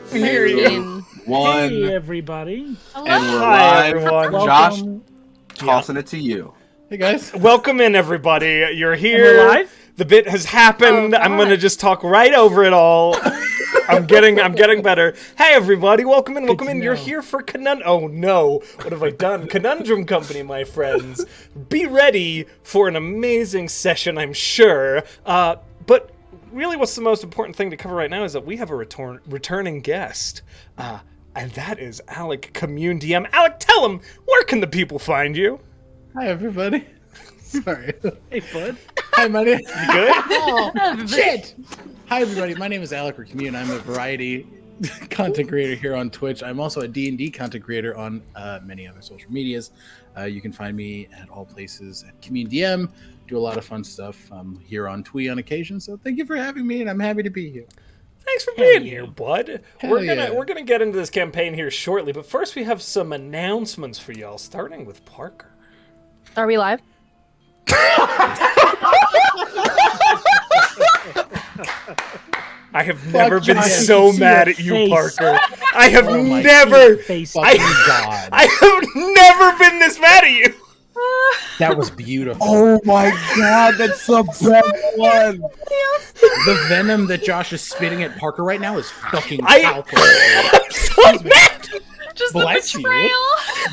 3, 1. Hey, everybody. And we're Hi, live. everyone. Josh, Welcome. tossing it to you. Hey guys. Welcome in, everybody. You're And here. we're live? The bit has happened. Oh, I'm God. gonna just talk right over it all. I'm getting better. Hey, everybody. Welcome in. Welcome to in. You're know. here for Conundrum. Oh no! What have I done? Conundrum Company, my friends. Be ready for an amazing session, I'm sure. But really, what's the most important thing to cover right now is that we have a returning guest. And that is Alec, Commune DM. Alec, tell him, where can the people find you? Hi everybody. Sorry. Hey, bud. Hi, my name. You good? Oh, shit. Hi everybody. My name is Alec or Commune. I'm a variety content creator here on Twitch. I'm also a D&D content creator on many other social medias. You can find me at all places at Commune DM. Do a lot of fun stuff. I'm here on Twee on occasion. So thank you for having me, and I'm happy to be here. Thanks for being here, bud. Hell We're yeah. gonna get into this campaign here shortly, but first we have some announcements for y'all, starting with Parker. Are we live? I have never been Josh, so I can see mad your at you, face. Parker. I have Oh my never, Face. Fucking God. I have never been this mad at you. That was beautiful. Oh my god, that's the best one. The venom that Josh is spitting at Parker right now is fucking I- palpable. I'm so mad. Just Bless the you. betrayal.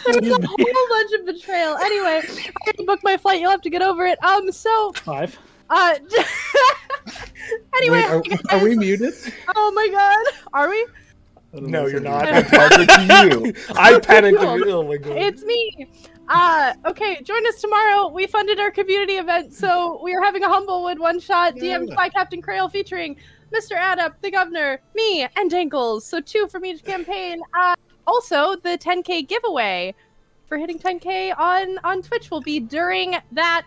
There's a whole bunch of betrayal. Anyway, I already booked my flight. You'll have to get over it. So, 5. anyway, Wait, are we muted? oh my God, are we? No, you're not. Parker, to you. I panicked. Cool. Oh my god. It's me. Okay, join us tomorrow. We funded our community event, so we are having a Humblewood one-shot DM'd by Captain Crail featuring MrAddup, TheGovnar, me, and Dankles. So 2 from each campaign. Also, the 10K giveaway for hitting 10K on Twitch will be during that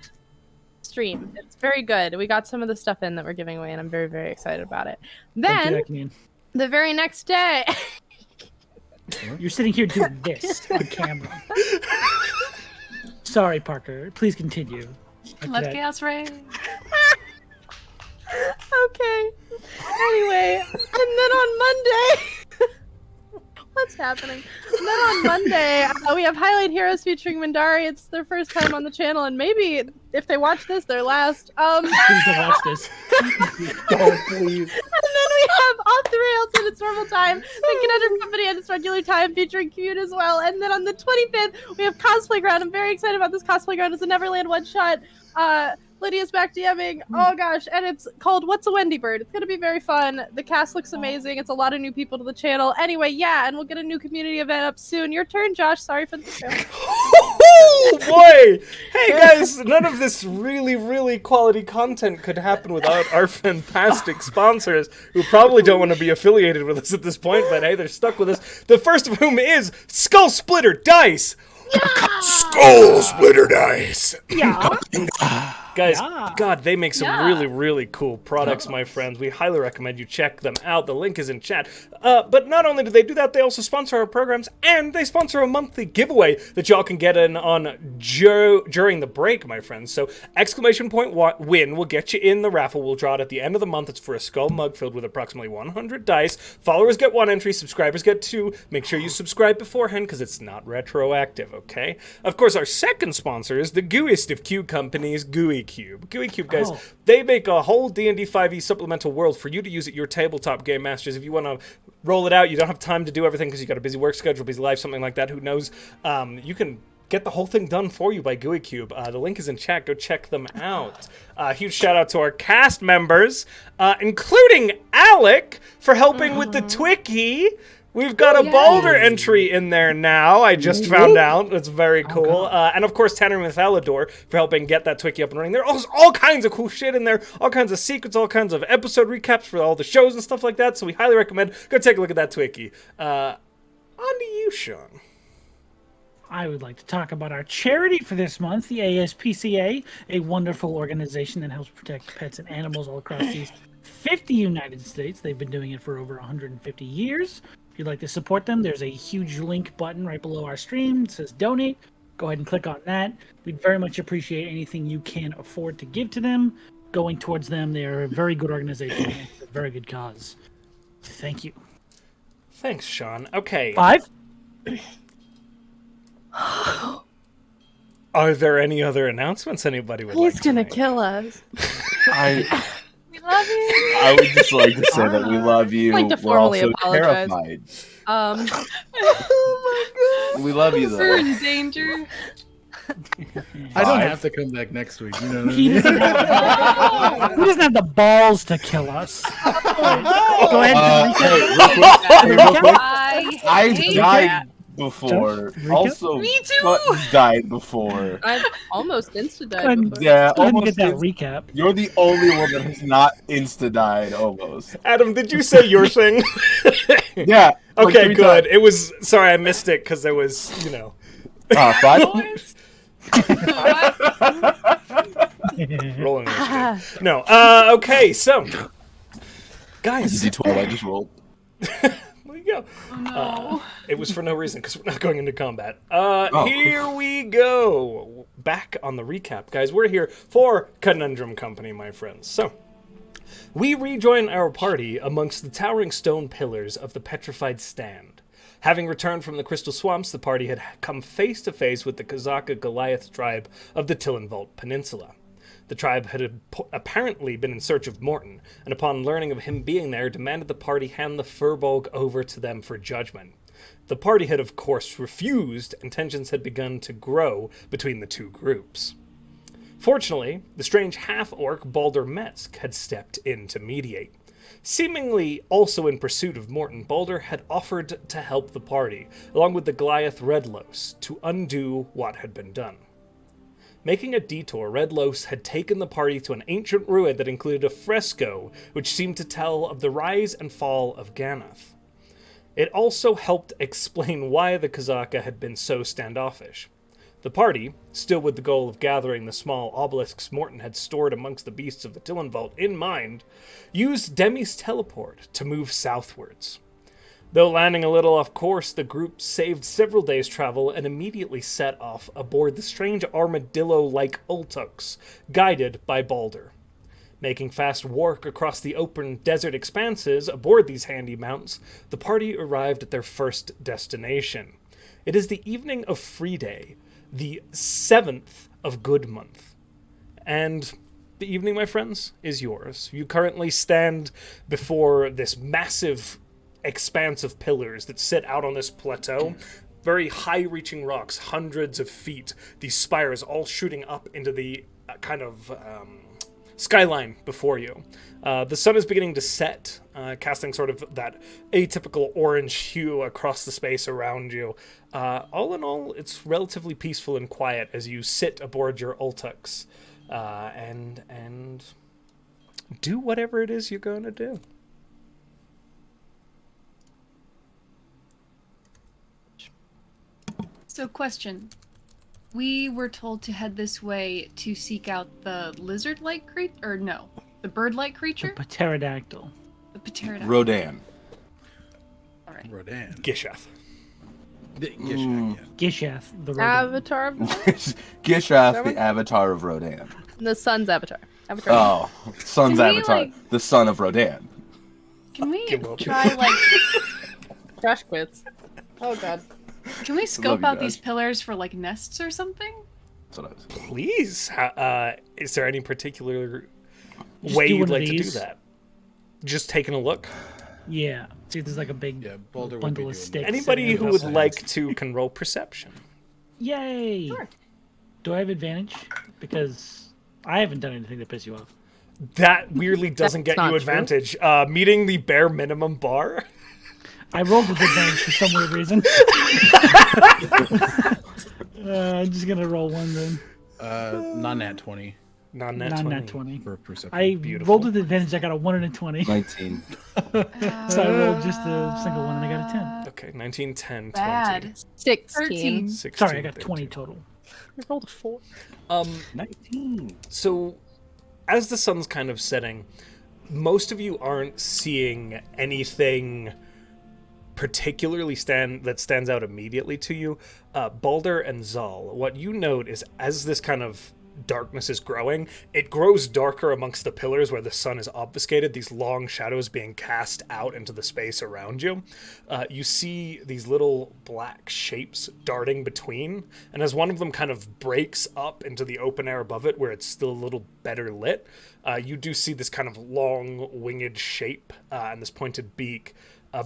stream. It's very good. We got some of the stuff in that we're giving away, and I'm very, very excited about it. Then, the very next day... You're sitting here doing this on camera. Sorry, Parker. Please continue. Let chaos reign. Okay. Anyway, and then on Monday... What's happening? And then on Monday, we have Highlight Heroes featuring Mindari. It's their first time on the channel, and maybe if they watch this, their last. Please don't watch this. Don't please. And then we have Off the Rails in its normal time, the Conundrum Company at its regular time, featuring Commute as well. And then on the 25th, we have Cosplay Ground. I'm very excited about this Cosplay Ground. It's a Neverland one-shot. Lydia's back DMing. Oh gosh, and it's called What's a Wendy Bird? It's gonna be very fun. The cast looks amazing. It's a lot of new people to the channel. Anyway, yeah, and we'll get a new community event up soon. Your turn, Josh. Sorry for the show. Oh boy! Hey guys, none of this really quality content could happen without our fantastic sponsors, who probably don't want to be affiliated with us at this point, but hey, they're stuck with us. The first of whom is Skull Splitter Dice! Skull Splitter Dice! Yeah. Guys, Yeah. God, they make some Yeah. really cool products, my friends. We highly recommend you check them out. The link is in chat. But not only do they do that, they also sponsor our programs, and they sponsor a monthly giveaway that y'all can get in on during the break, my friends. So, exclamation point win will get you in the raffle. We'll draw it at the end of the month. It's for a skull mug filled with approximately 100 dice. Followers get 1 entry, subscribers get 2. Make sure you subscribe beforehand, because it's not retroactive, okay? Of course, our second sponsor is the gooeyest of Q companies, Gooey Cube. Gooey Cube, guys, they make a whole D&D 5e supplemental world for you to use at your tabletop game masters. If you want to roll it out, you don't have time to do everything because you got a busy work schedule, busy life, something like that, who knows, you can get the whole thing done for you by Gooey Cube. The link is in chat. Go check them out. Huge shout out to our cast members, including Alec for helping with the Twicky. We've got a Baldur entry in there now. I just found out. That's very cool. And of course, Tanner with Alador for helping get that Twicky up and running. There are all kinds of cool shit in there. All kinds of secrets, all kinds of episode recaps for all the shows and stuff like that. So we highly recommend go take a look at that Twicky. On to you, Sean. I would like to talk about our charity for this month, the ASPCA, a wonderful organization that helps protect pets and animals all across these 50 United States. They've been doing it for over 150 years. If you'd like to support them, there's a huge link button right below our stream. It says donate. Go ahead and click on that. We'd very much appreciate anything you can afford to give to them. Going towards them, they are a very good organization. It's a very good cause. Thank you. Thanks, Sean. Okay. 5? Are there any other announcements anybody would He's like gonna to make? kill us. We love you. I would just like to say that we love you. I'd like to We're formally also apologize. terrified. Oh We love you We're though. in danger. I don't 5. have to come back next week. You know what I He mean? doesn't have the balls to kill us. Go ahead and Hey, real quick. I I've hate died that. before. Recap? Also, Me too. Button's died before. I've almost insta Go ahead died and- before. Yeah, go ahead and almost. get that recap. You're the only one that has not insta died. Almost. Adam, did you say your thing? Yeah. like Okay, 3 good. times. It was. Sorry, I missed it because there was, 5. rolling initiative. No. Okay, so. Guys, D12. I just rolled. there you go. Oh no. It was for no reason because we're not going into combat. Oh. Here we go. Back on the recap, guys. We're here for Conundrum Company, my friends. So, we rejoin our party amongst the towering stone pillars of the petrified stand. Having returned from the Crystal Swamps, the party had come face to face with the Kazaka Goliath tribe of the Tillenwald Peninsula. The tribe had apparently been in search of Morton, and upon learning of him being there, demanded the party hand the Furbolg over to them for judgment. The party had, of course, refused, and tensions had begun to grow between the two groups. Fortunately, the strange half-orc Baldur Metzk had stepped in to mediate. Seemingly also in pursuit of Morton, Baldur had offered to help the party, along with the Goliath Redlos, to undo what had been done. Making a detour, Redlos had taken the party to an ancient ruin that included a fresco which seemed to tell of the rise and fall of Ganath. It also helped explain why the Kazaka had been so standoffish. The party, still with the goal of gathering the small obelisks Morton had stored amongst the beasts of the Tillenwald in mind, used Demi's teleport to move southwards. Though landing a little off course, the group saved several days' travel and immediately set off aboard the strange armadillo-like Ultux, guided by Baldur. Making fast work across the open desert expanses aboard these handy mounts, the party arrived at their first destination. It is the evening of Free Day, the 7th of Good Month. And the evening, my friends, is yours. You currently stand before this massive expanse of pillars that sit out on this plateau. Very high-reaching rocks, hundreds of feet. These spires all shooting up into the kind of skyline before you. The sun is beginning to set, casting sort of that atypical orange hue across the space around you. All in all, it's relatively peaceful and quiet as you sit aboard your Ultux and do whatever it is you're going to do. So, question. We were told to head this way to seek out the lizard-like creature, or no, the bird-like creature? The pterodactyl. The pterodactyl. Rodan. Alright. Rodan. Gishath. Yeah. Gishath, the rodent. Avatar of the Gishath, the avatar of Rodan. the sun's avatar. Avatar. Oh, son's Can we, avatar. like- The son of Rodan. Can we Give up. try, like, Josh quits. Oh god. can we scope you out guys. these pillars for, like, nests or something? That's what I was. Please. Is there any particular Just way do you'd one of like to do these. that? Just taking a look? Yeah. See if there's like a big Yeah, Baldur would be bundle doing of that. sticks. Anybody sitting who on would top of like to can roll perception. it. Yay! Sure. Do I have advantage? Because I haven't done anything to piss you off. That weirdly doesn't That's get you not true. advantage. Meeting the bare minimum bar. I rolled with advantage for some weird reason. I'm just gonna roll one then. Non-nat 20 Non-nat Not 20. nat 20. for perception. I Beautiful. rolled with advantage. I got a 1 and a 20. 19. So I rolled just a single one and I got a 10. Okay, 19, 10, 20. Bad. 16. 13. 16, Sorry, I got 20 13. total. I rolled a 4. 19. So, as the sun's kind of setting, most of you aren't seeing anything particularly that stands out immediately to you. Baldur and Zahl, what you note is as this kind of darkness is growing. It grows darker amongst the pillars where the sun is obfuscated, these long shadows being cast out into the space around you. You see these little black shapes darting between, and as one of them kind of breaks up into the open air above it where it's still a little better lit, you do see this kind of long winged shape and this pointed beak.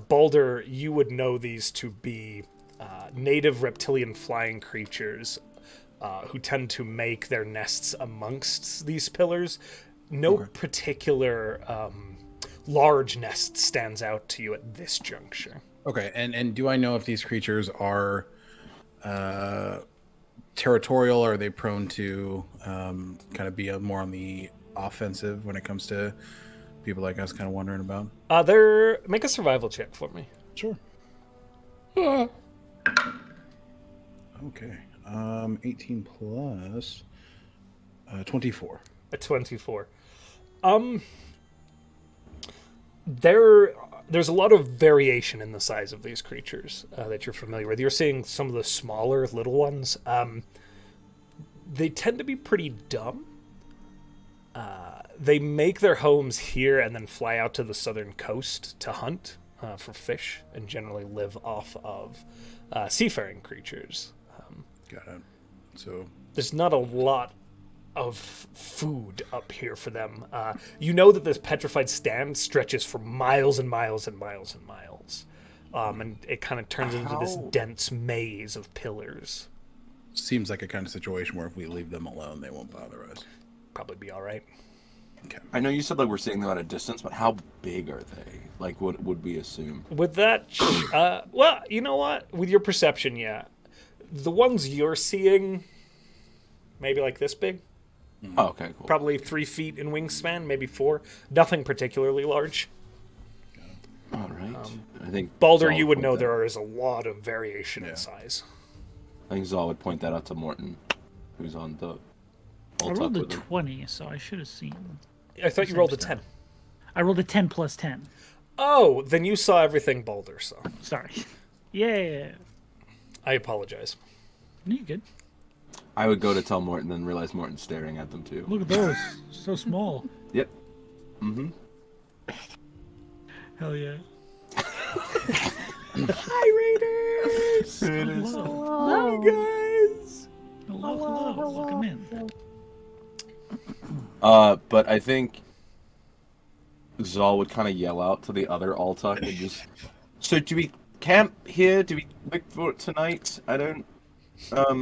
Baldur, you would know these to be native reptilian flying creatures who tend to make their nests amongst these pillars. No particular large nest stands out to you at this juncture. Okay, and do I know if these creatures are territorial, or are they prone to kind of be more on the offensive when it comes to people like us kind of wondering about? Make a survival check for me. Sure. Okay. 18 plus 24. A 24. There's a lot of variation in the size of these creatures that you're familiar with. You're seeing some of the smaller little ones. They tend to be pretty dumb. They make their homes here and then fly out to the southern coast to hunt for fish and generally live off of seafaring creatures. Got it. So there's not a lot of food up here for them. You know that this petrified stand stretches for miles and miles and miles and miles. And it kind of turns into this dense maze of pillars. Seems like a kind of situation where if we leave them alone, they won't bother us. Probably be all right. Okay. I know you said like we're seeing them at a distance, but how big are they? Like, what would we assume? With that, well, you know what? With your perception, yeah. The ones you're seeing, maybe like this big. Oh, okay, cool. Probably 3 feet in wingspan, maybe 4. Nothing particularly large. All right. I think Baldur, Zahl you would point know that- there is a lot of variation in size. I think Zahl would point that out to Morton, who's on the. I rolled a 20, so I should have seen. I thought you rolled a 10. I rolled a 10 plus 10. Oh, then you saw everything Baldur saw. Sorry. Yeah. I apologize. No, you're good. I would go to tell Morton, then realize Morton's staring at them too. Look at those. So small. Yep. Mm-hmm. Hell yeah. Hi, Raiders! Hello. Hi, guys! Hello. Welcome in. But I think Zahl would kind of yell out to the other Altuck and just. So do we camp here? Do we look for it tonight? I don't. Are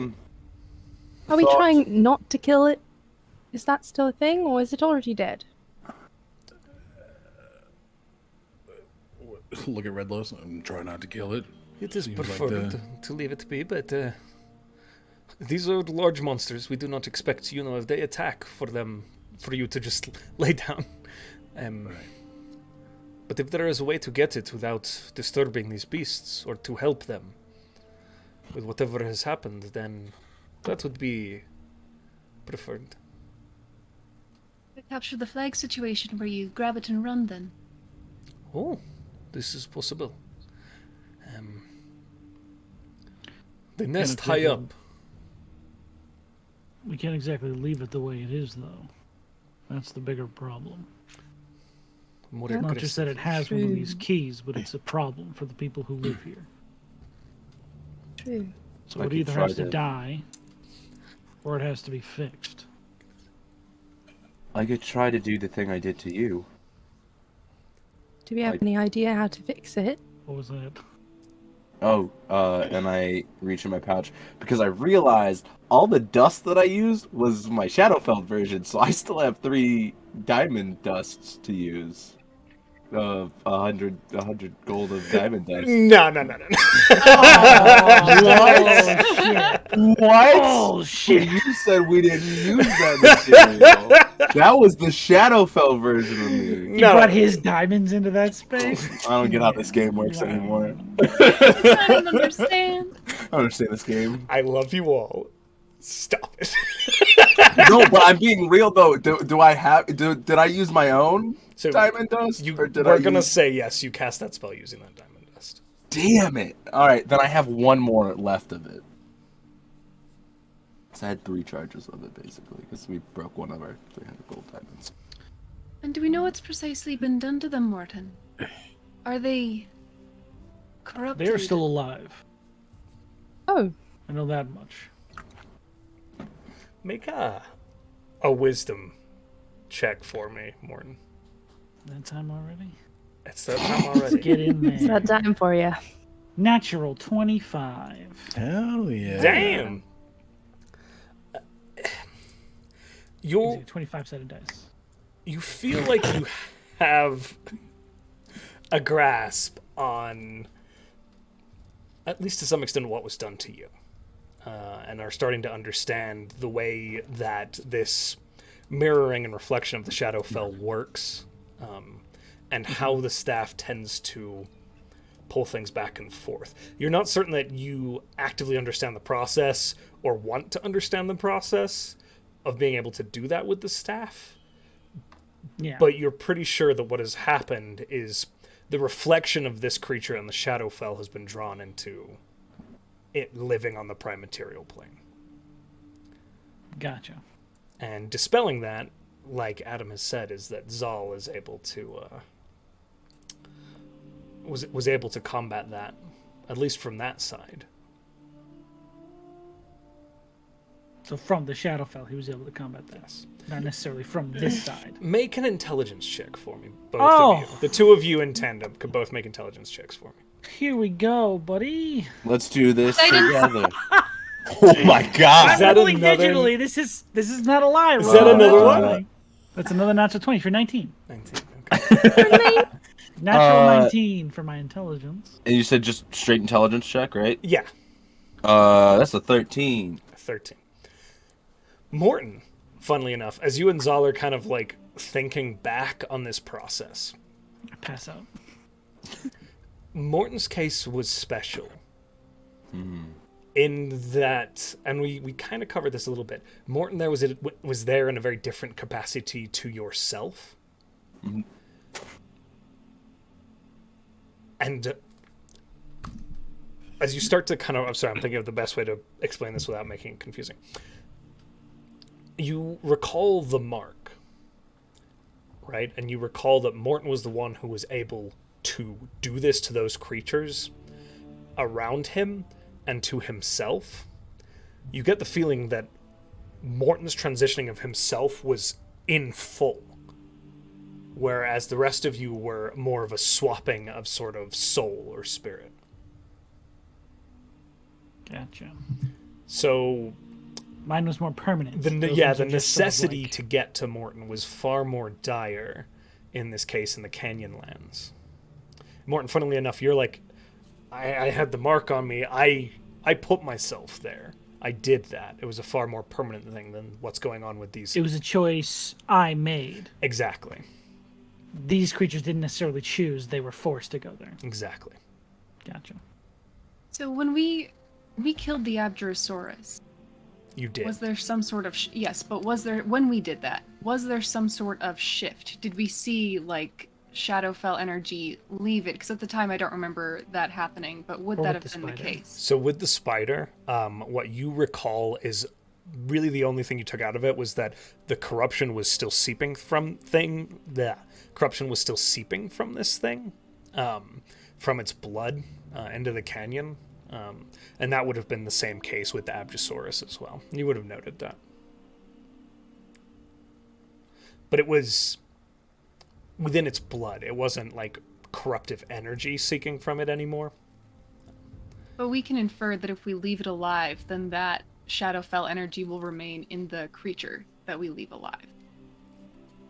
we thought- trying not to kill it? Is that still a thing, or is it already dead? Look at Redlos. I'm trying not to kill it. It is Seems like preferred to leave it be, but these are large monsters. We do not expect, if they attack, for you to just lay down. Right. But if there is a way to get it without disturbing these beasts, or to help them with whatever has happened, then that would be preferred. Capture the flag situation where you grab it and run then. Oh, this is possible. The nest high up. We can't exactly leave it the way it is, though. That's the bigger problem. More It's not just that it has one of True. these keys, but it's a problem for the people who live here. True. So I it could either try has to to- die, or it has to be fixed. I could try to do the thing I did to you. Do we have any idea how to fix it? What was that? Oh, and I reach in my pouch because I realized all the dust that I used was my Shadowfell version, so I still have 3 diamond dusts to use. 100 gold of diamond dust. No. What? Oh, shit. You said we didn't use that material. That was the Shadowfell version of me. He brought his diamonds into that space? I don't get how this game works anymore. I don't understand. I don't understand this game. I love you all. Stop it. No, but I'm being real though. Did I use my own So diamond dust? you, or did we're I gonna use... say yes. You cast that spell using that diamond dust. Damn it! All right, then I have one more left of it. So I had 3 charges of it, basically, because we broke one of our 300 gold diamonds. And do we know what's precisely been done to them, Morton? Are they corrupted? They're still alive. Oh, I know that much. Make a wisdom check for me, Morton. That time already? It's that time already. Get in it's there. that time for you. Natural 25. Hell yeah. Damn. Gives you 25 sided dice. You feel like you have a grasp on, at least to some extent, what was done to you, and are starting to understand the way that this mirroring and reflection of the Shadowfell works, and how the staff tends to pull things back and forth. You're not certain that you actively understand the process or want to understand the process of being able to do that with the staff. Yeah. But you're pretty sure that what has happened is the reflection of this creature on the Shadowfell has been drawn into it living on the prime material plane. Gotcha. And dispelling that, like Adam has said, is that Zahl is able to was able to combat that, at least from that side. So from the Shadowfell, he was able to combat that. Yes. Not necessarily from this side. Make an intelligence check for me, both Oh! of you. The two of you in tandem could both make intelligence checks for me. Here we go, buddy. Let's do this Guidance. together. Oh my god! Is that I'm rolling another- digitally. This is not a lie. Is Roll that another natural one? 20. That's another natural 20 for 19. 19. Okay. Natural 19 for my intelligence. And you said just straight intelligence check, right? Yeah, That's a 13. 13. Morton, funnily enough, as you and Zahl are kind of like thinking back on this process, I pass out. Morton's case was special. In that, and we kind of covered this a little bit, Morton there was there in a very different capacity to yourself. Mhm. And as you start to kind of, I'm sorry, I'm thinking of the best way to explain this without making it confusing. You recall the mark, right? And you recall that Morton was the one who was able to do this to those creatures around him and to himself. You get the feeling that Morton's transitioning of himself was in full, whereas the rest of you were more of a swapping of sort of soul or spirit. Gotcha. So Mine was more permanent. the Those ones the are just sort of necessity like- to get to Morton was far more dire in this case in the Canyonlands. Morton, funnily enough, you're like, I had the mark on me. I put myself there. I did that. It was a far more permanent thing than what's going on with these. It was a choice I made. Exactly. These creatures didn't necessarily choose; they were forced to go there. Exactly. Gotcha. So when we killed the Abjurosaurus, You did. was there some sort of yes? But was there when we did that? Was there some sort of shift? Did we see like Shadowfell energy leave it? Because at the time I don't remember that happening. But would Or that with have the been the spider. case? So with the spider, what you recall is really the only thing you took out of it was that the corruption was still seeping from this thing, from its blood into the canyon, and that would have been the same case with the Abjurosaurus as well. You would have noted that, but it was within its blood. It wasn't like corruptive energy seeking from it anymore. But we can infer that if we leave it alive, then that Shadowfell energy will remain in the creature that we leave alive,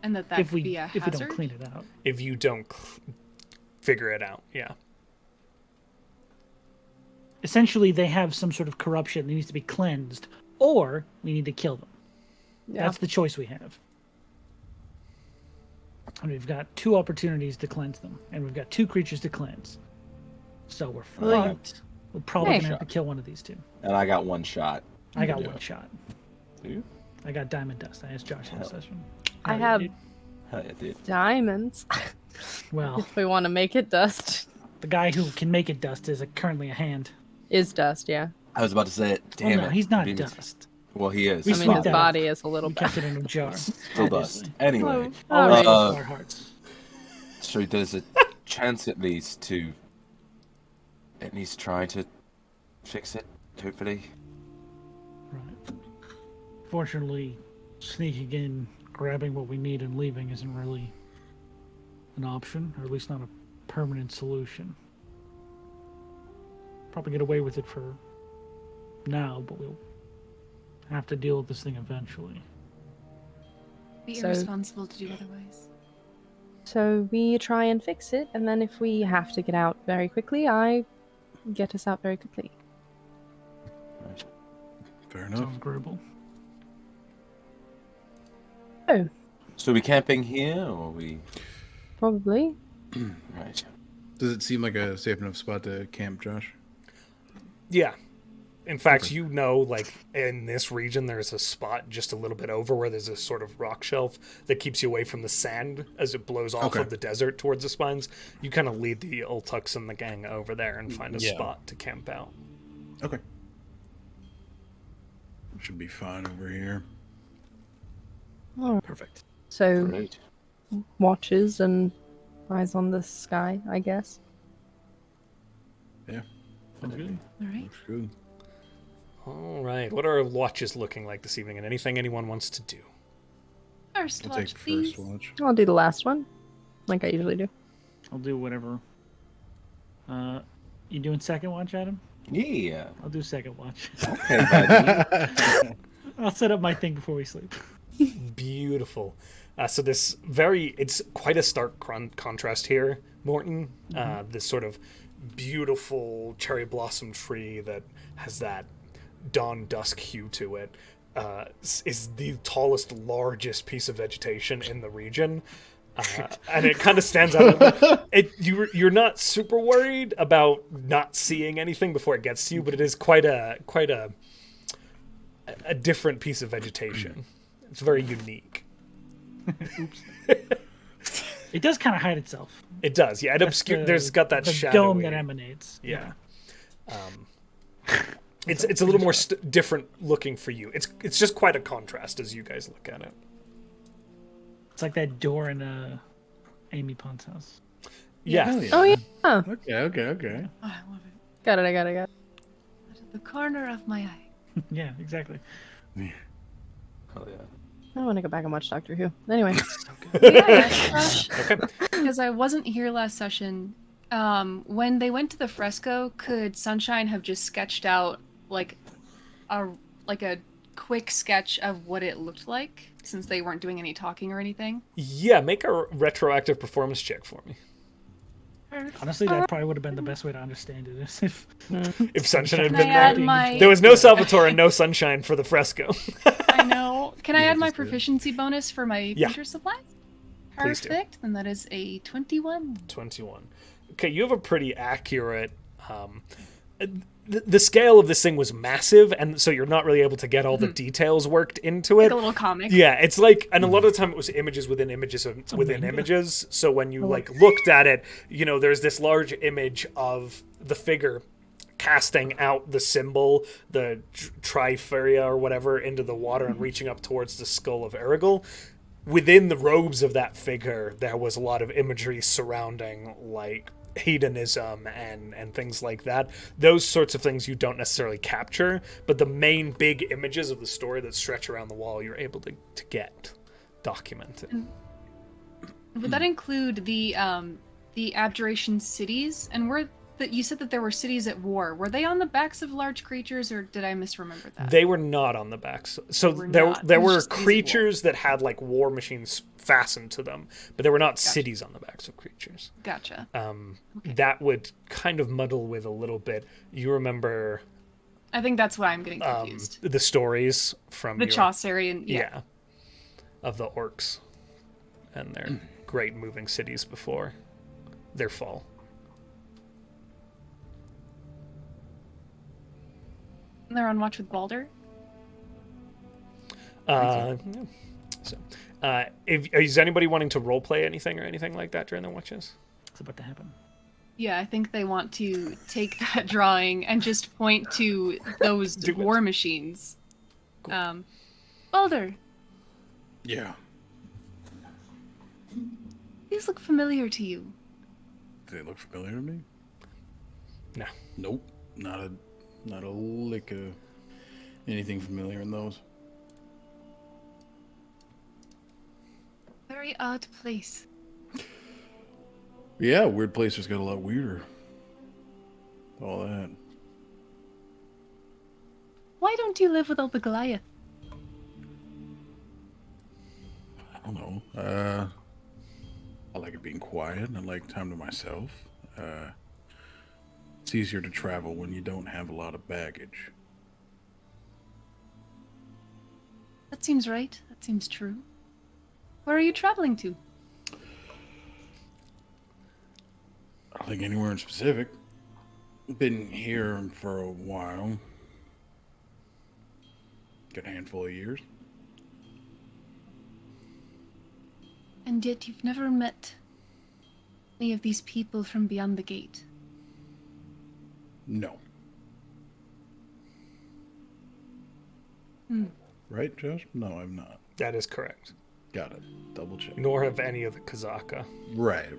and that if could we be a if we hazard. don't clean it out, If you don't figure it out, yeah. essentially they have some sort of corruption that needs to be cleansed, or we need to kill them. Yeah. That's the choice we have. And we've got 2 opportunities to cleanse them, and we've got 2 creatures to cleanse. So we're fucked. We're probably Hey. gonna have to kill one of these 2. And I got 1 shot. I got Yeah. 1 shot. Do you? I got diamond dust. I asked Josh last session. I Hell yeah, have dude. Hell yeah, dude. diamonds. Well, If we want to make it dust, the guy who can make it dust is currently a hand. is dust. Yeah. I was about to say it. Well, Damn no, it. he's not Beat me. dust. Well, he is. We I mean, swapped his that body is a little We bad. kept it in a jar. Still dust. obviously. Anyway, Always Alright. our hearts. so there's a chance at least to at least try to fix it, hopefully. Right. Fortunately, sneaking in, grabbing what we need, and leaving isn't really an option, or at least not a permanent solution. Probably get away with it for now, but we'll have to deal with this thing eventually. Be So- irresponsible to do otherwise. So we try and fix it, and then if we have to get out very quickly, I get us out very quickly. Fair enough. Sounds agreeable. Oh, So we camping here, or we? probably. Right. Does it seem like a safe enough spot to camp, Josh? Yeah. In fact, you know, like in this region, there's a spot just a little bit over where there's a sort of rock shelf that keeps you away from the sand as it blows off Okay. of the desert towards the spines. You kind of lead the Ultux and the gang over there and find a Yeah. spot to camp out. Okay. Should be fine over here. Perfect. So Great. watches and eyes on the sky, I guess. Yeah, Sounds good. All right. looks good. All right. What are our watches looking like this evening, and anything anyone wants to do? First I'll watch, take please. first watch. I'll do the last one, like I usually do. I'll do whatever. You doing second watch, Adam? Yeah. I'll do second watch. Okay, buddy. I'll set up my thing before we sleep. Beautiful. So it's quite a stark contrast here, Morton. This sort of beautiful cherry blossom tree that has that dawn dusk hue to it is the tallest, largest piece of vegetation in the region. And it kind of stands out. You're not super worried about not seeing anything before it gets to you, but it is quite a different piece of vegetation. It's very unique. Oops. It does kind of hide itself. It does, yeah. It obscures. There's got that the shadowy dome that emanates. Yeah. It's a little more different looking for you. It's just quite a contrast as you guys look at it. It's like that door in Amy Pond's house. Yeah. Hell yeah. Oh yeah. Okay. Oh, I love it. Got it. At the corner of my eye. Yeah, exactly. Hell yeah. I want to go back and watch Doctor Who. Anyway, Yeah, Josh, Okay. because I wasn't here last session. When they went to the fresco, could Sunshine have just sketched out like a quick sketch of what it looked like, since they weren't doing any talking or anything? Yeah, make a retroactive performance check for me. Honestly, that probably would have been the best way to understand it. Is if If Sunshine had Can been I add there. my? There was no Salvator and no Sunshine for the fresco. I know. Can I Yeah, add my just do it. proficiency bonus for my Yeah. painter supplies? Please do. Perfect. Then that is a 21. 21. Okay, you have a pretty accurate. The scale of this thing was massive, and so you're not really able to get all the details worked into it. Like a little comic. Yeah, it's like, and a lot of the time it was images within images within manga. images. So when you like looked at it, you know, there's this large image of the figure casting out the symbol, the Triferia or whatever, into the water and reaching up towards the skull of Erigel. Within the robes of that figure, there was a lot of imagery surrounding like hedonism and things like that. Those sorts of things you don't necessarily capture, but the main big images of the story that stretch around the wall, you're able to get documented. Would that include the abjuration cities? And you said that there were cities at war. Were they on the backs of large creatures, or did I misremember that? They were not on the backs. So Were there not. there It was were just visible. creatures that had like war machines fastened to them, but there were not cities on the backs of creatures. Gotcha. That would kind of muddle with a little bit. You remember I think that's why I'm getting confused. the stories from The your- Chaucerian, yeah, of the orcs and their great moving cities before their fall. They're on watch with Baldur. Yeah. So, is anybody wanting to roleplay anything or anything like that during the watches? it's about to happen. Yeah, I think they want to take that drawing and just point to those Do it. war machines. Baldur, Yeah. these look familiar to you. Do they look familiar to me? No. Nope. Not a lick of anything familiar in those. Very odd place. Yeah, weird place just got a lot weirder. All that. Why don't you live with all the Goliath? I don't know. I like it being quiet. I like time to myself. It's easier to travel when you don't have a lot of baggage. That seems right. That seems true. Where are you traveling to? I don't think anywhere in specific. Been here for a while. Good handful of years. And yet you've never met any of these people from beyond the gate. No. Hmm. Right, Josh? No, I'm not. That is correct. Got it. Double check. Nor have any of the Kazaka. Right.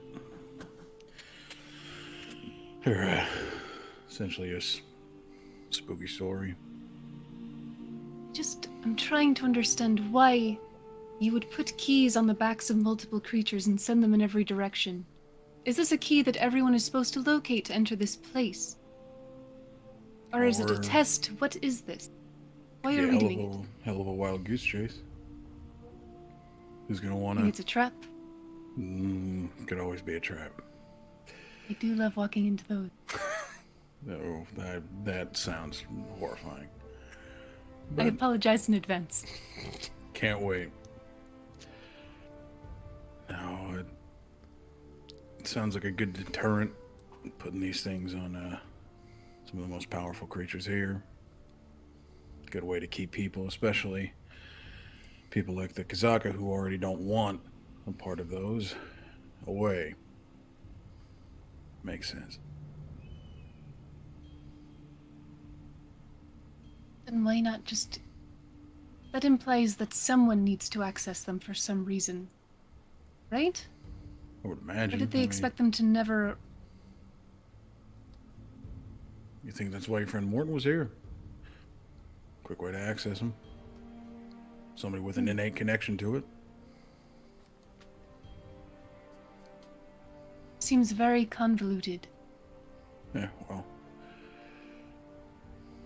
They're essentially a spooky story. I'm trying to understand why you would put keys on the backs of multiple creatures and send them in every direction. Is this a key that everyone is supposed to locate to enter this place? Or is it a Or- test? What is this? Why are we doing it? Hell of a wild goose chase. Who's gonna Think wanna? it's a trap? Could always be a trap. I do love walking into those. No, that sounds horrifying. I But apologize in advance. can't wait. No, it sounds like a good deterrent. Putting these things on some of the most powerful creatures here. Good way to keep people, especially people like the Kazaka who already don't want a part of those, away. Makes sense. Then why not just... That implies that someone needs to access them for some reason. Right? I would imagine. Or did I they mean, expect them to never... You think that's why your friend Morton was here? Quick way to access him. Somebody with an innate connection to it. Seems very convoluted. Yeah, well.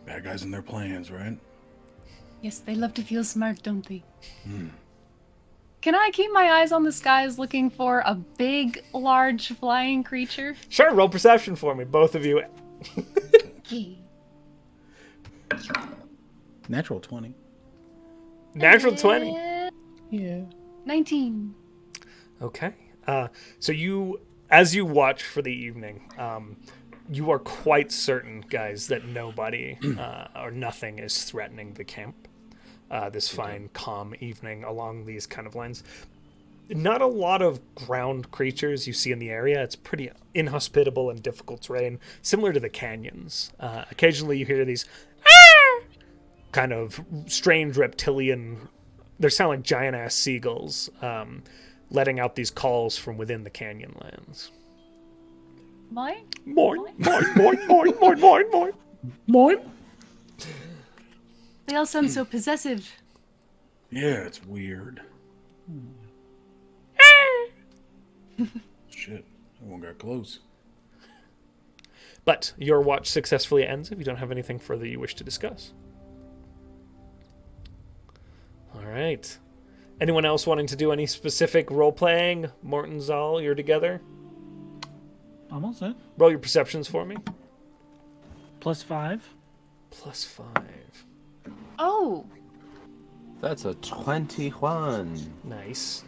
Bad guys and their plans, right? Yes, they love to feel smart, don't they? Can I keep my eyes on the skies looking for a big, large flying creature? Sure, roll perception for me, both of you. Okay. Natural 20. Natural 20. Yeah. 19. Okay. So you, as you watch for the evening, you are quite certain, guys, that nobody or nothing is threatening the camp this fine, calm evening along these kind of lines. Not a lot of ground creatures you see in the area. It's pretty inhospitable and difficult terrain, similar to the canyons. Occasionally you hear these kind of strange reptilian, they sound like giant-ass seagulls, letting out these calls from within the canyon lands. Mine? Moin, moin, moin, moin, moin, moin, moin. Moin. They all sound so possessive. Yeah, it's weird. Shit, that one got close. But your watch successfully ends if you don't have anything further you wish to discuss. All right. Anyone else wanting to do any specific role-playing? Morton, Zahl, you're together. Almost it. Roll your perceptions for me. +5. +5. Oh, That's a 21. Nice.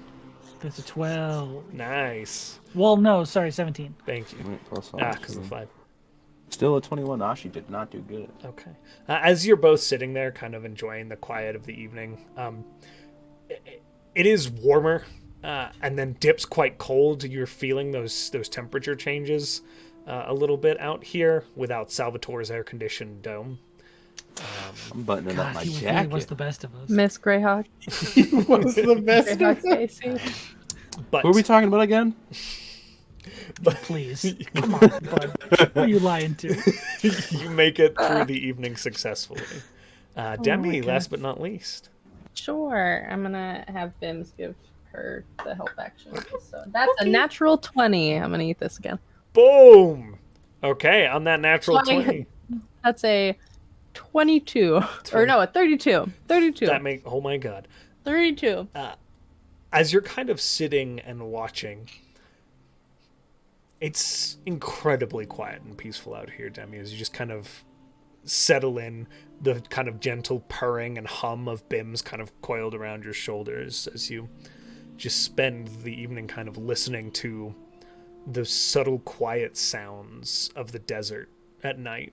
That's a 12. Nice. Well, no, sorry, 17. Thank you. Plus Because of 5. Still a 21. Ashi did not do good. Okay. As you're both sitting there, kind of enjoying the quiet of the evening, it is warmer, and then dips quite cold. You're feeling those temperature changes a little bit out here without Salvator's air-conditioned dome. I'm buttoning up God, my he really jacket. was the best of us. Miss Greyhawk. What's the best? Greyhawk Stacy. But Who are we talking about again? Please. Come on, bud. Who are you lying to? you make it through the evening successfully. Demi, God. last but not least. Sure. I'm gonna have Bims give her the help action. So that's a natural 20. I'm gonna eat this again. Boom! Okay, on that natural 20. 20. That's a 22. Or no, a 32. 32. That make oh my god. 32. As you're kind of sitting and watching, it's incredibly quiet and peaceful out here, Demi, as you just kind of settle in, the kind of gentle purring and hum of Bims kind of coiled around your shoulders as you just spend the evening kind of listening to the subtle quiet sounds of the desert at night.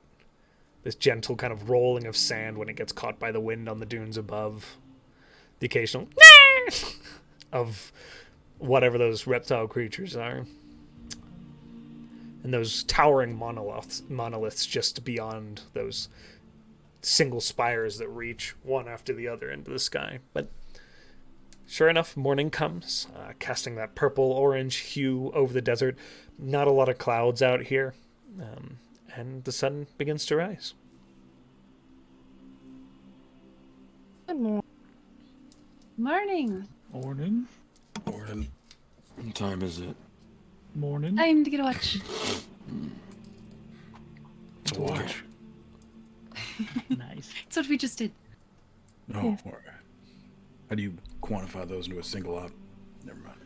This gentle kind of rolling of sand when it gets caught by the wind on the dunes above. The occasional of whatever those reptile creatures are. And those towering monoliths just beyond those single spires that reach one after the other into the sky. But sure enough, morning comes, casting that purple-orange hue over the desert. Not a lot of clouds out here, and the sun begins to rise. Good morning. Morning. Morning. Gordon. What time is it? Morning. Time to get a watch. To watch. Nice. That's what we just did. No. Or, how do you quantify those into a single op? Never mind.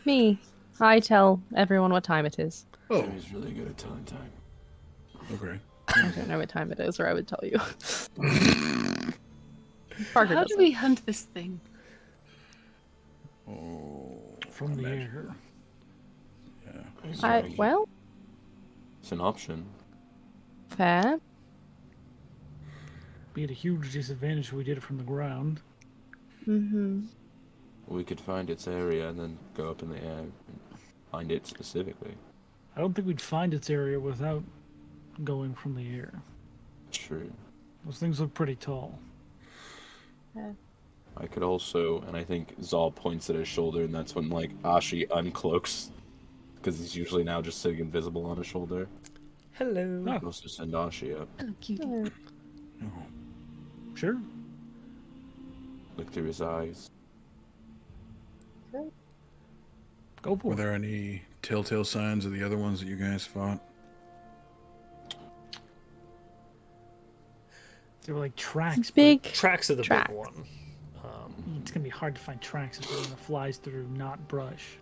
Me. I tell everyone what time it is. Oh, He's really good at telling time. okay. I don't know what time it is, or I would tell you. Parker How do doesn't. we hunt this thing? Oh, From the imagine. air. Yeah. Well, It's an option. fair. Be at a huge disadvantage if we did it from the ground. Mm-hmm. We could find its area and then go up in the air and find it specifically. I don't think we'd find its area without going from the air. True. Those things look pretty tall. I could also, and I think Zahl points at his shoulder, and that's when, like, Ashi uncloaks. Because he's usually now just sitting invisible on his shoulder. Hello. I could also send Ashi up. Oh, cute. Oh. Sure. Look through his eyes. Go for Were it. there any telltale signs of the other ones that you guys fought? They were like tracks. Big. Tracks of the Tracks. big one. But it's gonna be hard to find tracks if it flies through not brush.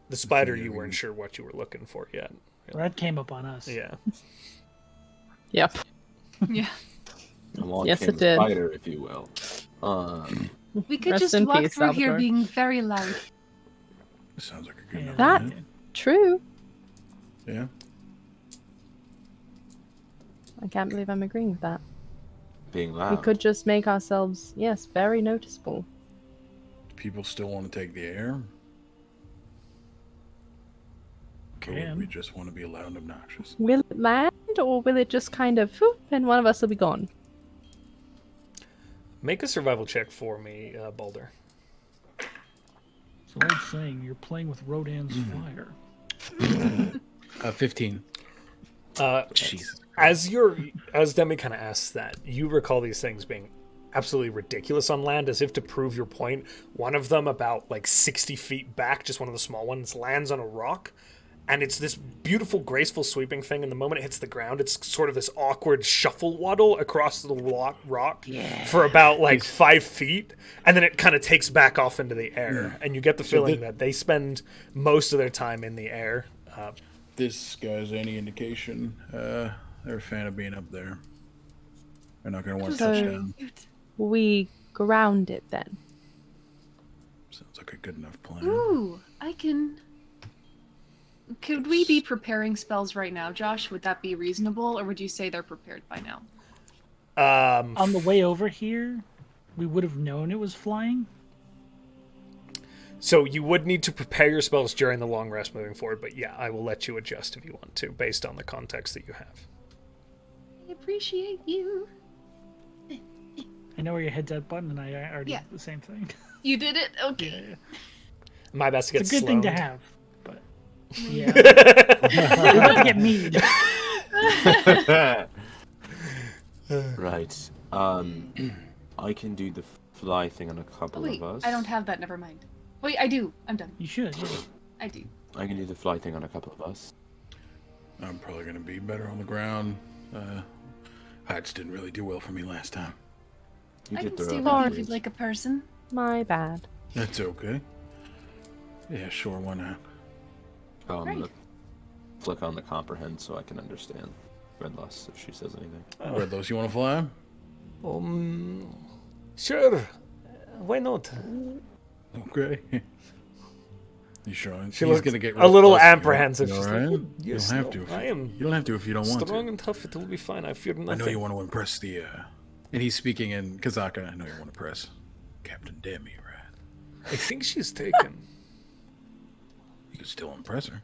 The spider, you weren't sure what you were looking for yet. Well, that came up on us. Yeah. Yep. Yeah. Along Yes, came it the did. spider, if you will. We could Rest just in walk peace, through here Salvator. being very loud. This sounds like a good Yeah. enough That- plan. True. Yeah. I can't believe I'm agreeing with that. Being We loud. could just make ourselves, yes, very noticeable. Do people still want to take the air? Or would Can. we just want to be loud and obnoxious? Will it land, or will it just kind of, whoop, and one of us will be gone? Make a survival check for me, Baldur. So old saying, you're playing with Rodan's fire. 15. Jesus. As Demi kind of asks that, you recall these things being absolutely ridiculous on land, as if to prove your point. One of them, about like 60 feet back, just one of the small ones, lands on a rock, and it's this beautiful, graceful, sweeping thing. And the moment it hits the ground, it's sort of this awkward shuffle waddle across the rock for about like 5 feet, and then it kind of takes back off into the air. And you get the feeling that they spend most of their time in the air. This guy's any indication, they're a fan of being up there. They're not going to want to touch So- down. We ground it then. Sounds like a good enough plan. Ooh, I can. Could we be preparing spells right now, Josh? Would that be reasonable, or would you say they're prepared by now? On the way over here, we would have known it was flying. So you would need to prepare your spells during the long rest moving forward, but yeah, I will let you adjust if you want to, based on the context that you have. appreciate you. I know where your head's at button, and I already Yeah. did the same thing. You did it? Okay. Yeah. My best to get It's a good thing to slowed. have, but yeah. We're about to get mead. Right. I can do the fly thing on a Oh, couple wait, of us. I don't have that. Never mind. Wait, I do. I'm done. You should. Yeah. I do. I can do the fly thing on a couple of us. I'm probably gonna be better on the ground. Heights didn't really do well for me last time. You I did can throw stay out with the you if you'd breeze. like a person. My bad. That's okay. Yeah, sure, why not? I'm Right. gonna click on the comprehend so I can understand Redloss if she says anything. Redlos, you want to fly? Sure. Why not? Okay. You sure? She He's looks gonna get a little real close to you. apprehensive. You She's all like, right? "Oh, yes, you don't have no, to. If I you, am you don't have to if you don't want Strong to. and tough, it will be fine. I fear I nothing. know you want to impress the. And he's speaking in Kazaka. I know you want to impress Captain Demi, right? I think she's taken. You can still impress her.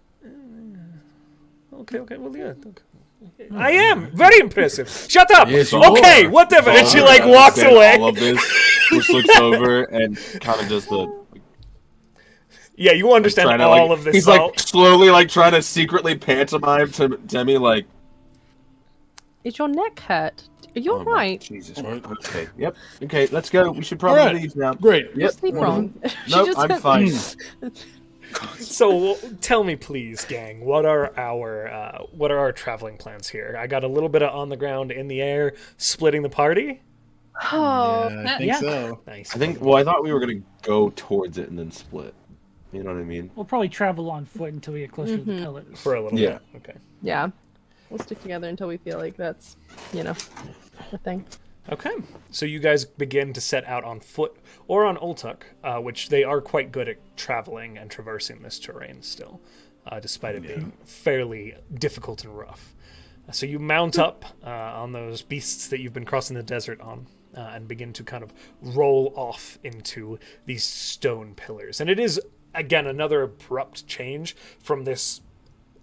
Okay, well, yeah. Okay. I am very impressive. Shut up. Yes, you Okay, are. whatever. And she Baldur like walks understands away. All of this, just looks over and kind of does the. Yeah, you understand trying to, all like, of this. He's Zahl. like slowly like trying to secretly pantomime to Demi like. Is your neck hurt? Are you Oh my alright? Jesus. Alright. Okay. Yep. Okay. Let's go. We should probably Alright. leave now. Great. Yep. Sleep wonderful. wrong. She Nope. just I'm went- fine. So tell me, please, gang, what are our traveling plans here? I got a little bit of on the ground, in the air, splitting the party. Oh, Yeah, I think Yeah. so. Nice. I think. Well, I thought we were gonna go towards it and then split. You know what I mean? We'll probably travel on foot until we get closer to the pillars. For a little Yeah. bit. Okay. yeah. We'll stick together until we feel like that's, the thing. Okay. So you guys begin to set out on foot or on Ultuk, which they are quite good at traveling and traversing this terrain still, despite it being fairly difficult and rough. So you mount up on those beasts that you've been crossing the desert on and begin to kind of roll off into these stone pillars. And it is, again, another abrupt change from this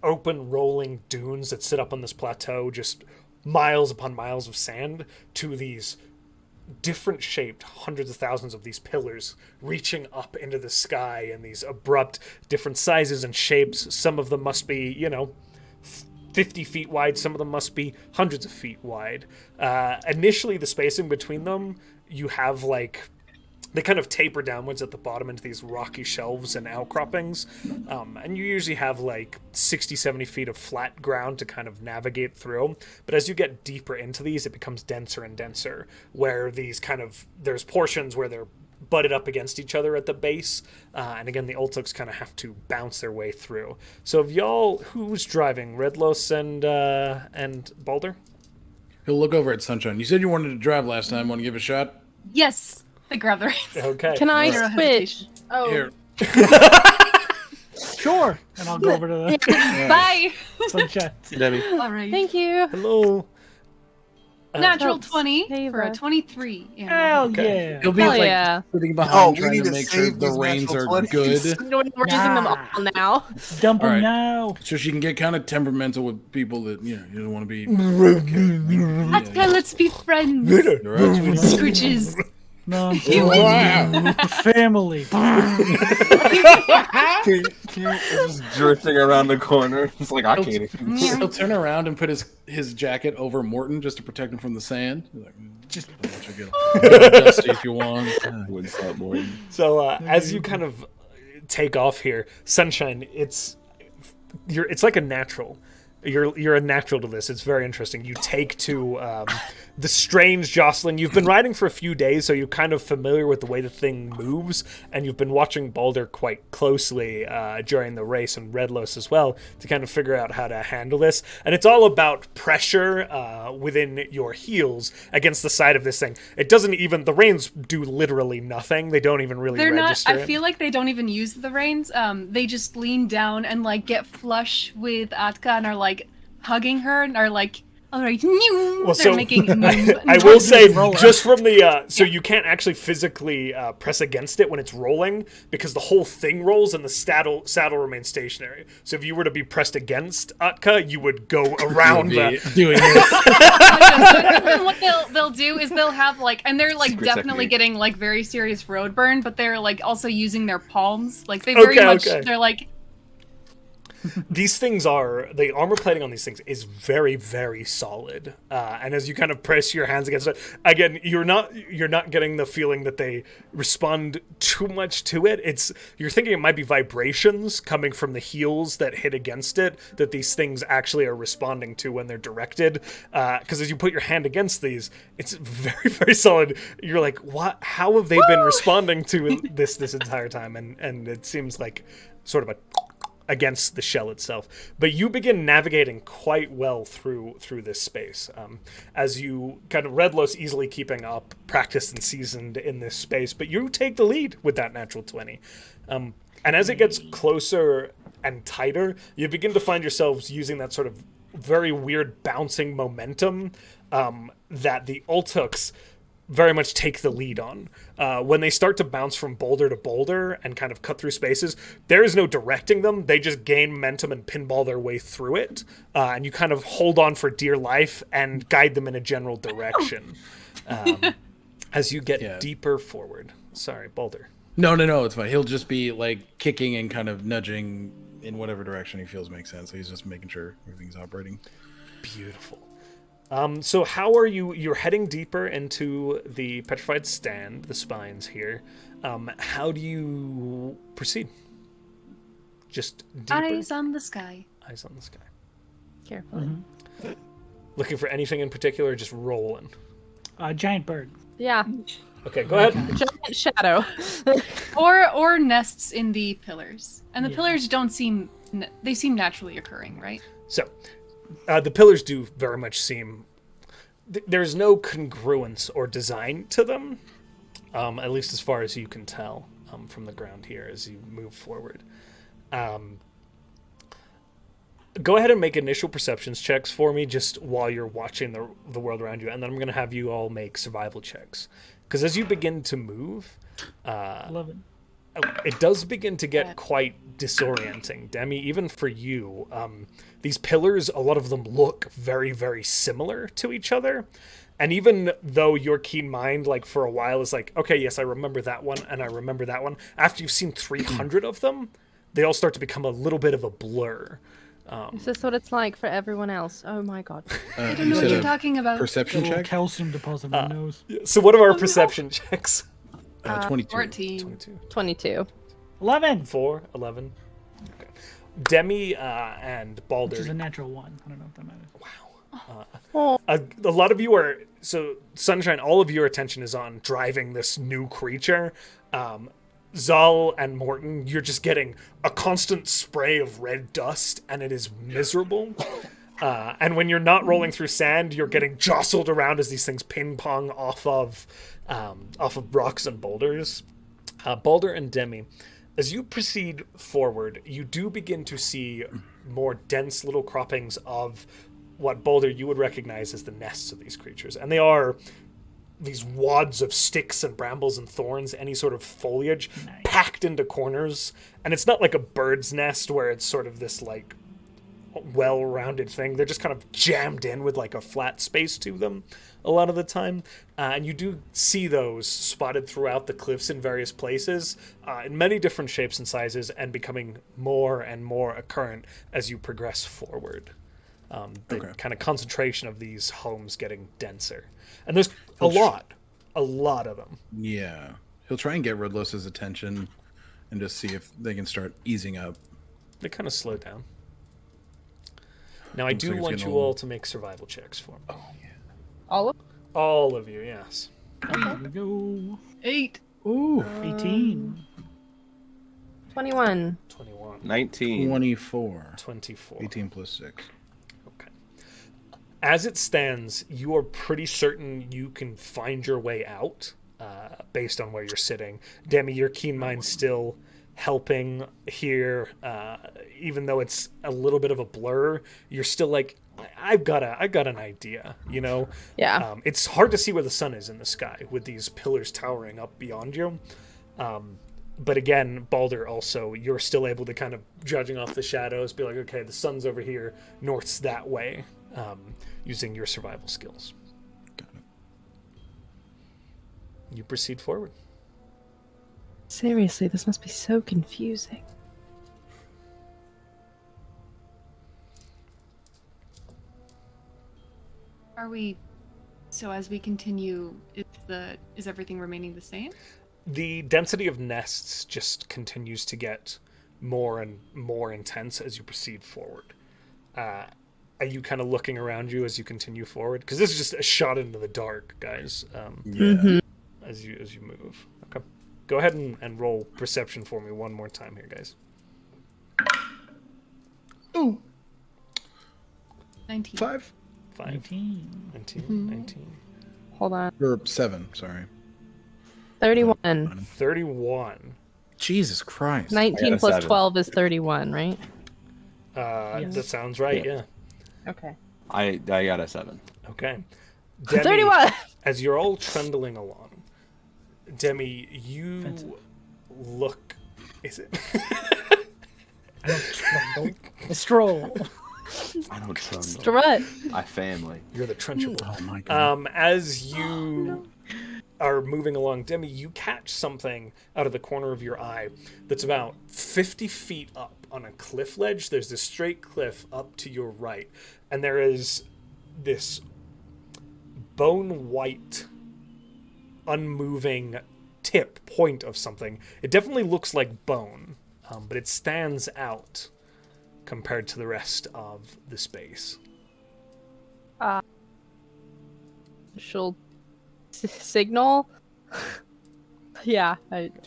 open rolling dunes that sit up on this plateau, just miles upon miles of sand, to these different shaped hundreds of thousands of these pillars reaching up into the sky in these abrupt different sizes and shapes. Some of them must be 50 feet wide, some of them must be hundreds of feet wide. Initially, the spacing between them, you have like they kind of taper downwards at the bottom into these rocky shelves and outcroppings. And you usually have like 60, 70 feet of flat ground to kind of navigate through. But as you get deeper into these, it becomes denser and denser, where there's portions where they're butted up against each other at the base. And again, the Ultuks kind of have to bounce their way through. So of y'all, who's driving? Redlos and Baldur? He'll look over at Sunshine. You said you wanted to drive last time. Want to give it a shot? Yes. I grab the reins. Okay. Can I Zero switch? hesitation. Oh, Here. Sure. And I'll go over to the Bye. sunshine. Demi. All right. thank you. Hello. Natural Helps. 20 Hey, for a bro. 23. Hell Okay. yeah. He'll be Hell like yeah. sitting behind we trying need to to make sure save the these reins are natural 20s. good. We're using them Nah. all now. Dump them Alright. now. So she can get kind of temperamental with people that, you don't want to be. Atka, let's be friends. You're right, sweetheart. Scooches. No, I'm You Wow. family. Just drifting around the corner. It's like I can't even. He'll turn around and put his jacket over Morton just to protect him from the sand. He's like, Just I'll let you get a little dusty if you want. What's up, Morton? So as you kind of take off here, Sunshine, it's like a natural. You're a natural to this. It's very interesting. You take to the strange jostling. You've been riding for a few days, so you're kind of familiar with the way the thing moves, and you've been watching Baldur quite closely during the race, and Redlos as well, to kind of figure out how to handle this. And it's all about pressure within your heels against the side of this thing. It doesn't even, the reins do literally nothing. They don't even really They're not. register. I feel like they don't even use the reins. They just lean down and like get flush with Atka and are like hugging her and are like All right. Well, They're so making. I will say, rolling. just from the so you can't actually physically press against it when it's rolling because the whole thing rolls and the saddle remains stationary. So if you were to be pressed against Utka, you would go around Be the. doing this. So what they'll do is they'll have like, and they're like Secret definitely technique. getting like very serious road burn, but they're like also using their palms. Like they very much, Okay. they're like, These things are the armor plating on these things is very, very solid. And as you kind of press your hands against it, again, you're not getting the feeling that they respond too much to it. You're thinking it might be vibrations coming from the heels that hit against it that these things actually are responding to when they're directed. Because as you put your hand against these, it's very, very solid. You're like, what? How have they been responding to this entire time? And it seems like sort of a against the shell itself, but you begin navigating quite well through this space as you kind of Redlos easily keeping up, practiced and seasoned in this space, but you take the lead with that natural 20. And as it gets closer and tighter, you begin to find yourselves using that sort of very weird bouncing momentum that the Ultuks very much take the lead on. When they start to bounce from boulder to boulder and kind of cut through spaces, there is no directing them. They just gain momentum and pinball their way through it. And you kind of hold on for dear life and guide them in a general direction as you get deeper forward. Sorry, Baldur. No, it's fine. He'll just be like kicking and kind of nudging in whatever direction he feels makes sense. So he's just making sure everything's operating. Beautiful. So how are you? You're heading deeper into the petrified stand, the spines here. How do you proceed? Just deeper? eyes on the sky. Eyes on the sky. Carefully. Looking for anything in particular, just rolling. Giant bird. Yeah. Okay, go ahead. Giant shadow. Or nests in the pillars. And the pillars don't seem, they seem naturally occurring, right? So, the pillars do very much seem... There's no congruence or design to them, at least as far as you can tell from the ground here as you move forward. Go ahead and make initial perceptions checks for me just while you're watching the world around you, and then I'm going to have you all make survival checks. Because as you begin to move... 11. It does begin to get quite disorienting, Demi, even for you. These pillars, a lot of them look very, very similar to each other. And even though your keen mind, like, for a while is like, okay, yes, I remember that one, and I remember that one. After you've seen 300 of them, they all start to become a little bit of a blur. Is this what it's like for everyone else? Oh my god. I don't know what you're talking about. Perception Little check? calcium deposit on my nose. So what are our perception checks? 22. 14. 22. 22. 11. 4, 11. Okay. Demi and Baldur. Which is a natural 1. I don't know if that matters. Oh. A lot of you are... So, Sunshine, all of your attention is on driving this new creature. Zahl and Morton, you're just getting a constant spray of red dust, and it is miserable. And when you're not rolling through sand, you're getting jostled around as these things ping-pong off of rocks and boulders. Baldur and Demi, as you proceed forward, you do begin to see more dense little croppings of what, Baldur, you would recognize as the nests of these creatures. And they are these wads of sticks and brambles and thorns, any sort of foliage, packed into corners. And it's not like a bird's nest where it's sort of this, like, well-rounded thing. They're just kind of jammed in with, like, a flat space to them a lot of the time. And you do see those spotted throughout the cliffs in various places, in many different shapes and sizes, and becoming more and more occurrent as you progress forward. The kind of concentration of these homes getting denser. And there's a lot of them. Yeah. He'll try and get Redlos's attention and just see if they can start easing up. They kind of slow down. Now, I do like it's want getting you all old. to make survival checks for me. Oh, yeah. All of All of you, yes. Here we go. 8. Ooh. 18. 21. 21. 19. 24. 24. 18 plus 6. Okay. As it stands, you are pretty certain you can find your way out based on where you're sitting. Demi, your keen mind's still helping here. Even though it's a little bit of a blur, you're still like, I've got an idea, you know? Yeah. It's hard to see where the sun is in the sky with these pillars towering up beyond you. But again, Baldur, also, you're still able to kind of, judging off the shadows, be like, okay, the sun's over here, north's that way, using your survival skills. You proceed forward. Seriously, this must be so confusing. Are we? So as we continue, is everything remaining the same? The density of nests just continues to get more and more intense as you proceed forward. Are you kind of looking around you as you continue forward? Because this is just a shot into the dark, guys. As you move. Okay. Go ahead and roll perception for me one more time here, guys. Ooh. 19. 5. 19. Hold on. Or 7, sorry. 31. 31. Jesus Christ. 19 a plus 7. 12 is 31, right? That sounds right, yeah. Okay. I got a 7. Okay. Demi, 31! as you're all trundling along, Demi, you look... Is it? I don't trundle. I stroll. I don't trundle. Strut. I family. You're the Trunchable. Oh my god. As you are moving along, Demi, you catch something out of the corner of your eye that's about 50 feet up on a cliff ledge. There's this straight cliff up to your right, and there is this bone white, unmoving point of something. It definitely looks like bone, but it stands out compared to the rest of the space. She'll signal. Yeah,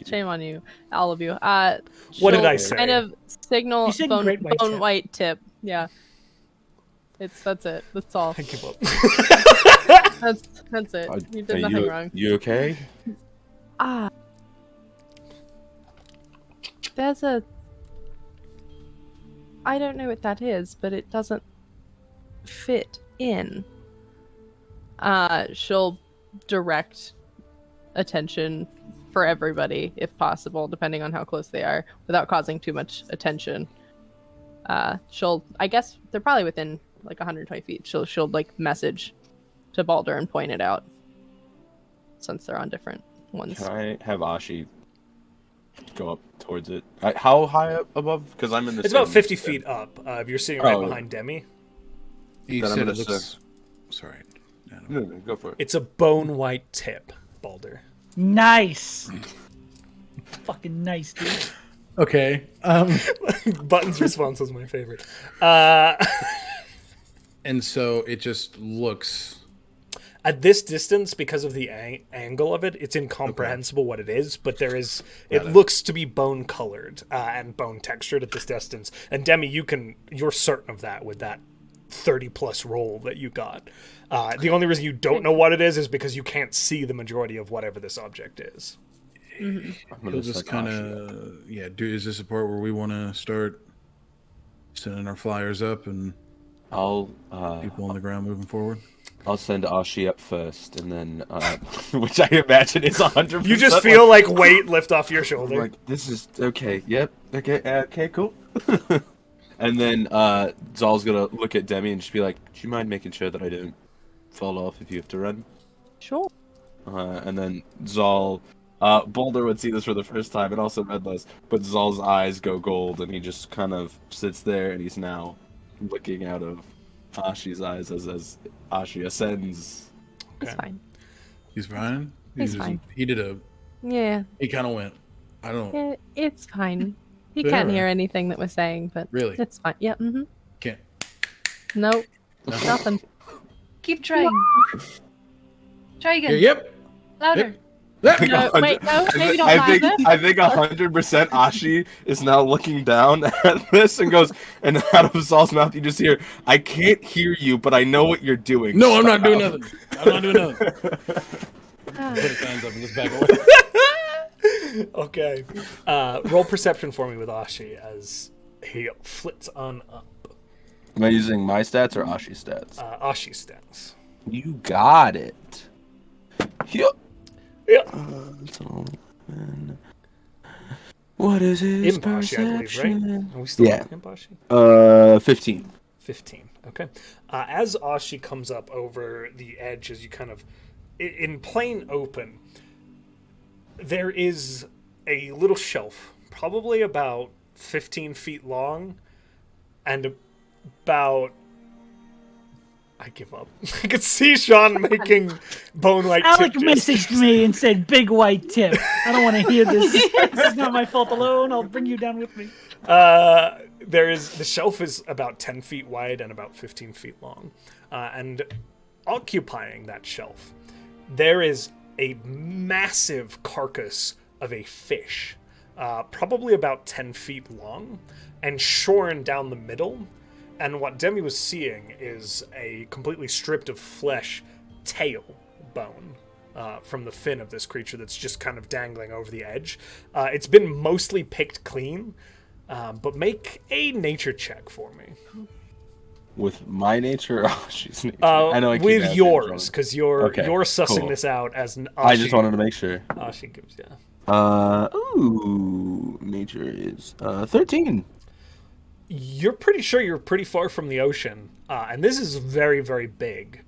shame on you, all of you. What did I say? Kind of signal You said bone great white tip. white tip. Yeah, that's it. That's all. I give up. That's it. You did nothing wrong. You okay? There's a. I don't know what that is, but it doesn't fit in. She'll direct attention for everybody, if possible, depending on how close they are, without causing too much attention. I guess they're probably within like 120 feet. She'll like message to Baldur and point it out, since they're on different ones. Can I have Ashi go up towards it? How high up above? Because I'm in the. It's about 50 feet up. If you're sitting right behind Demi. You Then I'm said gonna it looks... Sorry. No, go for it. It's a bone white tip, Baldur. Nice. Fucking nice, dude. Okay. Button's response was my favorite. And so it just looks... At this distance, because of the angle of it, it's incomprehensible what it is, but there is... It looks to be bone-colored and bone-textured at this distance. And Demi, you're certain of that with that 30-plus roll that you got. The only reason you don't know what it is because you can't see the majority of whatever this object is. Mm-hmm. We'll just kind of... Yeah, is this a part where we want to start sending our flyers up and people on the ground moving forward? I'll send Ashi up first, and then, which I imagine is 100%. You just feel like weight lift off your shoulder. Like, this is okay. Yep. Okay. Cool. And then Zahl's gonna look at Demi and just be like, "Do you mind making sure that I don't fall off if you have to run?" Sure. And then Zahl, Baldur would see this for the first time, and also Redless, but Zahl's eyes go gold, and he just kind of sits there, and he's now looking out of Ashi's eyes as Ashi ascends. It's fine. He's fine? He's fine. He did a... Yeah. He kind of went, I don't... It's fine. He Yeah, can't right. hear anything that we're saying, but Really? it's fine. Yeah. Mm-hmm. Can't... Nope. Nothing. Keep trying. Try again. Yep. Louder. No, wait, no, maybe don't lie there. I think 100% Ashi is now looking down at this and goes, and out of Zahl's mouth you just hear, "I can't hear you, but I know what you're doing." No, I'm Stop." not doing nothing. I'm not doing nothing. Put his hands up and just back away. Okay. Roll perception for me with Ashi as he flits on up. Am I using my stats or Ashi's stats? Ashi stats. You got it. Yup. Yeah. What is his Impashi, I believe, right? perception? Are we still Yeah. on Impashi? 15. 15. Okay. As Ashi comes up over the edge, as you kind of in plain open, there is a little shelf, probably about 15 feet long, and about. I give up. I could see Sean making bone white Alec tip messaged me and said, "Big white tip." I don't want to hear this. This is not my fault alone. I'll bring you down with me. The shelf is about 10 feet wide and about 15 feet long, and occupying that shelf, there is a massive carcass of a fish, probably about 10 feet long, and shorn down the middle. And what Demi was seeing is a completely stripped of flesh tail bone from the fin of this creature that's just kind of dangling over the edge. It's been mostly picked clean, but make a nature check for me. With my nature or Ashi's nature? I know I keep with asking yours, John. because you're Okay, sussing cool. this out as an Ashi. I just wanted to make sure. Ashi gives, yeah. Nature is 13. You're pretty sure you're pretty far from the ocean, and this is very, very big.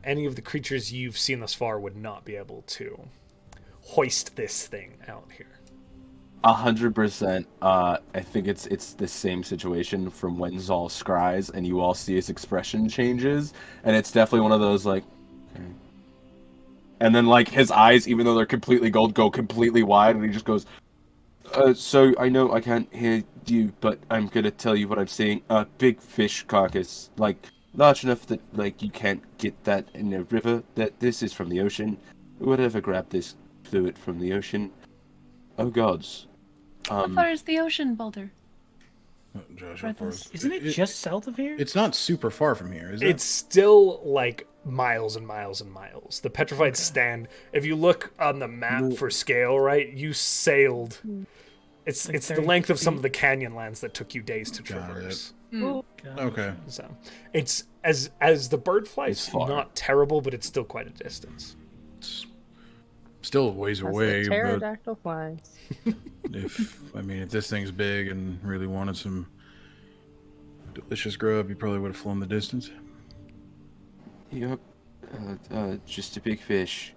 Any of the creatures you've seen thus far would not be able to hoist this thing out here. 100%. I think it's the same situation from when Zahl scries, and you all see his expression changes, and it's definitely one of those like, okay. And then like his eyes, even though they're completely gold, go completely wide, and he just goes. So I know I can't hear you, but I'm gonna tell you what I'm seeing. A big fish carcass, like large enough that like you can't get that in a river. That this is from the ocean. Whatever grabbed this fluid from the ocean. Oh gods. How far is the ocean, Baldur? Josh, Right, how far is- Isn't it just south of here? It's not super far from here, is it? It's still like miles and miles and miles. The petrified stand. If you look on the map for scale, right, you sailed. It's Like the 30 length of some feet. of the canyon lands that took you days to Got it. traverse. Okay. So it's as the bird flies, It's far. not terrible, but it's still quite a distance. It's still a ways As away, the but pterodactyl flies. if this thing's big and really wanted some delicious grub, you probably would have flown the distance. Yep. Just a big fish.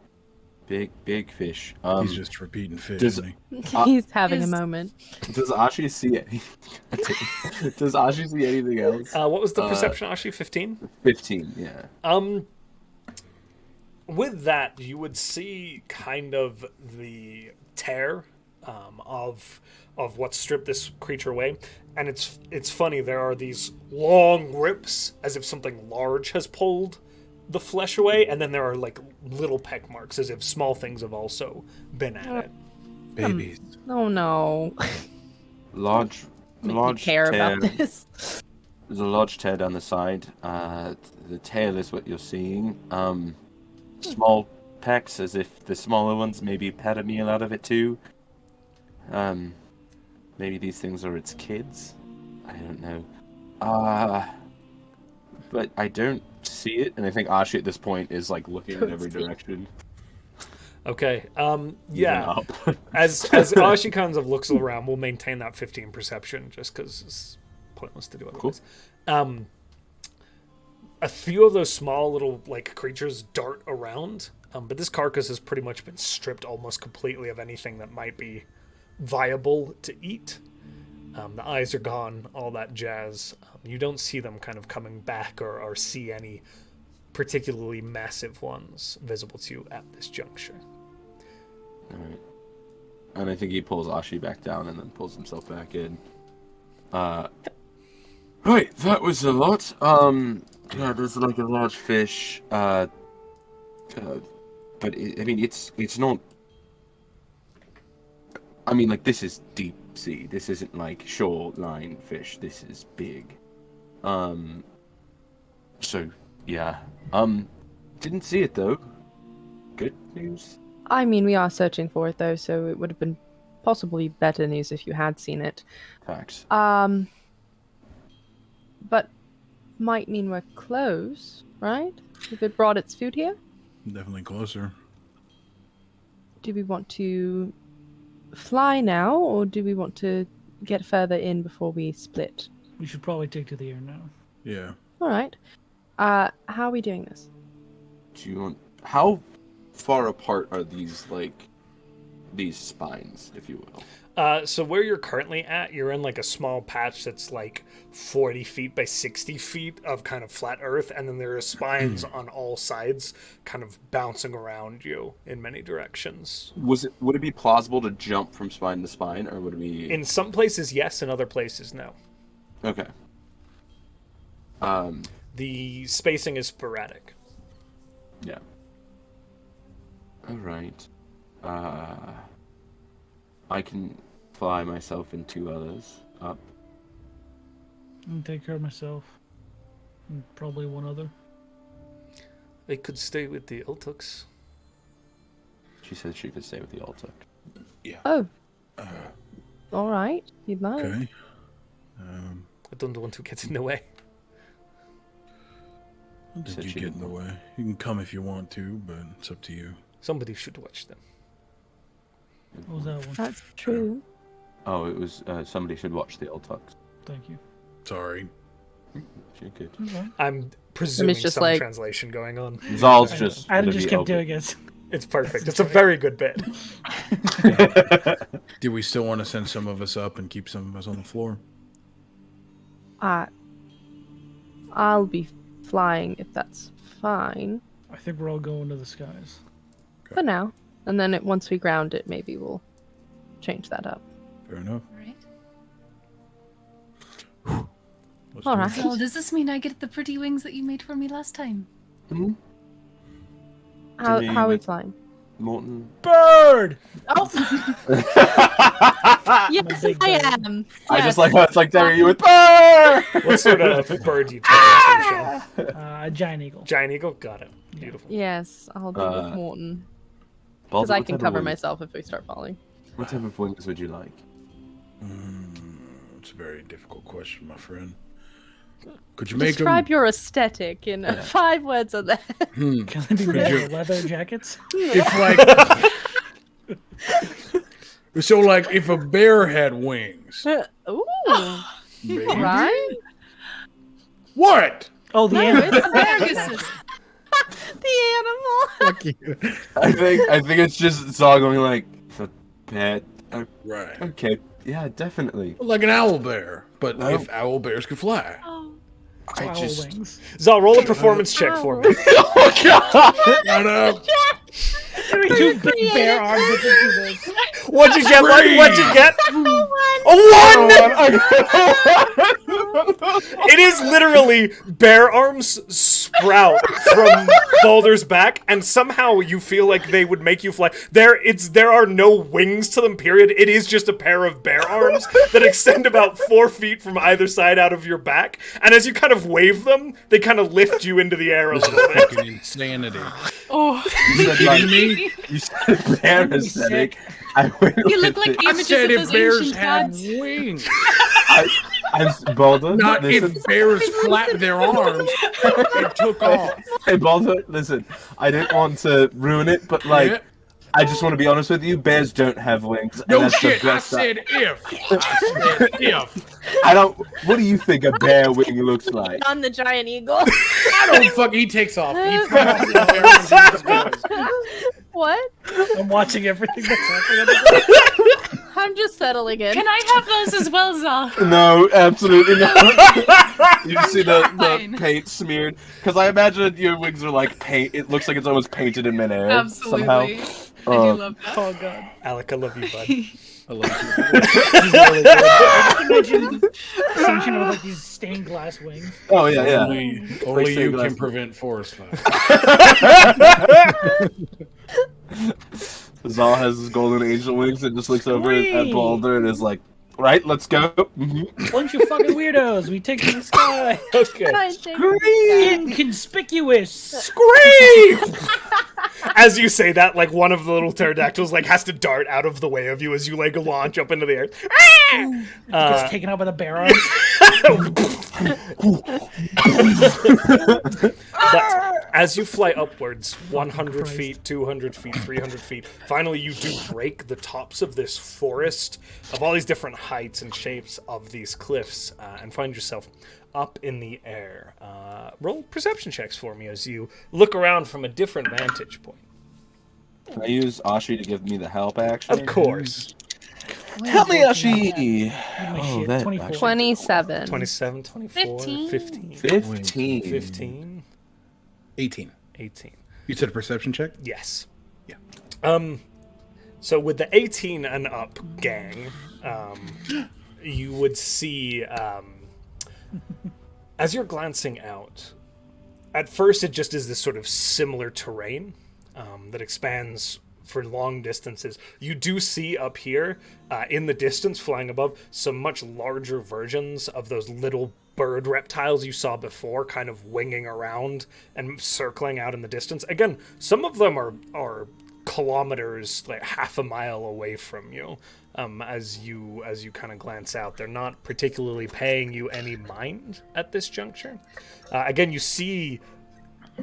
Big fish. He's just repeating fish, does- isn't he? He's having a Is- moment. Does Ashi see anything? Does Ashi see anything else? What was the perception, Ashi? 15? 15. Yeah. With that, you would see kind of the tear of what stripped this creature away, and it's funny. There are these long rips, as if something large has pulled the flesh away, and then there are like little peck marks, as if small things have also been at it. Babies. Oh no. Large Make me care about this. There's a large tear down the side. The tail is what you're seeing. Small pecks, as if the smaller ones maybe had a meal out of it too. Maybe these things are its kids. I don't know. But I don't see it, and I think Ashi at this point is like looking in every direction. Okay. Even Yeah. up. As Ashi kind of looks around, we'll maintain that 15 perception just because it's pointless to do otherwise. A few of those small little like creatures dart around, but this carcass has pretty much been stripped almost completely of anything that might be viable to eat. The eyes are gone, all that jazz. You don't see them kind of coming back or see any particularly massive ones visible to you at this juncture. Alright. And I think he pulls Ashi back down and then pulls himself back in. Right, that was a lot. Yeah, there's like a large fish. But it's not. I mean, like, this is deep sea. This isn't like shoreline fish. This is big. So yeah. Didn't see it though. Good news. I mean, we are searching for it though, so it would have been possibly better news if you had seen it. Facts. But might mean we're close, right? If it brought its food here? Definitely closer. Do we want to fly now, or do we want to get further in before we split? We should probably take to the air now. Yeah. All right. How are we doing this? Do you want? How far apart are these spines, if you will? So where you're currently at, you're in like a small patch that's like 40 feet by 60 feet of kind of flat earth, and then there are spines on all sides kind of bouncing around you in many directions. Would it be plausible to jump from spine to spine, or would it be... In some places, yes, in other places, no. Okay. The spacing is sporadic. Yeah. Alright. I can fly myself and 2 others up. I'll take care of myself. And probably one other. They could stay with the Ultux. She said she could stay with the Altuk. Oh. All right. You'd like. Okay. I don't want to get in the way. Did Said you she get in the didn't way? You can come if you want to, but it's up to you. Somebody should watch them. What was that one? That's true. Oh, it was somebody should watch the Altuk. Thank you. Sorry. She could. I'm presuming just some like- translation going on. Zahl's just... Adam gonna just be kept over- doing it. It's perfect. It's a very good bit. Do we still want to send some of us up and keep some of us on the floor? I'll be flying if that's fine I think we're all going to the skies. for now. And then once we ground it, maybe we'll change that up. Fair enough. Alright. Let's All do it. right. So does this mean I get the pretty wings that you made for me last time? Hmm? How me are we with- flying? Morton. Bird! Oh, I yes, big I bird. am. just like how it's like, Derry, you with Burr! What sort of bird do you turn into, Sean? A giant eagle. Giant eagle? Got it. Beautiful. Yes, I'll be with Morton. Because Baldur, I what can type of cover wings- myself if we start falling. What type of wings would you like? It's a very difficult question, my friend. Could you make Describe them? your aesthetic in 5 words or less. Can they be made of leather jackets? If like, so like if a bear had wings, Ooh, maybe. right? What? Oh, the No, animal. it's Asparagus. the animal. I think it's just Zahl going like, the pet. Right. Okay, yeah, definitely. Like an owl bear, but Oh. if owl bears could fly. Oh. I Owl just wings. Zal, roll a performance check for me. Oh god! shut up. Two big bear arms that can do this. What'd you get, Lucky? What'd you get? A 1! It is literally bear arms sprout from Baldur's back, and somehow you feel like they would make you fly. There are no wings to them, period. It is just a pair of bear arms that extend about 4 feet from either side out of your back, and as you kind of wave them, they kind of lift you into the air a This is little bit. fucking insanity. Oh. You said, like, me? you said bear aesthetic. I went You look with like it. I images said of if those bears ancient had gods. wings, I'm Baldur. not Listen, if bears flapped their arms and took off. hey Baldur, listen. I didn't want to ruin it, but like, Yeah. I just want to be honest with you. Bears don't have wings. and No that's the shit, I best said if. I said if. I don't. What do you think a bear wing looks like? On the giant eagle. I don't fuck. He takes off. He fucking bears and his boys. What? I'm watching everything that's happening. I'm just settling in. Can I have those as well, Zal? No, absolutely not. You see the Fine. paint smeared? Because I imagine your wings are like paint. It looks like it's almost painted in midair Absolutely. somehow. I do love that. Oh god. Alec, I love you, bud. I love I can imagine Sunshine with like these stained glass wings. Oh yeah, you. yeah. Only you glass. can prevent forest fire. Zahl has his golden angel wings and just looks over at Scream. Baldur and is like, "Right, let's go." Mhm. Bunch of fucking weirdos. We take to the sky. Okay. I think- Inconspicuous. Scream! As you say that, like one of the little pterodactyls like has to dart out of the way of you as you like launch up into the air. Gets taken out by the bear arms. But as you fly upwards, 100 Christ. feet, 200 feet, 300 feet, finally you do break the tops of this forest of all these different heights and shapes of these cliffs and find yourself up in the air. Roll perception checks for me as you look around from a different vantage point. Can I use Ashi to give me the help action? Of course. Help me, Ashi! My Oh, shit, that 24. 27. 27, 24, 15, 15. 15, 18. 18. You said a perception check? Yes. Yeah. So with the 18 and up gang, you would see, as you're glancing out, at first it just is this sort of similar terrain that expands for long distances. You do see up here, in the distance, flying above, some much larger versions of those little bird reptiles you saw before, kind of winging around and circling out in the distance. Again, some of them are kilometers, like half a mile away from you. As you kind of glance out, they're not particularly paying you any mind at this juncture. Again, you see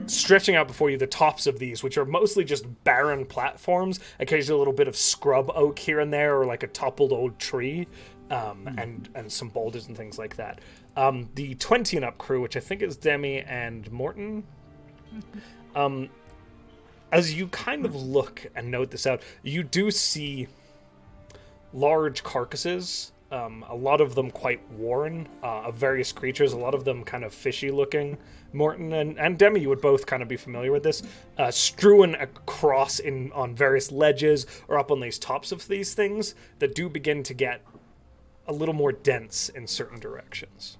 stretching out before you the tops of these, which are mostly just barren platforms, occasionally a little bit of scrub oak here and there, or like a toppled old tree, and some boulders and things like that. The 20 and up crew, which I think is Demi and Morton, as you kind of look and note this out, you do see large carcasses, a lot of them quite worn, of various creatures, a lot of them kind of fishy looking. Morton and Demi, you would both kind of be familiar with this, strewn across on various ledges or up on these tops of these things that do begin to get a little more dense in certain directions.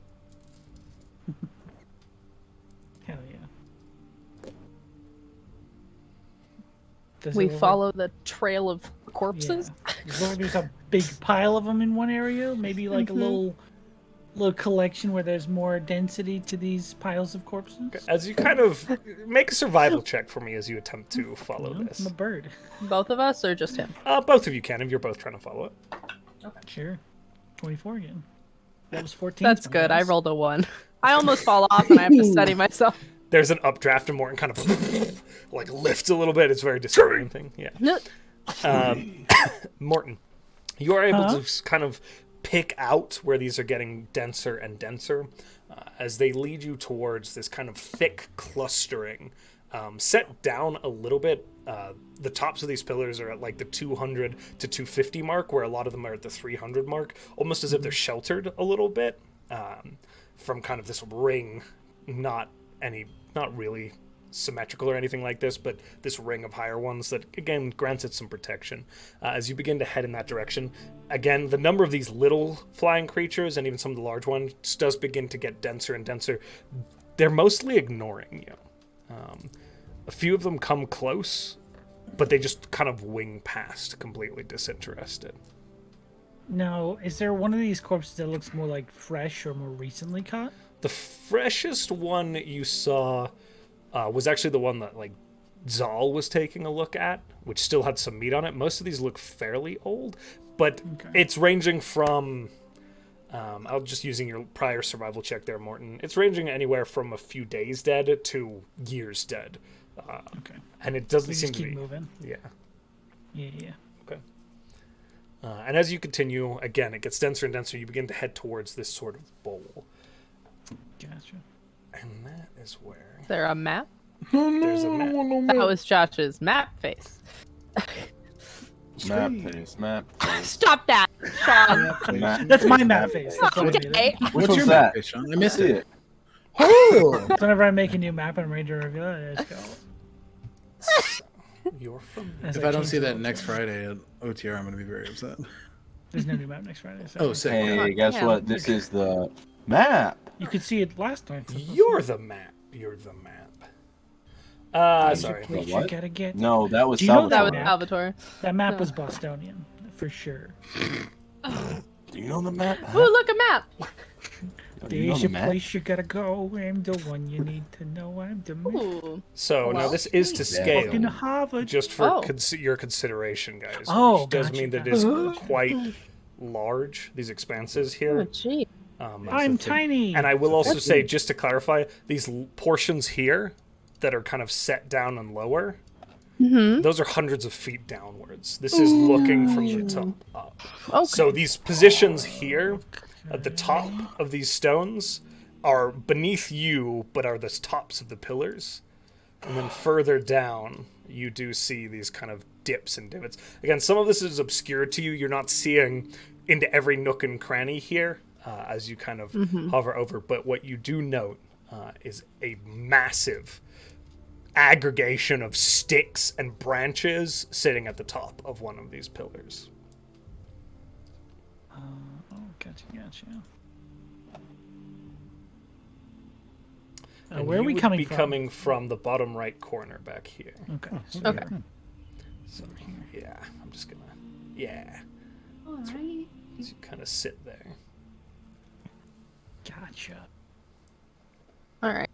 Hell yeah. Does We it look follow the trail of corpses. like- Yeah. There's a big pile of them in one area, maybe like a little collection where there's more density to these piles of corpses. As you kind of make a survival check for me as you attempt to follow this. I'm a bird. Both of us, or just him? Both of you can if you're both trying to follow it. Sure. 24 again. That was 14. That's good. I rolled a 1. I almost fall off and I have to steady myself. There's an updraft and Morton kind of like lifts a little bit. It's a very disorienting. Yeah. No. Morton, you are able to kind of pick out where these are getting denser and denser as they lead you towards this kind of thick clustering, set down a little bit. The tops of these pillars are at like the 200 to 250 mark, where a lot of them are at the 300 mark, almost as if they're sheltered a little bit from kind of this ring, not really symmetrical or anything like this, but this ring of higher ones that again grants it some protection. As you begin to head in that direction, again the number of these little flying creatures and even some of the large ones does begin to get denser and denser. They're mostly ignoring you. A few of them come close, but they just kind of wing past, completely disinterested. Now, is there one of these corpses that looks more like fresh or more recently caught? The freshest one you saw was actually the one that like Zahl was taking a look at, which still had some meat on it. Most of these look fairly old, but it's ranging from I'll just using your prior survival check there, Morton. It's ranging anywhere from a few days dead to years dead. And it doesn't We seem just to keep be moving. Yeah. Yeah. Okay. And as you continue, again, it gets denser and denser. You begin to head towards this sort of bowl. Gotcha. And that is where Is there a map? there's a map. That was Josh's map face. Map face, map face. Stop that, Sean. Map That's my face, map face. That's what I made Okay. it. Which What's one's your that? map, Sean? I missed See it. it. Oh! Whenever I make a new map and I'm ready to reveal it, I just go. You're from as If I don't change see the that logo. next Friday at OTR, I'm going to be very upset. There's no new map next Friday. So Oh, sick. Hey, guess Yeah. what? This is the map. You could see it last night. so- You're the map. You're the map. Sorry. Place The what? you gotta get. No, that was Do you know That was Salvator. Salvatore. That map was Bostonian, for sure. Do you know the map? Ooh, look, a map. Do you know There's the a map? place you gotta go. I'm the one you need to know. I'm the man. Ooh. So now Well, this is to Yeah. Fucking scale, Harvard. just for Oh. your consideration, guys. Oh, which does gotcha, mean that it gotcha. is quite large. These expanses Oh, here. gee. I'm tiny. And I will also say, just to clarify, these portions here that are kind of set down and lower, those are hundreds of feet downwards. This is looking from the top up. Okay. So these positions here at the top of these stones are beneath you, but are the tops of the pillars. And then further down, you do see these kind of dips and divots. Again, some of this is obscure to you. You're not seeing into every nook and cranny here as you kind of hover over. But what you do note is a massive aggregation of sticks and branches sitting at the top of one of these pillars. Gotcha. And Where are we coming be from? coming from the bottom right corner back here. Okay. So Okay. So yeah, I'm just gonna All right. so you kind of sit there. Gotcha. All right.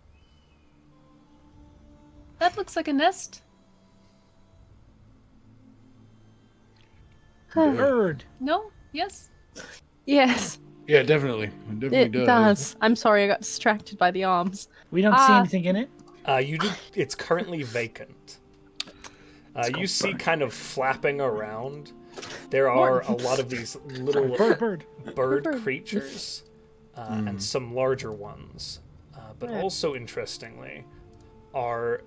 That looks like a nest. Bird. No? Yes? Yes, Yeah, definitely. It definitely it does. does. I'm sorry, I got distracted by the arms. We don't see anything in it. You do. It's currently vacant. You see, kind of flapping around. There are a lot of these little bird creatures, and some larger ones. But also, interestingly, are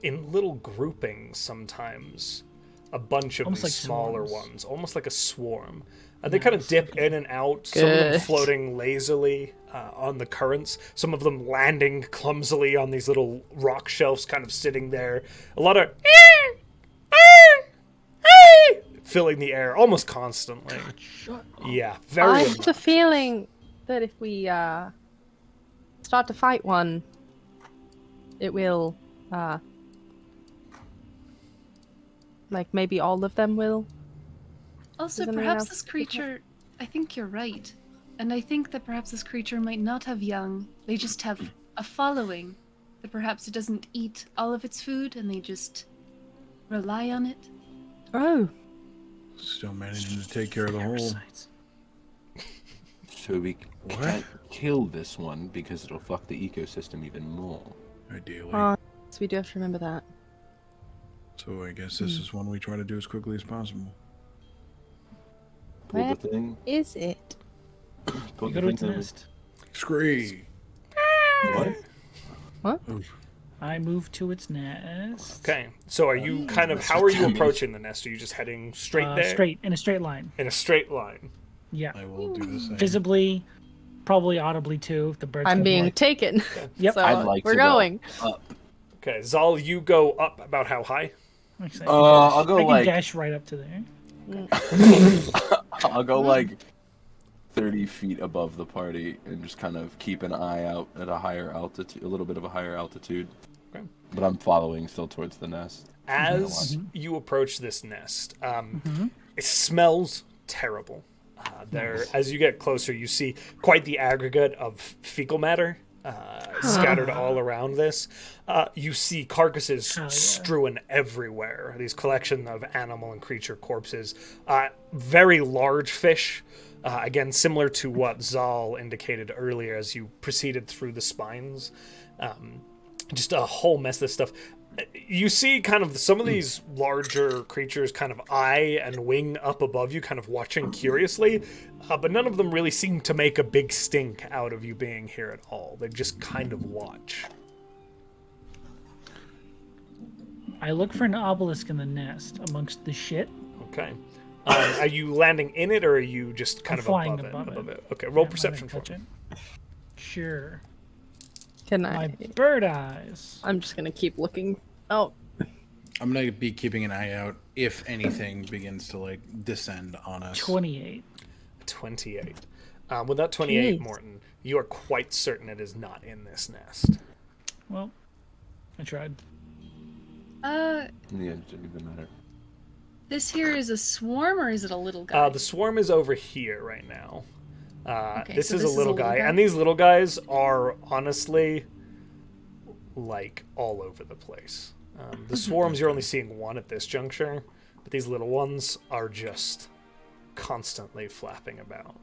in little groupings sometimes. A bunch of Almost these like smaller swarms. ones, almost like a swarm. They kind of dip in and out, some of them Good. floating lazily on the currents, some of them landing clumsily on these little rock shelves, kind of sitting there. A lot of filling the air almost constantly. Yeah, very I remote. have a feeling that if we start to fight one, it will, like maybe all of them will. Also, Does anyone perhaps else this pick up? creature... I think you're right. And I think that perhaps this creature might not have young. They just have a following. That perhaps it doesn't eat all of its food and they just rely on it. Oh, Still managing to take care of the whole. Parasites. So we can't kill this one because it'll fuck the ecosystem even more. Ideally. so we do have to remember that. So I guess this is one we try to do as quickly as possible. Pull Where- the thing. Is it? Pull We the go to its thing over. nest. Scree! What? I move to its nest. Okay, so are you kind of, how are you approaching the nest? Are you just heading straight there? Straight in a straight line. In a straight line. Yeah. I will do the same. Visibly, probably audibly too. If the birds. I'm come being along. taken. Yep. So I'd like we're to go going. up. Okay, Zahl, you go up about how high? Actually, I'll go I can like dash right up to there. I'll go like 30 feet above the party and just kind of keep an eye out at a higher altitude, a little bit of a higher altitude. Okay. But I'm following still towards the nest. As you approach this nest, it smells terrible. There, as you get closer, you see quite the aggregate of fecal matter scattered all around this. You see carcasses strewn everywhere. These collection of animal and creature corpses. Very large fish. Again, similar to what Zahl indicated earlier as you proceeded through the spines. Just a whole mess of this stuff. You see kind of some of these larger creatures kind of eye and wing up above you, kind of watching curiously, but none of them really seem to make a big stink out of you being here at all. They just kind of watch. I look for an obelisk in the nest amongst the shit. Okay. Are you landing in it, or are you just kind I'm of flying above above it? it. Okay, roll Yeah, I'm perception gonna for touch me. it. Sure. Can My I? bird eyes. I'm just gonna keep looking. Oh, I'm gonna be keeping an eye out if anything begins to like descend on us. 28. 28. With that 28, Jeez. Morton, you are quite certain it is not in this nest. Well, I tried. Yeah, it didn't even matter. This here is a swarm, or is it a little guy? The swarm is over here right now. Okay, this so is this a little guy, guy? and these little guys are honestly like all over the place. The swarms, you're only seeing one at this juncture, but these little ones are just constantly flapping about.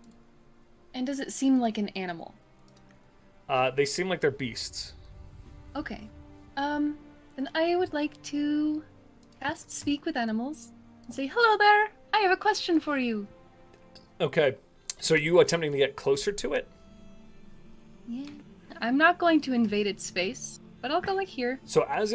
And does it seem like an animal? They seem like they're beasts. Okay. Then I would like to cast Speak with Animals and say, hello there, I have a question for you. Okay. So are you attempting to get closer to it? Yeah. I'm not going to invade its space, but I'll go like here. So as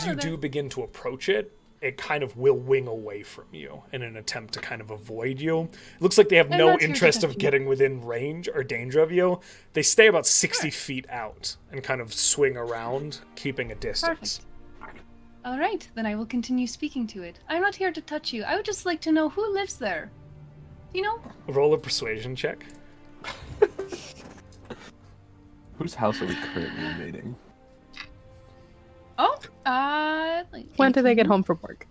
you do begin to approach it, it kind of will wing away from you in an attempt to kind of avoid you. It looks like they have I'm no not here to interest of touch you. getting within range or danger of you. They stay about 60 feet out and kind of swing around, keeping a distance. Perfect. All right, then I will continue speaking to it. I'm not here to touch you. I would just like to know who lives there. Do you know? Roll a persuasion check. Whose house are we currently invading? Oh, like When do they get 18. home from work?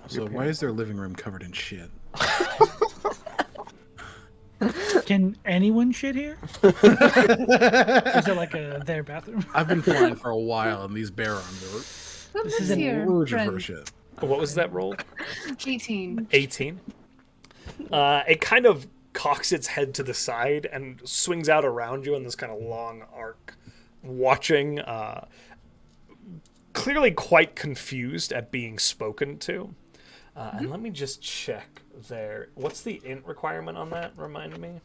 So why is their living room covered in shit? Can anyone shit here? Or is it like their bathroom? I've been flying for a while, and these bear arms Who This lives is an here, are urgent for friend? shit. What was that roll? 18. 18. It kind of cocks its head to the side and swings out around you in this kind of long arc, watching, clearly quite confused at being spoken to. And let me just check there. What's the int requirement on that? Remind me.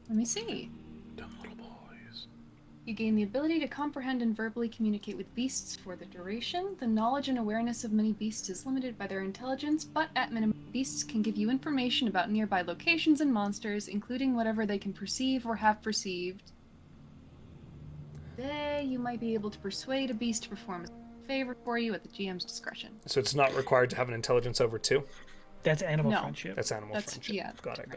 Let me see. Dumb little boys. You gain the ability to comprehend and verbally communicate with beasts for the duration. The knowledge and awareness of many beasts is limited by their intelligence, but at minimum, beasts can give you information about nearby locations and monsters, including whatever they can perceive or have perceived. You might be able to persuade a beast to perform a favor for you at the GM's discretion. So it's not required to have an intelligence over 2? That's animal No. friendship. That's animal That's- friendship. yeah. Got it.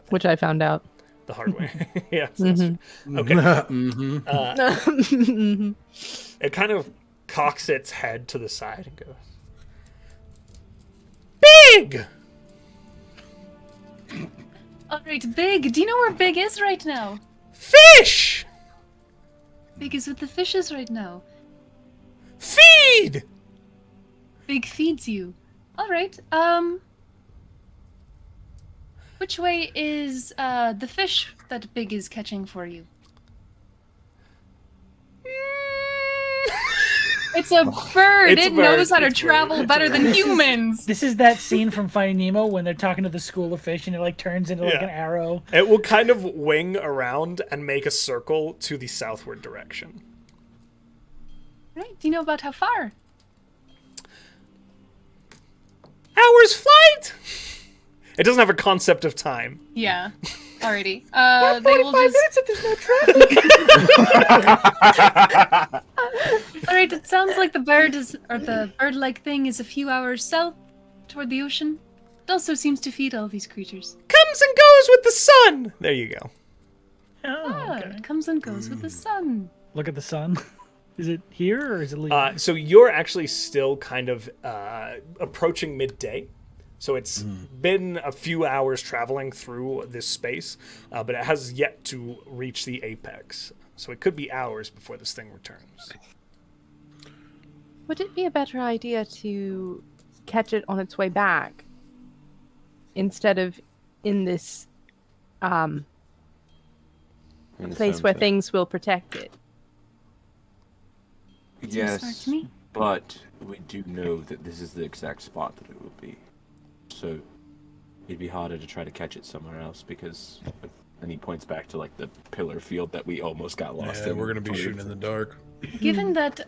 Which I found out. The hard way. Yeah. Mhm. Okay. Mhm. Mhm. It kind of cocks its head to the side and goes, Big! Alright, Big, do you know where Big is right now? Fish! Big is with the fishes right now. Feed! Big feeds you. Alright, which way is, the fish that Big is catching for you? It's a bird! It's a It knows bird. how to It's a bird. travel It's a better than bird. humans! This is that scene from Finding Nemo when they're talking to the school of fish and it like turns into like Yeah. an arrow. It will kind of wing around and make a circle to the southward direction. Right, do you know about how far? Hour's flight! It doesn't have a concept of time. Yeah. Alrighty. They will just... Alright, it sounds like the bird is, or the bird-like thing is a few hours south toward the ocean. It also seems to feed all these creatures. Comes and goes with the sun! There you go. Oh, okay. It comes and goes with the sun. Look at the sun. Is it here or is it leaving? So you're actually still kind of approaching midday. So it's been a few hours traveling through this space, but it has yet to reach the apex. So it could be hours before this thing returns. Would it be a better idea to catch it on its way back instead of in this In the place where sunset. things will protect it? Seems smart Yes, to me. but we do know that this is the exact spot that it will be. So it'd be harder to try to catch it somewhere else because, and he points back to like the pillar field that we almost got lost Yeah, in. we're gonna be shooting in the dark. Given that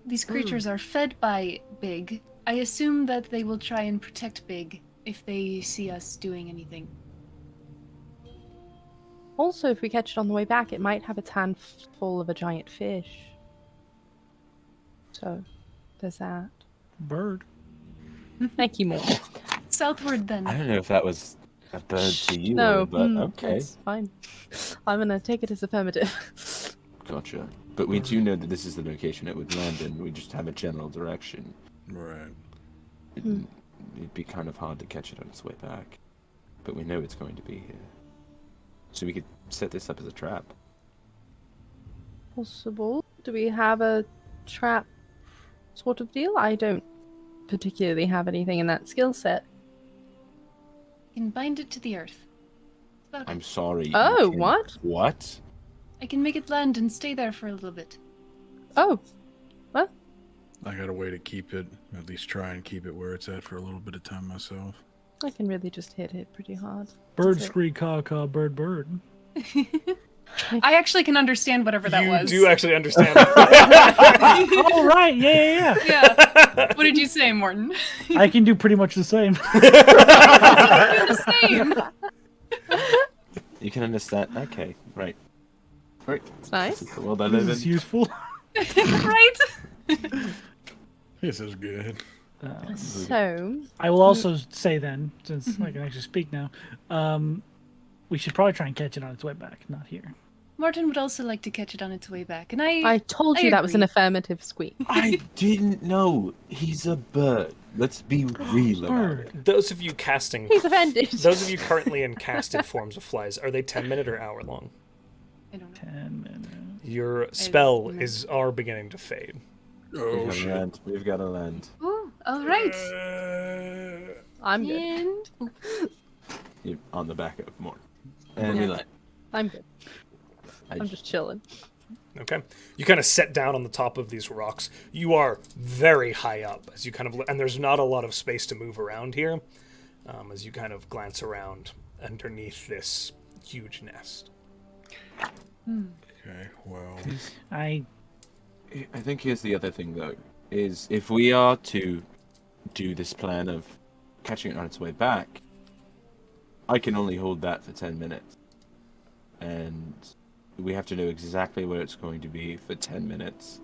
these creatures are fed by Big, I assume that they will try and protect Big if they see us doing anything. Also, if we catch it on the way back, it might have its hand full of a giant fish. So, there's that. Bird. Thank you, more. Southward then. I don't know if that was a bird to you, No, but okay, it's fine. I'm gonna take it as affirmative. gotcha. But we do know that this is the location it would land in. We just have a general direction. Right. It'd be kind of hard to catch it on its way back, but we know it's going to be here. So we could set this up as a trap. Possible. Do we have a trap sort of deal? I don't particularly have anything in that skill set. You can bind it to the earth. Okay. I'm sorry. you Oh, can't- what? What? I can make it land and stay there for a little bit. Oh, I got a way to keep it, at least try and keep it where it's at for a little bit of time myself. I can really just hit it pretty hard. Bird That's it. screech, caw, caw, bird, bird. I actually can understand whatever that you was. do actually understand. Oh, right. Yeah. Yeah. What did you say, Morton? I can do pretty much the same. The same. You can understand. Okay, right. Right. It's nice. Well done, This Evan. is useful. Right? This is good. So, I will also say then, since I can actually speak now, we should probably try and catch it on its way back, not here. Morton would also like to catch it on its way back, and I told you that was an agree. affirmative squeak. I didn't know. He's a bird. Let's be real about it. Bird. Those of you casting, He's offended. those of you currently in casted forms of flies, are they 10-minute or hour long? I don't know. 10 minutes. Your spell remember. are beginning to fade. Oh, We've got to shit. land. We've got to land. Ooh, all right. I'm good. And You're on the back of more. And we Yeah. land. I'm good. I I'm just chilling. Okay. You kind of set down on the top of these rocks. You are very high up as you kind of, and there's not a lot of space to move around here, as you kind of glance around underneath this huge nest. Okay, well, I think here's the other thing, though, is if we are to do this plan of catching it on its way back, I can only hold that for 10 minutes. And we have to know exactly where it's going to be for 10 minutes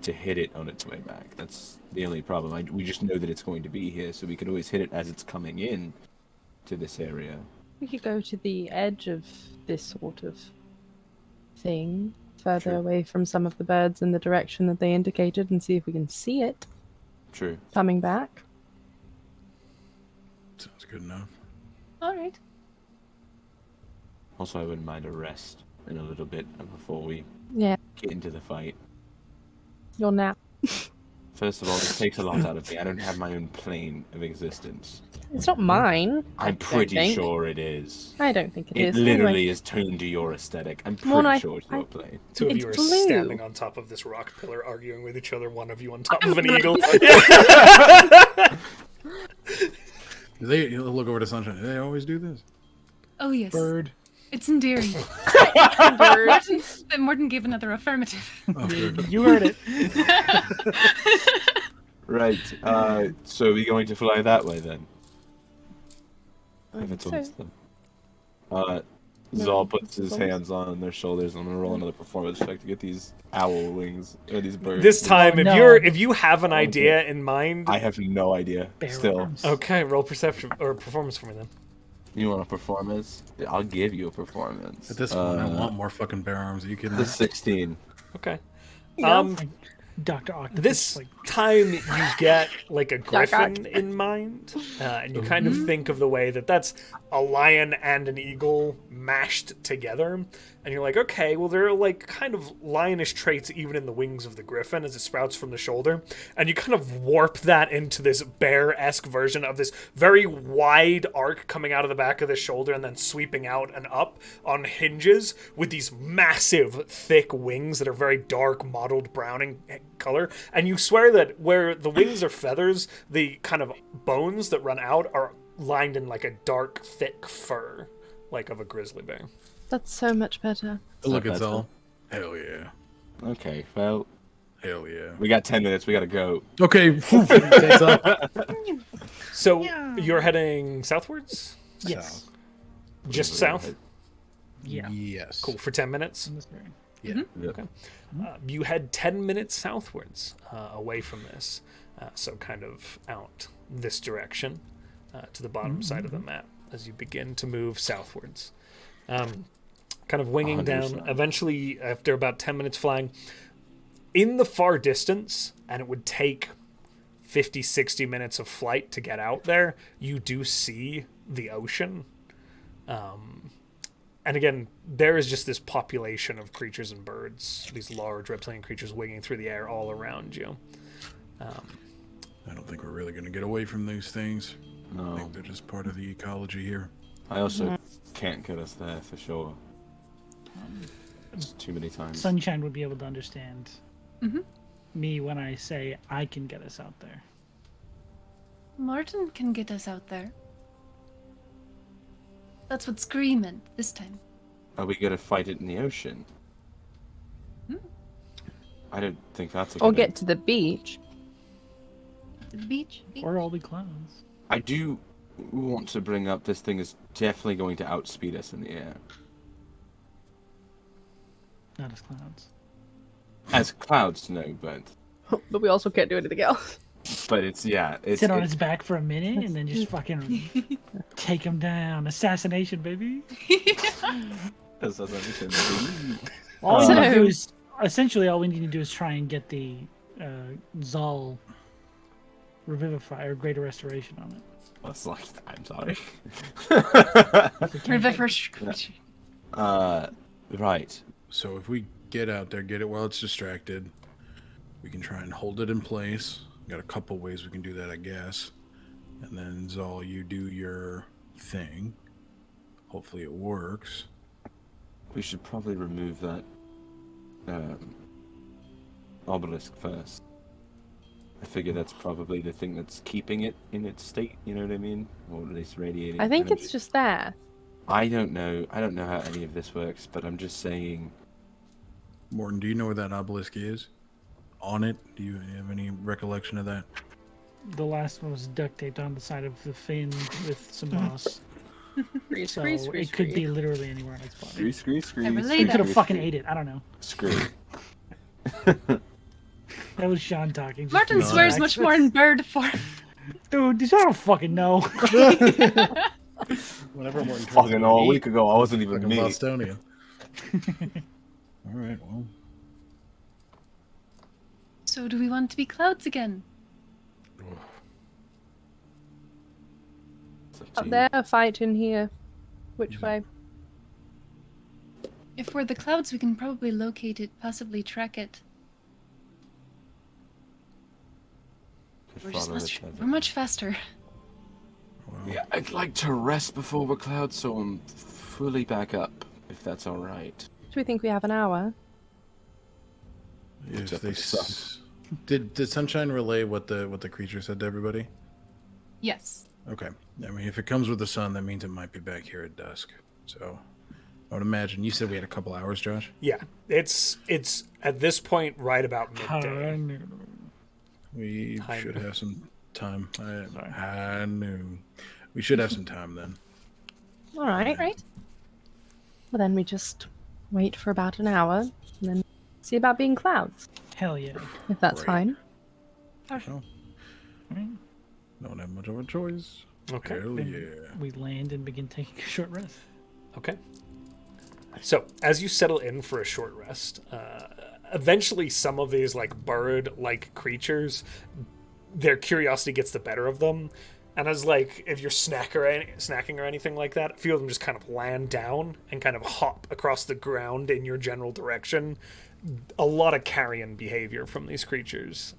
to hit it on its way back. That's the only problem. We just know that it's going to be here, so we could always hit it as it's coming in to this area. We could go to the edge of this sort of thing, further Sure. away from some of the birds in the direction that they indicated, and see if we can see it True. coming back. sounds good enough. all right. Also, I wouldn't mind a rest in a little bit before we Yeah, get into the fight. your nap. First of all, this takes a lot out of me. I don't have my own plane of existence. It's not mine. I'm don't pretty think. sure it is. I don't think It is. literally Anyway, is tuned to your aesthetic. I'm Well, pretty I- sure it's your plane. Two of It's you are blue. standing on top of this rock pillar, arguing with each other. One of you on top of an eagle. They look over to Sunshine. Do they always do this? Oh yes. bird. It's endearing. bird. Morton gave another affirmative. Oh, good. You heard it. Right. So we're going to fly that way then. If it's So- almost them. Zahl puts his hands on their shoulders. I'm gonna roll another performance check to get these owl wings or these birds. This time, Oh, if no. if you have an idea in mind, I have no idea. Bear Still, arms. okay, roll perception or performance for me then. you want a performance? I'll give you a performance. At this point, I want more fucking bear arms. Are you kidding me? The 16. Okay. Yeah. Um, Dr. Octopus. this like, time you get like a griffin Octopus. in mind, and you kind of think of the way that that's a lion and an eagle mashed together, and you're like, okay, well there are like kind of lionish traits even in the wings of the griffin as it sprouts from the shoulder, and you kind of warp that into this bear-esque version of this very wide arc coming out of the back of the shoulder and then sweeping out and up on hinges with these massive thick wings that are very dark mottled brown in color, and you swear that where the wings are feathers, the kind of bones that run out are lined in like a dark thick fur like of a grizzly bear. That's so much better. Look at That's Zahl. Hell yeah. Okay, well, Hell yeah. we got 10 minutes. We gotta go. Okay. Takes up. So Yeah. you're heading southwards, yes. just south. Yeah. Yes. Cool, for 10 minutes. In this area. Yeah. Yeah. You head 10 minutes southwards away from this, so kind of out this direction to the bottom side of the map as you begin to move southwards. Kind of winging down, 100%. eventually, after about 10 minutes flying, in the far distance, and it would take 50, 60 minutes of flight to get out there, you do see the ocean. And again, there is just this population of creatures and birds, these large reptilian creatures winging through the air all around you. I don't think we're really going to get away from these things. I No. think they're just part of the ecology here. I also can't get us there for sure. It's too many times. Sunshine would be able to understand Mhm. me when I say I can get us out there. Martin can get us out there. That's what Scream meant this time. Are we gonna fight it in the ocean? Hmm. I don't think that's a Or good get to the beach. To the beach. Or all the clowns. I do want to bring up this thing is definitely going to outspeed us in the air. Not as clowns. As clouds, no, but But we also can't do anything else. it's it's Sit on his back for a minute and then just fucking take him down. Assassination, baby. All we need to do is essentially all we need to do is try and get the Zahl Revivify or Greater Restoration on it. That's like I'm sorry. Right. So if we get out there, get it while it's distracted, we can try and hold it in place. Got a couple ways we can do that, I guess. And then Zahl, you do your thing. Hopefully it works. We should probably remove that obelisk first. I figure that's probably the thing that's keeping it in its state, you know what I mean? Or at least radiating. I think energy. it's just there. I don't know. I don't know how any of this works, but I'm just saying. Morton, do you know where that obelisk is? On it? Do you have any recollection of that? The last one was duct taped on the side of the fin with some moss. So it could be literally anywhere on its body. Screw. We could have fucking ate it. I don't know. Screw. That was Sean talking. just Martin for swears facts. much more in bird form. Dude, I don't fucking know. Whenever Morton turns Fucking into all a meat, week ago, I wasn't even fucking me. Bostonian. All right, well. So do we want to be clouds again? It's up to Up you. there, a fight in here. Which Mm-hmm. way? If we're the clouds, we can probably locate it, possibly track it. Just follow each other. We're much faster. Well, Yeah, I'd like to rest before we're clouds, so I'm fully back up, if that's all right. Do we think we have an hour? if Except they for the sun. Did Sunshine relay what the creature said to everybody? Yes. Okay. I mean, if it comes with the sun, that means it might be back here at dusk. So, I would imagine. You said we had a couple hours, Josh. Yeah, it's at this point right about midday. We High should noon. have some time. High noon. We should have some time then. All right. Right? Well, then we just wait for about an hour and then see about being clouds, Hell yeah. if that's Great. fine. So, don't have much of a choice. Okay. Hell Then yeah. we land and begin taking a short rest. Okay. So, as you settle in for a short rest, eventually some of these like bird-like creatures, their curiosity gets the better of them, and as like if you're snacking or anything like that, a few of them just kind of land down and kind of hop across the ground in your general direction. A lot of carrion behavior from these creatures.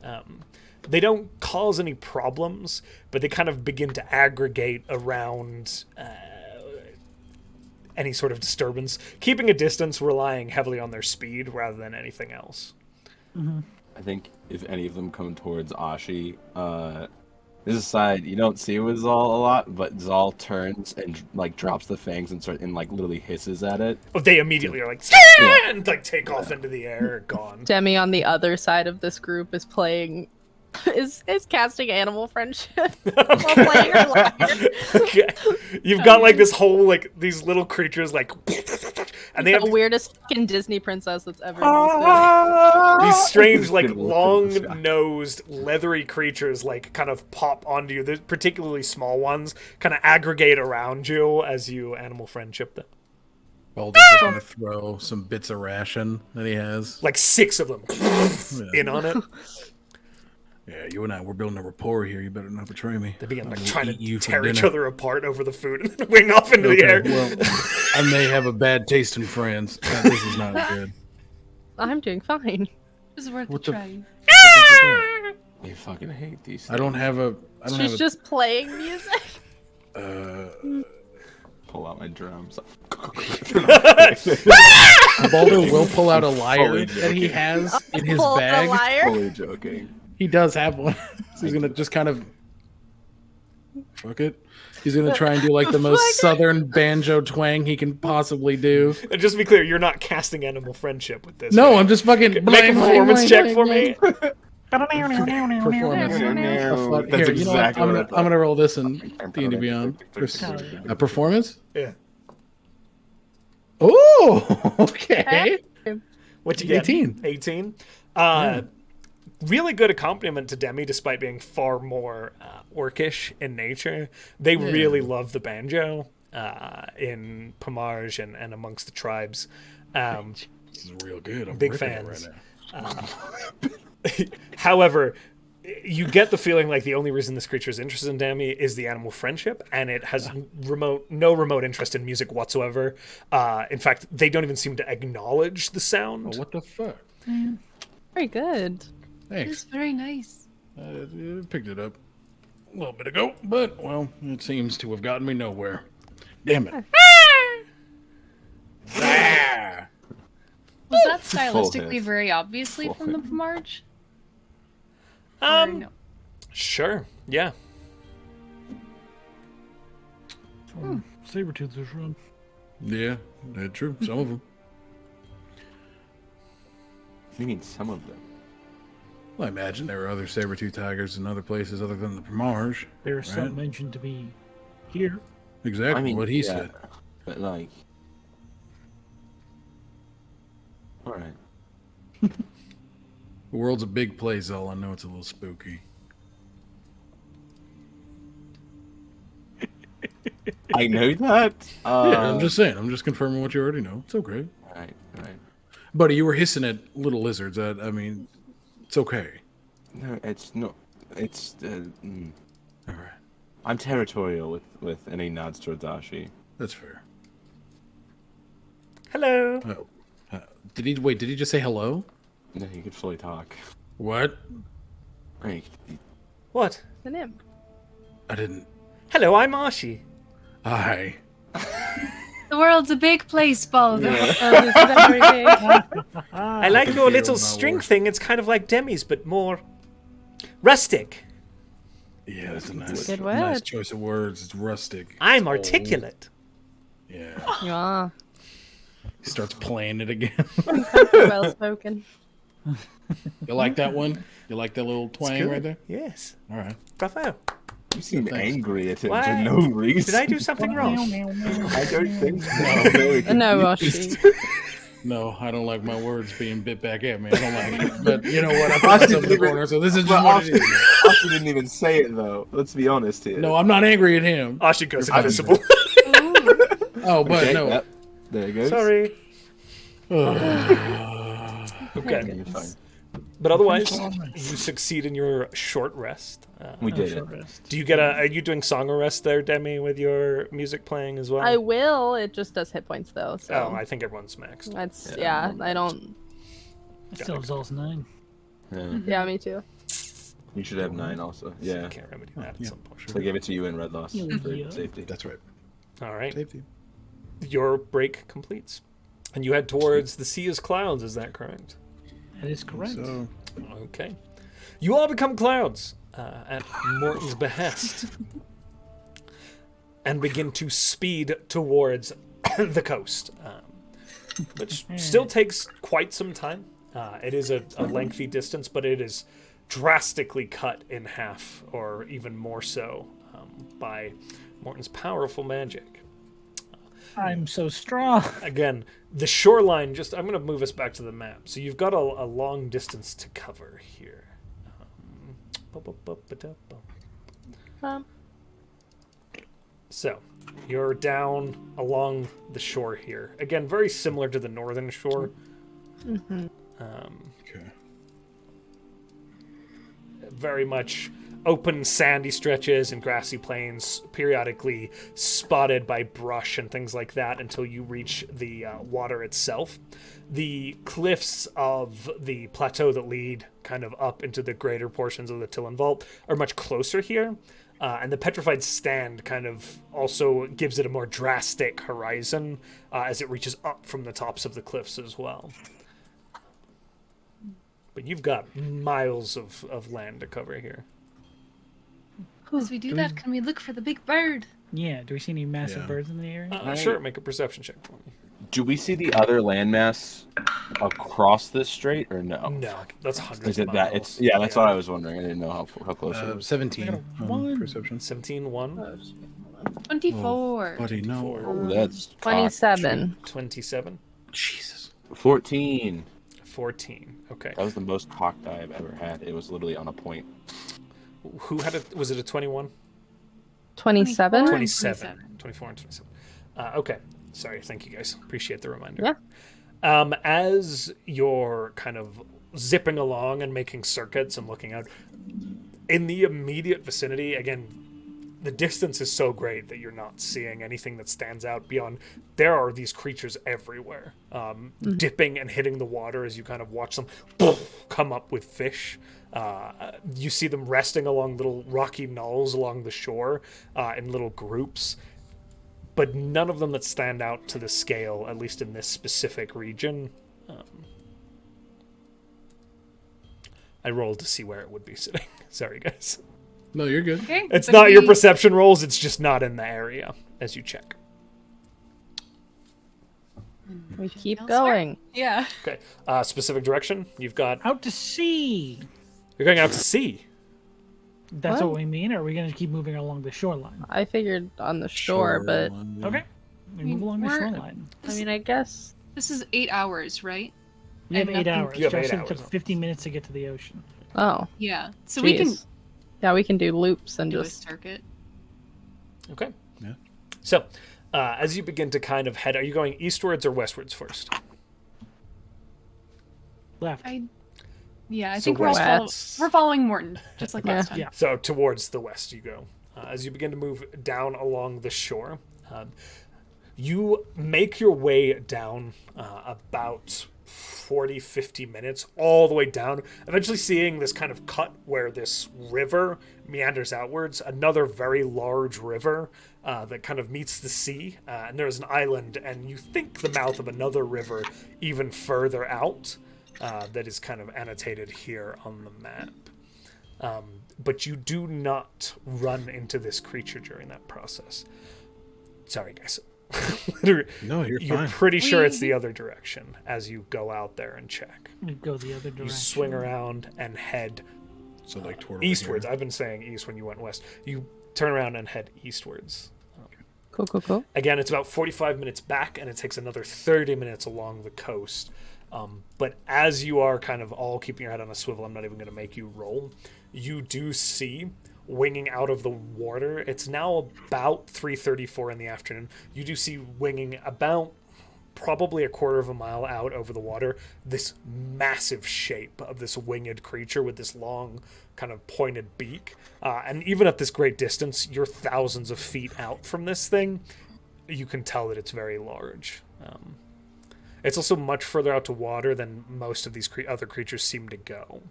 They don't cause any problems, but they kind of begin to aggregate around any sort of disturbance, keeping a distance, relying heavily on their speed rather than anything else. I think if any of them come towards Ashi, this aside, you don't see it with Zahl a lot, but Zahl turns and like drops the fangs and like literally hisses at it. But they immediately are like, and like take off into the air, gone. Demi on the other side of this group is playing, is casting animal friendship while playing her lyre. Okay. You've got like this whole like these little creatures like, and they have The weirdest fucking Disney princess that's ever existed. these strange like Good look at this guy. long-nosed leathery creatures like kind of pop onto you. The particularly small ones kind of aggregate around you as you animal friendship them. Baldur's going to throw some bits of ration that he has. Like 6 of them in on it. Yeah, you and I, we're building a rapport here. You better not betray me. They begin I like will trying eat you to for tear each dinner. other apart over the food and then wing off into the Okay, air. well, I may have a bad taste in friends. This is not good. I'm doing fine. It's worth What a the- try. I fucking hate these. I don't have a. I don't She's have just playing music. a. pull out my drums. Baldur will pull out a lyre Fully that he has in his Pull out a bag. liar? Fully joking. He does have one. So he's gonna just kind of fuck it. He's gonna try and do like the most southern banjo twang he can possibly do. And just to be clear, you're not casting animal friendship with this. No, right? I'm just fucking Make a performance check for me. Performance. That's Here, you know what? exactly what I thought. I'm gonna roll this in D&D Beyond. A performance? Yeah. Oh, okay. What you get? 18. 18. Really good accompaniment to Demi, despite being far more orcish in nature. They really love the banjo in Pomage and amongst the tribes. This is real good. I'm Big ripping it fans. Right now. However, you get the feeling like the only reason this creature is interested in Demi is the animal friendship, and it has no remote interest in music whatsoever. In fact, they don't even seem to acknowledge the sound. Oh, what the fuck? Very good. It's Thanks. very nice. Picked it up a little bit ago, but, well, it seems to have gotten me nowhere. Damn it. Ah! Was that stylistically hiss. very obviously Full from the hiss. Pomarge? Or no? Sure, yeah. Sabertooth is run. Yeah, that's true. Some of them. You mean some of them? Well, I imagine there were other saber-tooth tigers in other places other than the Pomarge. There's some Right. mentioned to be here. Exactly I mean, what he yeah, said. But like, all right. The world's a big place, all I know it's a little spooky. I know that. Yeah, I'm just saying. I'm just confirming what you already know. It's okay. Right. Buddy, you were hissing at little lizards. I mean, it's okay. No, it's not. It's. All right. I'm territorial with any nods towards Ashi. That's fair. Hello. Did he just say hello? No, you could fully talk. What? Right. What? The nymph. I didn't. Hello, I'm Ashi. Hi. The world's a big place, Baldur. I like your hear little my string words. thing. It's kind of like Demi's, but more rustic. Yeah, that's a nice, Good nice word. choice of words. It's rustic. I'm It's old. articulate. Yeah. Yeah. He starts playing it again. Well spoken. You like that one? You like that little twang Good. right there? Yes. All right. Bravo. You seem Thanks. angry at him Why? for no reason. Did I do something wrong? I don't think so. No, Ashi. No, I don't like my words being bit back at me. I don't like it. But you know what? I put myself in the corner, so this is just But what it is. Ashi didn't even say it though. Let's be honest here. No, I'm not angry at him. Ashi goes You're fine. invisible. Oh, but Okay, no. yep. There it goes. Sorry. Ugh. Okay. You're fine. But otherwise, you succeed in your short rest. We did it. Do you get are you doing song rest there, Demi, with your music playing as well? I will. It just does hit points though. So Oh, I think everyone's maxed. that's yeah. I don't. Still Zal's 9. Yeah. Yeah, me too. You should have 9 also. Yeah. Can't remedy that at Yeah, some point. So I gave it to you in red loss Yeah. for safety. That's right. All right. Safety. Your break completes. And you head towards the sea as clouds, is that correct? That is correct. So, Okay. You all become clouds at Morton's behest and begin to speed towards the coast, which still takes quite some time. It is a lengthy distance, but it is drastically cut in half, or even more so, by Morton's powerful magic. I'm so strong. Again, the shoreline, I'm going to move us back to the map. So you've got a long distance to cover here. So you're down along the shore here. Again, very similar to the northern shore. Mm-hmm. okay. Very much open sandy stretches and grassy plains, periodically spotted by brush and things like that until you reach the water itself. The cliffs of the plateau that lead kind of up into the greater portions of the Tillen Vault are much closer here. And the petrified stand kind of also gives it a more drastic horizon as it reaches up from the tops of the cliffs as well. But you've got miles of land to cover here. As we do that, can we look for the big bird? Yeah, do we see any massive birds in the area? Sure, make a perception check for me. Do we see the other landmass across this strait or no? No, that's hundreds Is it of that? miles. That's what I was wondering. I didn't know how close it was. 17 one. perception. 17, 1, 24. Buddy, no. Oh, that's 27. 27, Jesus. 14. 14. Okay. That was the most cocked die I've ever had. It was literally on a point. Who had it? Was it a 21? 27? 27. 24 and 27. Okay. Sorry. Thank you, guys. Appreciate the reminder. Yeah. As you're kind of zipping along and making circuits and looking out, in the immediate vicinity, again, the distance is so great that you're not seeing anything that stands out beyond. There are these creatures everywhere, dipping and hitting the water as you kind of watch them come up with fish. You see them resting along little rocky knolls along the shore in little groups, but none of them that stand out to the scale, at least in this specific region. I rolled to see where it would be sitting. Sorry, guys. No, you're good. Okay. It's but not your we- perception rolls, it's just not in the area as you check. We keep Elsewhere? going. Yeah. Okay. Specific direction, you've got... Out to sea. You're going out to sea. That's What? what we mean? Or are we going to keep moving along the shoreline? I figured on the shore, but Okay. We mean, move along the we're- shoreline. I mean, I guess. This is 8 hours, right? We have and 8 nothing- hours. You have Josh 8 said it took hours. 50 minutes to get to the ocean. Oh, Yeah. So we can jeez. Yeah, we can do loops and do a just. circuit. Okay. Yeah. So, as you begin to kind of head... Are you going eastwards or westwards first? Left. Yeah, I So think we're west. following Morton, just like Yeah. last time. Yeah. So towards the west you go. As you begin to move down along the shore, you make your way down about 40, 50 minutes, all the way down, eventually seeing this kind of cut where this river meanders outwards, another very large river that kind of meets the sea, and there's an island, and you think the mouth of another river even further out that is kind of annotated here on the map. But you do not run into this creature during that process. Sorry, guys. No, you're You're fine. pretty sure it's We- the other direction as you go out there and check. We go the other direction. You swing around and head So like toward over eastwards. here. I've been saying east when you went west. You turn around and head eastwards. Cool, cool, cool. Again, it's about 45 minutes back, and it takes another 30 minutes along the coast. But as you are kind of all keeping your head on a swivel, I'm not even going to make you roll. You do see, winging out of the water, it's now about 3:34 in the afternoon. You do see winging about probably a quarter of a mile out over the water, this massive shape of this winged creature with this long kind of pointed beak. And even at this great distance, you're thousands of feet out from this thing, you can tell that it's very large. It's also much further out to water than most of these other creatures seem to go.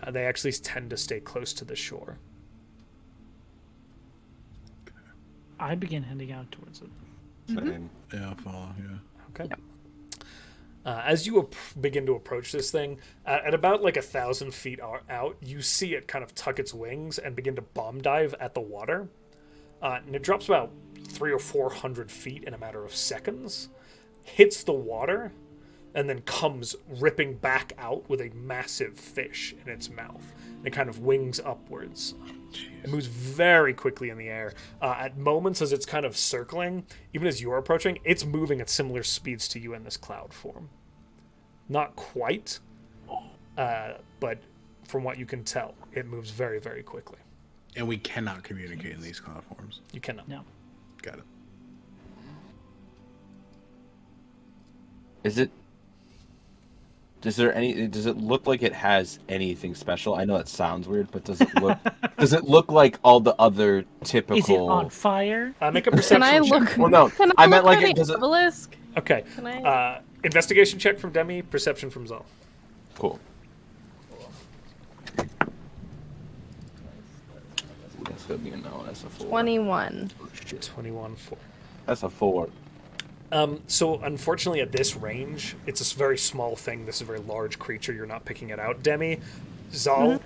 They actually tend to stay close to the shore. I begin heading out towards it. Same. Yeah, I'll follow. Yeah. Okay. As you begin to approach this thing, at about like 1,000 feet out, you see it kind of tuck its wings and begin to bomb dive at the water. And it drops about 300 or 400 feet in a matter of seconds, hits the water, and then comes ripping back out with a massive fish in its mouth. And it kind of wings upwards. It moves very quickly in the air. At moments as it's kind of circling, even as you're approaching, it's moving at similar speeds to you in this cloud form. Not quite, but from what you can tell, it moves very, very quickly. And we cannot communicate in these cloud forms. You cannot. No. Got it. Does it look like it has anything special? I know that sounds weird, but does it look like all the other typical? Is it on fire? Make a perception Can I check. look? Well, no, Can I I meant look like at it the doesn't. obelisk? Okay. Can I? Investigation check from Demi, perception from Zahl. Cool. That's gonna be a no. That's a 4. 21. Oh, shit. 21 4. That's a 4. So unfortunately at this range, it's a very small thing. This is a very large creature. You're not picking it out. Demi, Zahl,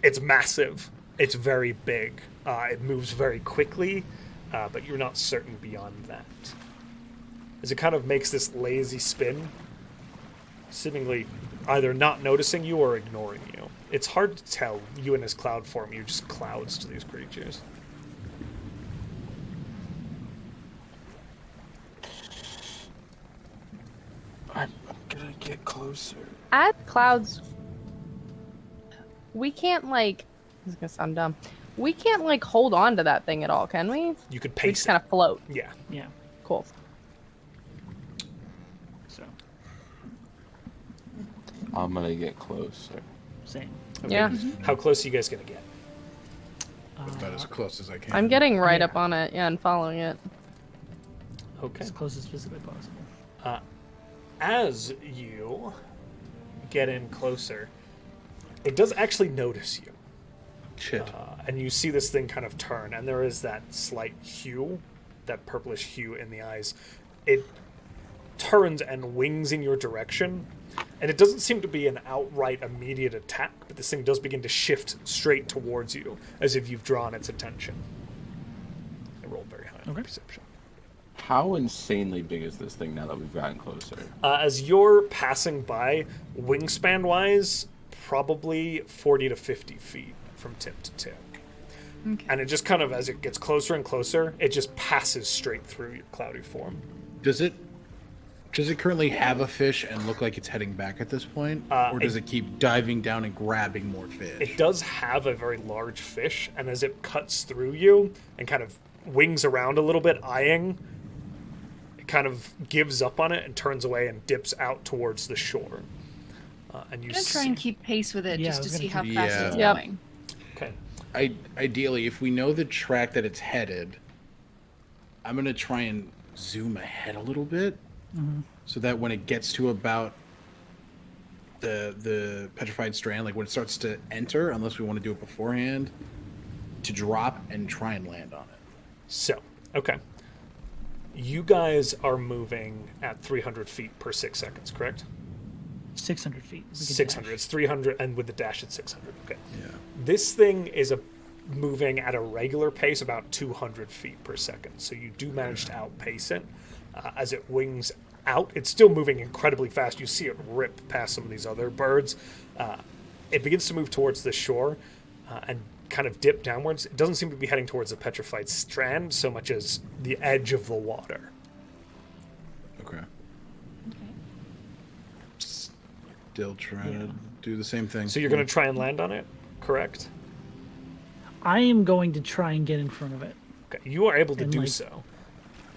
it's massive. It's very big. It moves very quickly, but you're not certain beyond that. As it kind of makes this lazy spin, seemingly either not noticing you or ignoring you. It's hard to tell. You in this cloud form, you're just clouds to these creatures. I'm gonna get closer. At clouds, we can't like. This is gonna sound dumb. We can't like hold on to that thing at all, can we? You could We pace just it. kind of float. Yeah. Yeah. Cool. So I'm gonna get closer. same. Okay. Yeah. How close are you guys gonna get? About as close as I can. I'm getting right Yeah. up on it. Yeah, and following it. Okay. As close as physically possible. As you get in closer, it does actually notice you. Shit. And you see this thing kind of turn, and there is that slight hue, that purplish hue in the eyes. It turns and wings in your direction, and it doesn't seem to be an outright immediate attack, but this thing does begin to shift straight towards you, as if you've drawn its attention. I rolled very high on Okay. perception. How insanely big is this thing now that we've gotten closer? As you're passing by, wingspan-wise, probably 40 to 50 feet from tip to tip. Okay. And it just kind of, as it gets closer and closer, it just passes straight through your cloudy form. Does it currently have a fish and look like it's heading back at this point? Or does it keep diving down and grabbing more fish? It does have a very large fish, and as it cuts through you and kind of wings around a little bit, eyeing, it kind of gives up on it and turns away and dips out towards the shore. And you I'm gonna try and keep pace with it Yeah, just I to was see how gonna fast keep- it's Yep. going. Okay. Ideally, if we know the track that it's headed, I'm gonna try and zoom ahead a little bit, so that when it gets to about the petrified strand, like when it starts to enter, unless we want to do it beforehand, to drop and try and land on it. So, okay. You guys are moving at 300 feet per 6 seconds, correct? 600 feet. We can 600. dash. It's 300, and with the dash, it's 600. Okay. Yeah. This thing is moving at a regular pace, about 200 feet per second. So you do manage to outpace it. As it wings out, it's still moving incredibly fast. You see it rip past some of these other birds. It begins to move towards the shore and kind of dip downwards. It doesn't seem to be heading towards the petrified strand so much as the edge of the water. Okay. Okay. Still trying to do the same thing. So you're going to try and land on it, correct? I am going to try and get in front of it. Okay. You are able to And, do like, so.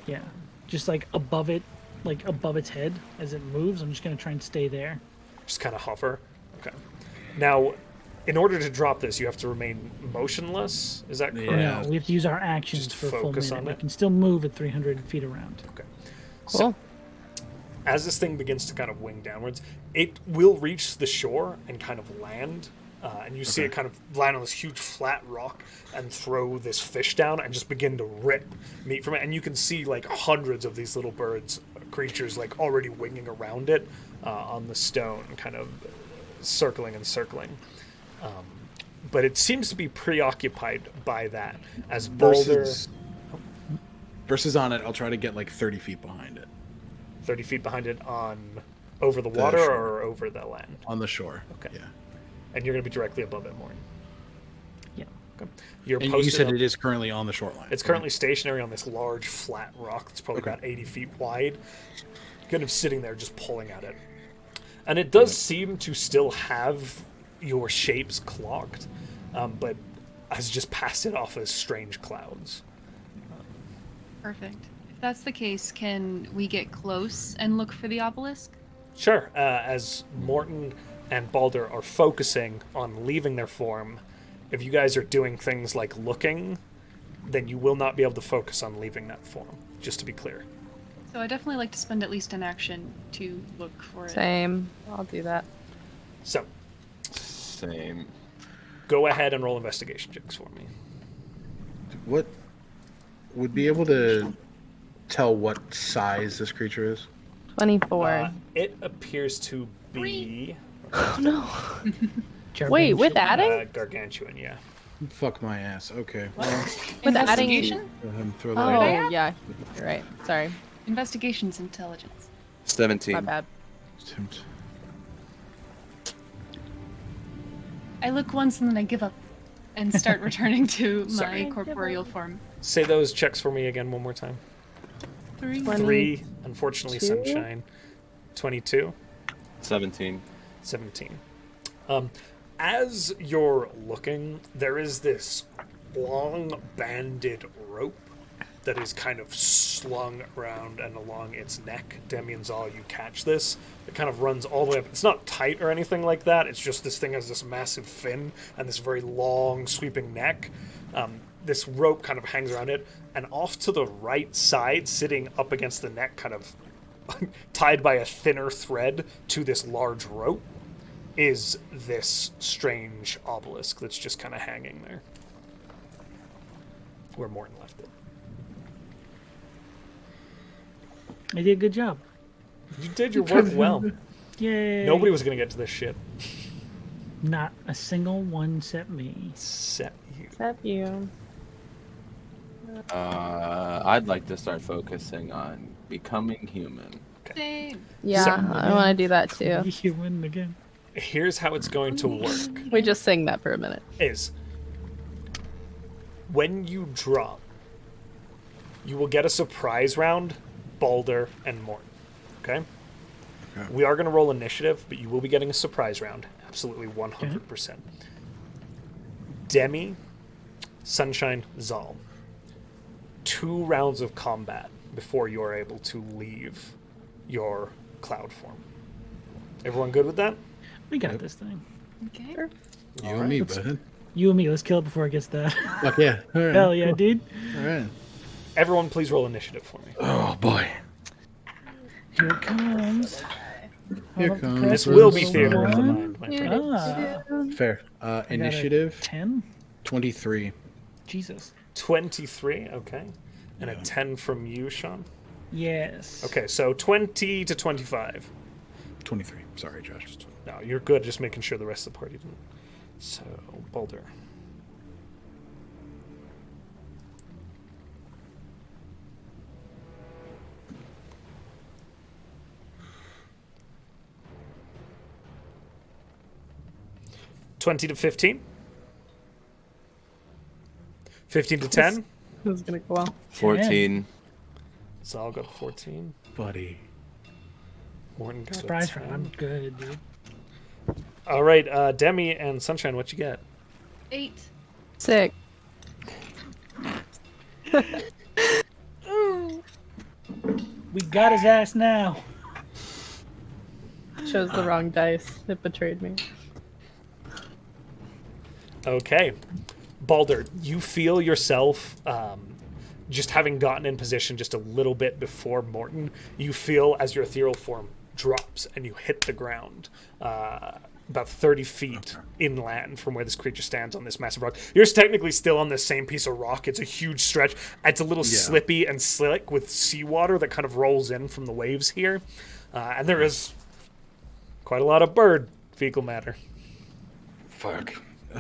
Yeah. Just like above it, like above its head as it moves. I'm just going to try and stay there. Just kind of hover. Okay. Now, in order to drop this, you have to remain motionless. Is that correct? Yeah. No, we have to use our actions Just for a full focus minute. on We it? can still move at 300 feet around. Okay. Cool. So, as this thing begins to kind of wing downwards, it will reach the shore and kind of land. And you see it kind of land on this huge flat rock and throw this fish down and just begin to rip meat from it. And you can see like hundreds of these little birds, creatures, like already winging around it on the stone, kind of circling and circling. But it seems to be preoccupied by that. As Baldur, versus on it, I'll try to get like 30 feet behind it 30 feet behind it, on over the water shore. or over the land. on the shore. Okay. Yeah. And you're going to be directly above it, Morton. Yeah. Okay. You're And you posted said up- it is currently on the shoreline. It's currently stationary on this large flat rock that's probably Okay. about 80 feet wide, kind of sitting there just pulling at it. And it does seem to still have your shapes clocked, but has just passed it off as strange clouds. Perfect. If that's the case, can we get close and look for the obelisk? Sure, as Morton and Baldur are focusing on leaving their form, if you guys are doing things like looking, then you will not be able to focus on leaving that form, just to be clear. So I definitely like to spend at least an action to look for it. Same. I'll do that. So, Same. go ahead and roll investigation checks for me. What would be able to tell what size this creature is? 24. It appears to be Oh no. Jarvan Wait, with shield. adding? gargantuan, yeah. Fuck my ass. Okay. Well, With adding. Investigation? go ahead and throw that Oh, out. yeah. You're right. Sorry. Investigation's intelligence. 17. My bad. I look once and then I give up and start returning to my Sorry. corporeal form. Say those checks for me again one more time. 3. 3, unfortunately, 22? Sunshine. 22. 17. 17. As you're looking, there is this long banded rope that is kind of slung around and along its neck. Demi and Zahl, you catch this. It kind of runs all the way up. It's not tight or anything like that. It's just this thing has this massive fin and this very long, sweeping neck. This rope kind of hangs around it, and off to the right side, sitting up against the neck, kind of tied by a thinner thread to this large rope, is this strange obelisk that's just kind of hanging there. Where Morton left it. I did a good job. You did your work well. Yay. Nobody was going to get to this shit. Not a single one except me. Except you. Except you. I'd like to start focusing on becoming human. Same. Yeah, So- I want to do that too. You win again. Here's how it's going to work. We just sang that for a minute. Is when you drop, you will get a surprise round, Baldur and Morton. Okay? We are going to roll initiative, but you will be getting a surprise round. Absolutely 100%. Demi, Sunshine, Zahl. 2 rounds of combat before you are able to leave your cloud form. Everyone good with that? We got this thing. Okay. You and me, bud. You and me, let's kill it before it gets that. Fuck yeah. All right. Hell yeah, dude. All right. Everyone, please roll initiative for me. Oh boy. Here it comes. Here Hold up the comes press. This will be the theater of the one. mind, my friend. Ah, Fair. Initiative 10? 23. Jesus. 23, okay. And a 10 from you, Sean. Yes. Okay, so 20 to 25. 23. Sorry, Josh. No, you're good, just making sure the rest of the party didn't. So, Baldur. $20 to 15. 15 to 10. This is gonna go well. 14. So I'll go to 14. Buddy. Morton got a Surprise 10. round. I'm good, dude. All right, Demi and Sunshine, what you get? 8. Sick. We got his ass now. Chose the wrong dice. It betrayed me. Okay. Baldur, you feel yourself, just having gotten in position just a little bit before Morton, you feel as your ethereal form drops and you hit the ground about 30 feet inland from where this creature stands on this massive rock. You're technically still on this same piece of rock. It's a huge stretch. It's a little slippy and slick with seawater that kind of rolls in from the waves here. And there is quite a lot of bird fecal matter. Fuck.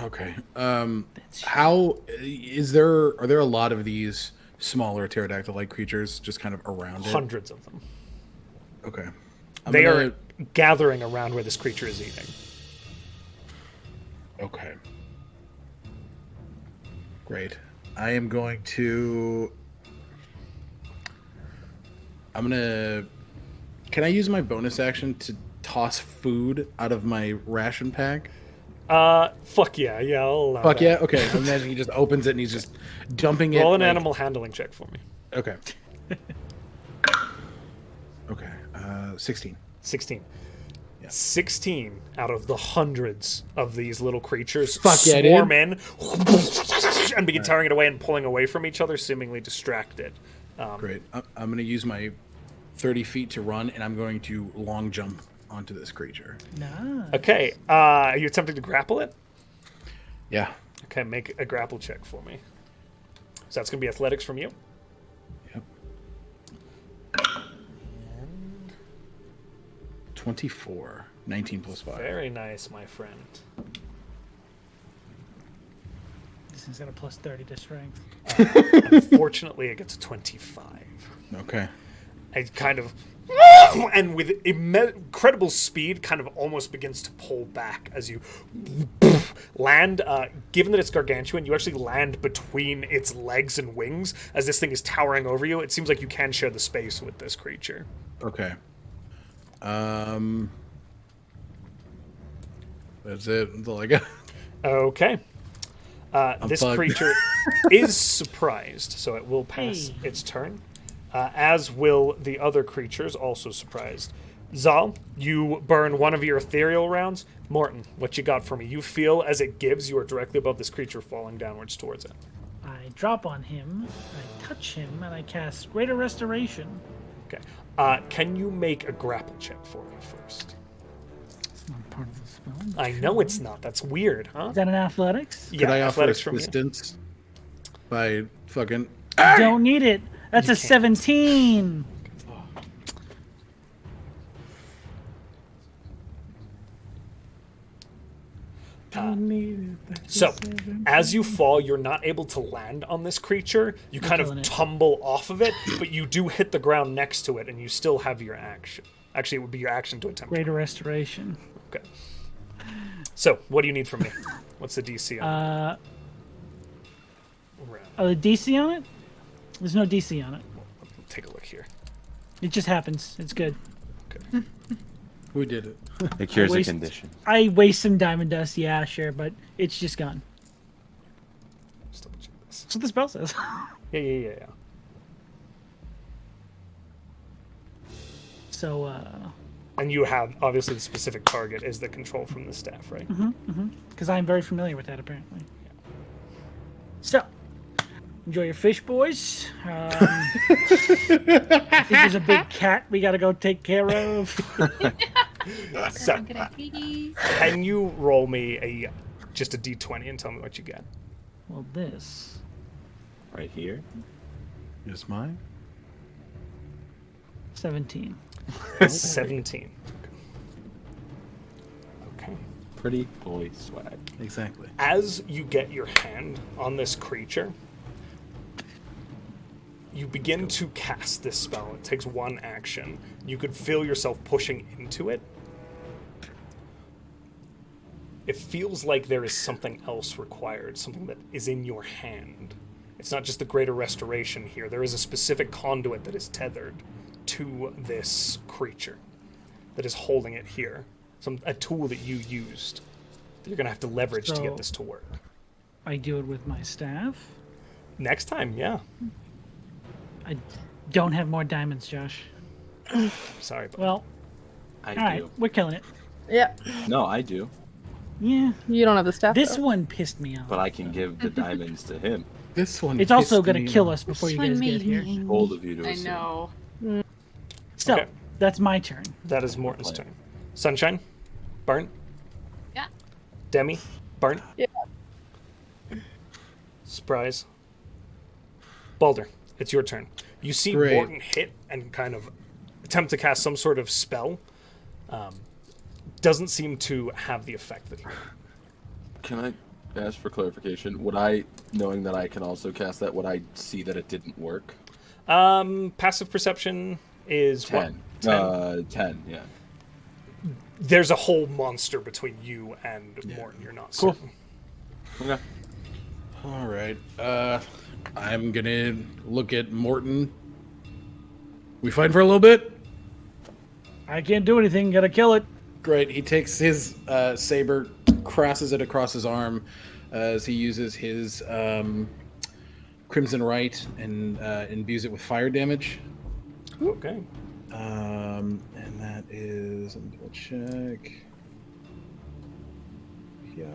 Okay. How is there? Are there a lot of these smaller pterodactyl-like creatures just kind of around it? Hundreds of them. Okay. They are gathering around where this creature is eating. Okay. Great. I am going to. Can I use my bonus action to toss food out of my ration pack? Fuck yeah, I'll allow Fuck that. yeah. Okay. And then he just opens it and he's just dumping it. Roll an like- animal handling check for me. Okay. Okay. 16. 16. Yeah. 16 out of the hundreds of these little creatures Fuck yeah, swarm in and begin tearing it away and pulling away from each other, seemingly distracted. Great. I'm going to use my 30 feet to run, and I'm going to long jump onto this creature. Nah. Okay, are you attempting to grapple it? Yeah. Okay, make a grapple check for me. So that's going to be athletics from you. Yep. 24. 19 plus 5. Very nice, my friend. This thing's got a plus 30 to strength. Unfortunately, it gets a 25. Okay. I kind of, and with incredible speed, kind of almost begins to pull back as you land. Given that it's gargantuan, you actually land between its legs and wings as this thing is towering over you. It seems like you can share the space with this creature. Okay. That's it. That's all I got. Okay. This bugged. creature is surprised, so it will pass its turn. As will the other creatures, also surprised. Zahl, you burn one of your ethereal rounds. Morton, what you got for me? You feel as it gives, you are directly above this creature falling downwards towards it. I drop on him, I touch him, and I cast Greater Restoration. Okay. Can you make a grapple check for me first? It's not part of the spell. I know it's not. That's weird, huh? Is that an athletics? Could I offer athletics from you. assistance by fucking... Don't need it. That's a can't. 17. So, as you fall, you're not able to land on this creature. You kind killing of it. tumble off of it, but you do hit the ground next to it, and you still have your action. Actually, it would be your action to attempt. Greater Restoration. Okay. So, what do you need from me? What's the DC on it? Oh, the DC on it? There's no DC on it. Take a look here. It just happens. It's good. Okay. Who did it? It cures a waste- condition. I waste some diamond dust, yeah, sure, but it's just gone. Just double check this. That's what the spell says. Yeah. So, And you have, obviously, the specific target is the control from the staff, right? because I'm very familiar with that, apparently. So, enjoy your fish, boys. I think there's a big cat we gotta go take care of. So, can you roll me just a d20 and tell me what you get? Well, this. Right here. Is mine? 17. 17. Okay. Pretty boy swag. Exactly. As you get your hand on this creature, you begin to cast this spell. It takes one action. You could feel yourself pushing into it. It feels like there is something else required, something that is in your hand. It's not just the greater restoration here. There is a specific conduit that is tethered to this creature that is holding it here. A tool that you used that you're going to have to leverage to get So- this to work. I do it with my staff. Next time, yeah. I don't have more diamonds, Josh. Sorry, but Well, I all do. right, we're killing it. Yeah. No, I do. Yeah, You don't have the staff. this though. one pissed me off. But I can give the diamonds to him. This one. It's also pissed gonna me kill off. us before This you one guys get made here. me angry. Bold of you to I assume. know. So Okay. that's my turn. that is Morton's turn. Sunshine, burn. Yeah. Demi, burn. Yeah. Surprise. Baldur, it's your turn. You see Great. Morton hit and kind of attempt to cast some sort of spell. Doesn't seem to have the effect that he would. Can I ask for clarification? Would I, knowing that I can also cast that, would I see that it didn't work? Passive perception is 10. what? 10, yeah. There's a whole monster between you and Morton. You're not Cool. certain. Okay. All right. I'm gonna look at Morton. We fight for a little bit. I can't do anything. Gotta kill it. Great. He takes his saber, crosses it across his arm as he uses his Crimson Right and imbues it with fire damage. Okay. And that is, let me double check. Yeah,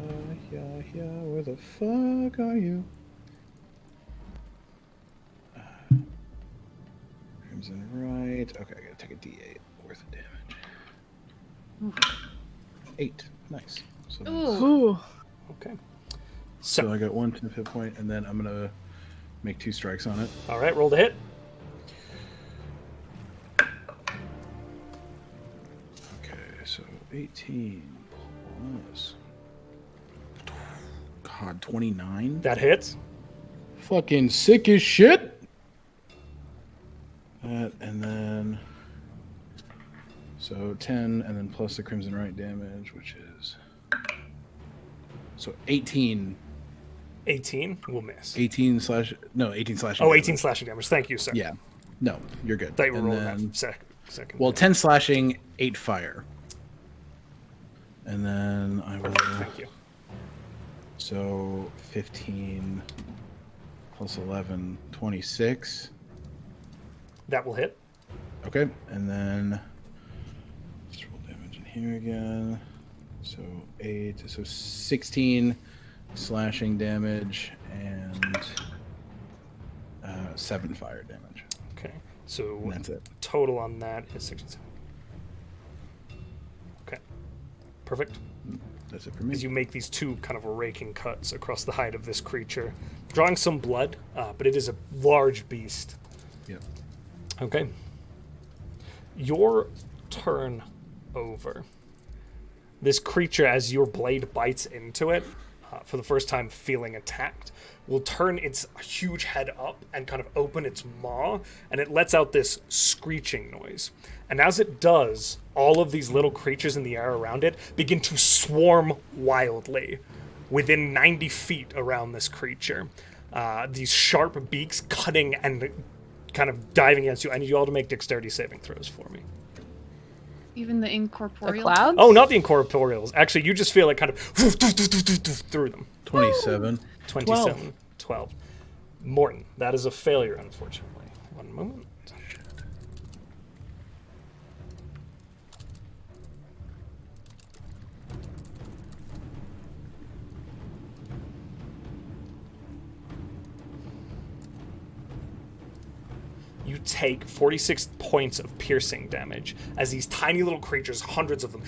where the fuck are you? Crimson Right. Okay, I gotta take a D8 worth of damage. 8. Nice. So Ooh. Ooh. Okay. So I got 1 10 hit point, and then I'm gonna make 2 strikes on it. All right, roll the hit. Okay, so 18 plus. God, 29. That hits. Fucking sick as shit. That, and then. So 10, and then plus the Crimson Right damage, which is. So 18. 18 will miss. 18 slash. No, 18 slash. Oh, 18 slashing damage. Thank you, sir. Yeah. No, you're good. Thought you were And rolling then- that second. Well, 10 slashing, 8 fire. And then I will. Thank you. So 15 plus 11, 26. That will hit. Okay, and then let's roll damage in here again. So 8, so 16 slashing damage and 7 fire damage. Okay. So And that's it. total on that is 67. Okay. Perfect. That's it for me. As you make these 2 kind of raking cuts across the hide of this creature, drawing some blood, but it is a large beast. Yeah. Okay. Your turn over. This creature, as your blade bites into it, for the first time feeling attacked, will turn its huge head up and kind of open its maw, and it lets out this screeching noise. And as it does, all of these little creatures in the air around it begin to swarm wildly within 90 feet around this creature. These sharp beaks cutting and kind of diving against you. I need you all to make dexterity saving throws for me. Even the The incorporeal. clouds? Oh, not the incorporeals. Actually, you just feel it kind of through them. 27. 27. 12. Morton, that is a failure, unfortunately. One moment. You take 46 points of piercing damage as these tiny little creatures, hundreds of them,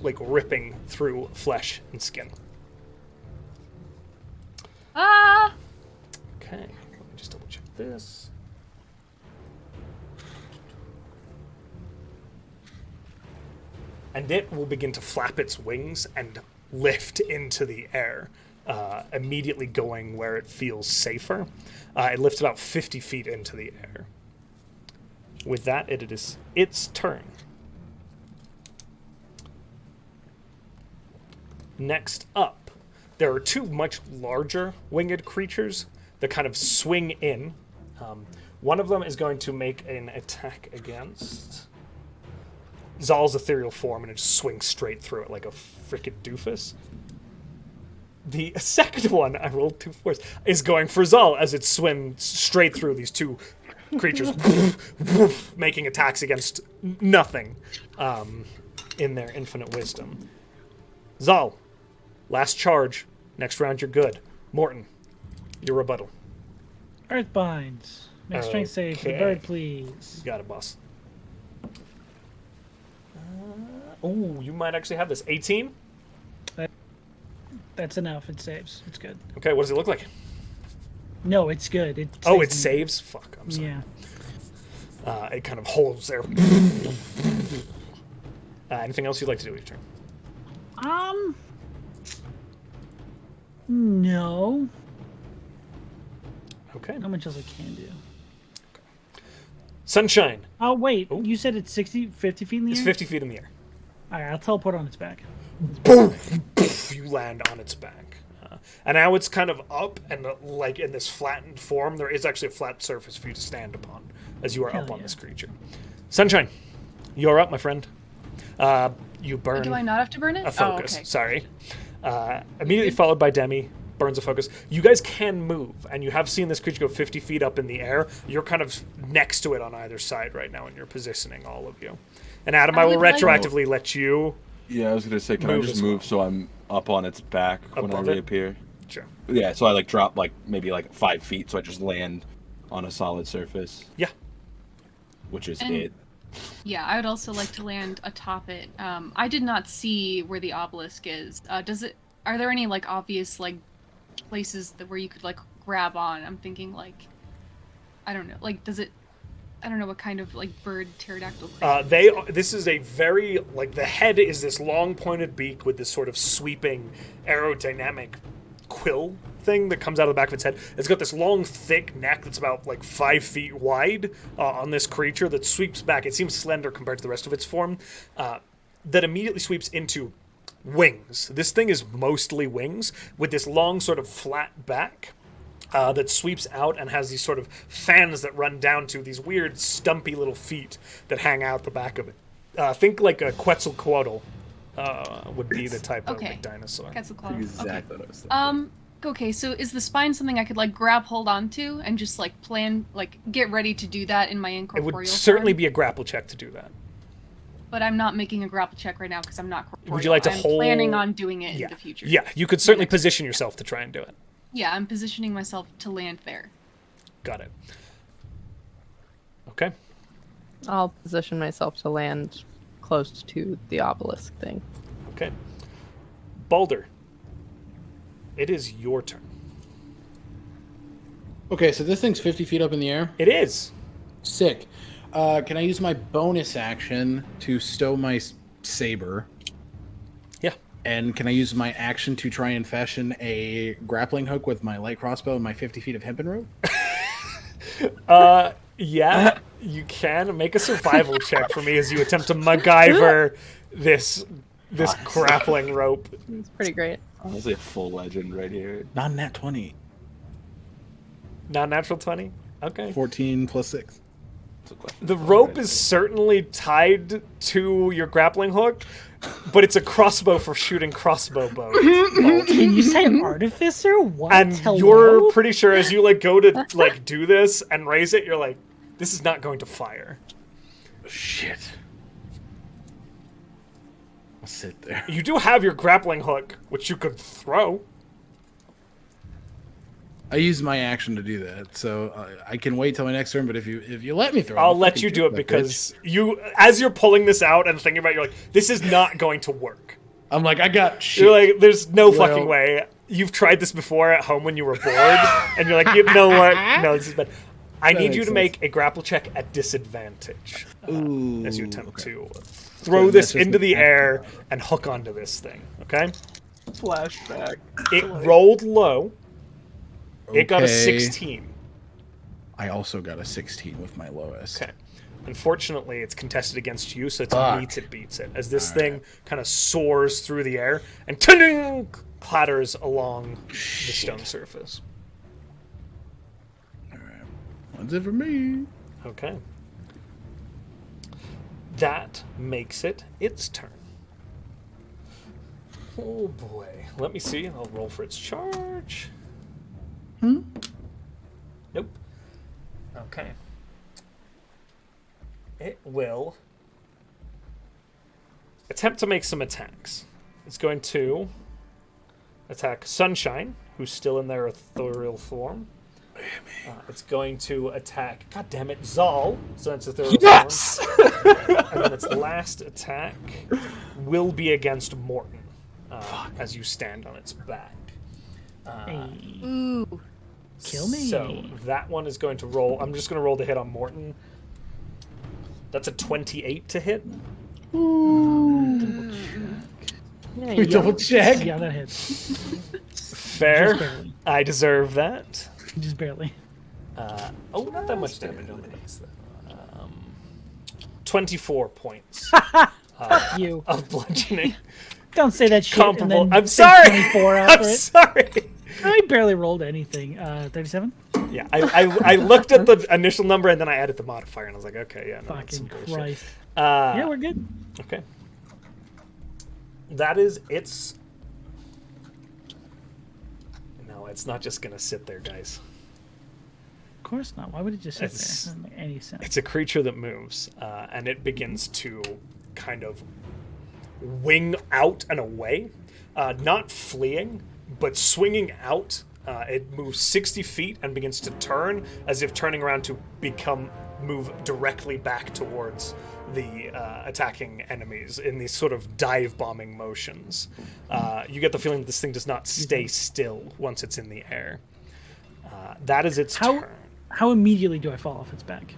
like ripping through flesh and skin. Ah! Okay, let me just double check this. And it will begin to flap its wings and lift into the air, immediately going where it feels safer. It lifts about 50 feet into the air. With that, it is its turn. Next up, there are 2 much larger winged creatures that kind of swing in. One of them is going to make an attack against Zahl's ethereal form, and it just swings straight through it like a frickin' doofus. The second one, I rolled 2 4s, is going for Zahl as it swims straight through these 2 creatures, making attacks against nothing in their infinite wisdom. Zahl, last charge. Next round, you're good. Morton, your rebuttal. Earthbinds. Make strength save for the Okay. bird, please. You got it, boss. Oh, you might actually have this. 18? That's enough. It saves. It's good. Okay, what does it look like? No, it's good. It Oh, it stays in- saves? Fuck, I'm sorry. Yeah. It kind of holds there. Anything else you'd like to do with your turn? No. Okay. Not much else I can do. Sunshine. Oh, wait. Oh. You said it's 50 feet in the It's air? 50 feet in the air. All right, I'll teleport on its back. Boom! You land on its back. And now it's kind of up and like in this flattened form. There is actually a flat surface for you to stand upon as you are Hell up on yeah. this creature. Sunshine, you're up, my friend. You burn Do I not have to burn it? a focus. Oh, okay. Sorry. Immediately followed by Demi. Burns a focus. You guys can move, and you have seen this creature go 50 feet up in the air. You're kind of next to it on either side right now in your positioning, all of you. And Adam, I will would like- retroactively let you. Yeah, I was gonna say, can I Move just as move well. so I'm up on its back when I Above it? reappear? Sure. Yeah, so I like drop like maybe like 5 feet, so I just land on a solid surface, Yeah. which is And- it. Yeah, I would also like to land atop it. I did not see where the obelisk is. Are there any like obvious like places where you could like grab on. I'm thinking like, I don't know, like does it? I don't know what kind of like bird pterodactyl. This is a very like the head is this long pointed beak with this sort of sweeping aerodynamic quill thing that comes out of the back of its head. It's got this long, thick neck that's about like 5 feet wide on this creature that sweeps back. It seems slender compared to the rest of its form. That immediately sweeps into wings. This thing is mostly wings with this long, sort of flat back that sweeps out and has these sort of fans that run down to these weird, stumpy little feet that hang out the back of it. Think like a Quetzalcoatl would be the type of like, dinosaur. Quetzalcoatl. Exactly what I was thinking. Okay, so is the spine something I could like grab hold onto and just like plan, like get ready to do that in my It incorporeal would certainly form? be a grapple check to do that. But I'm not making a grapple check right now because I'm not corporeal. Would you like to I'm hold? planning on doing it in the future. Yeah, you could certainly position yourself to try and do it. Yeah, I'm positioning myself to land there. Got it. Okay. I'll position myself to land close to the obelisk thing. Okay. Baldur, it is your turn. Okay, so this thing's 50 feet up in the air. It is. Sick. Can I use my bonus action to stow my saber? Yeah. And can I use my action to try and fashion a grappling hook with my light crossbow and my 50 feet of hempen rope? Yeah, you can make a survival check for me as you attempt to MacGyver this grappling rope. It's pretty great. Honestly, a full legend right here. Non-nat 20. Non-natural 20? Okay. 14 plus 6. The rope is certainly tied to your grappling hook, but it's a crossbow for shooting crossbow bows. Can you say artificer? What? And Hello? you're pretty sure as you like go to like do this and raise it, you're like, this is not going to fire. Shit. I'll sit there. You do have your grappling hook, which you could throw. I used my action to do that, so I can wait till my next turn. But if you let me throw, I'll let you do it because you, as you're pulling this out and thinking about it, you're like, this is not going to work. I'm like, I got shit. You're like, there's no Well- fucking way. You've tried this before at home when you were bored, and you're like, you know what? No, this is bad. I need you makes to sense. make a grapple check at disadvantage Ooh, as you attempt okay. to throw So this that's just into an the action air roll. and hook onto this thing. Okay? Flashback. It rolled low. It got a Okay. 16. I also got a 16 with my lowest. Okay. Unfortunately, it's contested against you, so it's Fuck. meets it beats it. As this thing kind of soars through the air and ting clatters along the stone surface. One's it for me. Okay. That makes it its turn. Oh boy. Let me see. I'll roll for its charge. Nope. Okay. It will attempt to make some attacks. It's going to attack Sunshine, who's still in their ethereal form. It's going to attack, god damn it, Zahl, so that's ethereal form. And then its last attack will be against Morton, as you stand on its back. Hey, Ooh. kill me. So that one is going to roll. I'm just going to roll the hit on Morton. That's a 28 to hit. Yeah, We double check. Yeah, that hits. Fair. Just barely. I deserve that. Just barely. Not that much damage on the dice, though. 24 points Fuck you. of bludgeoning. Don't say that shit. Comparable. And then I'm say sorry. 24 I'm after it. sorry. I barely rolled anything. 37? Yeah, I looked at the initial number and then I added the modifier and I was like, okay, yeah, no, that's some Fucking bullshit. Christ. Yeah, we're good. Okay. That is its. No, it's not just gonna sit there, guys. Of course not. Why would it just sit It's- there? Doesn't make any sense. It's a creature that moves, and it begins to kind of wing out and away, not fleeing, but swinging out. It moves 60 feet and begins to turn as if turning around to become move directly back towards the attacking enemies in these sort of dive bombing motions. You get the feeling that this thing does not stay still once it's in the air. That is its turn. How immediately do I fall off its back?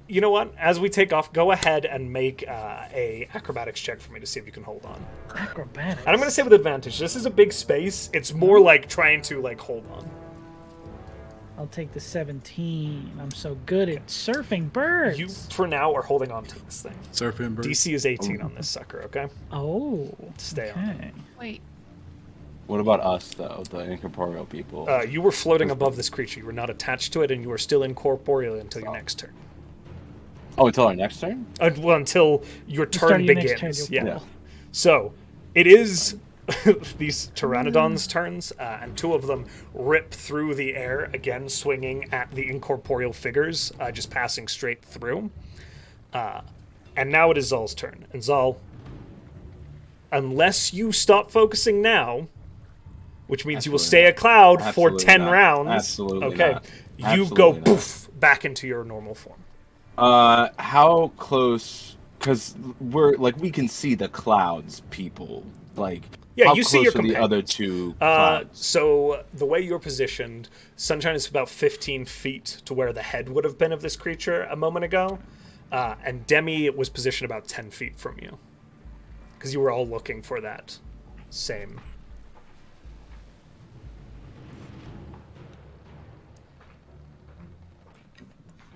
You know what? As we take off, go ahead and make a acrobatics check for me to see if you can hold on. Acrobatics. And I'm going to say with advantage. This is a big space. It's more like trying to like hold on. I'll take the 17. I'm so good at surfing birds. You, for now, are holding on to this thing. Surfing bird. DC is 18 on this sucker, okay? Oh. Stay on. Wait. What about us, though, the incorporeal people? You were floating above this creature. You were not attached to it, and you are still incorporeal until your next turn. Oh, until our next turn? Well, until your turn Starting your begins. next turn, Yeah. So, it is these pteranodons' turns, and two of them rip through the air, again swinging at the incorporeal figures, just passing straight through. And now it is Zahl's turn. And Zahl, unless you stop focusing now, which means you will stay a cloud for 10 rounds. Absolutely okay. not. You Absolutely go not. poof back into your normal form. How close? Because we're like we can see the clouds, people. Like, Yeah, how you see close your are the companion. other two clouds? So the way you're positioned, Sunshine is about 15 feet to where the head would have been of this creature a moment ago, and Demi was positioned about 10 feet from you, because you were all looking for that same.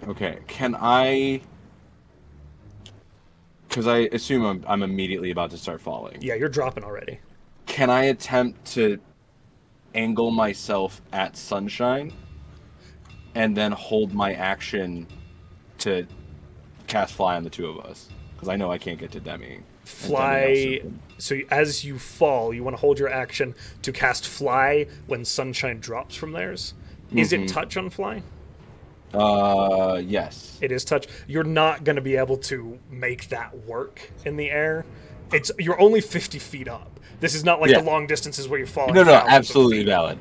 Okay, can I? Because I assume I'm immediately about to start falling. Yeah, you're dropping already. Can I attempt to angle myself at Sunshine and then hold my action to cast Fly on the two of us? Because I know I can't get to Demi. Fly. So as you fall, you want to hold your action to cast Fly when Sunshine drops from theirs. Is it touch on Fly? Yes. It is touch. You're not going to be able to make that work in the air. You're only 50 feet up. This is not like the long distances where you're falling. No, thousands of absolutely feet. valid.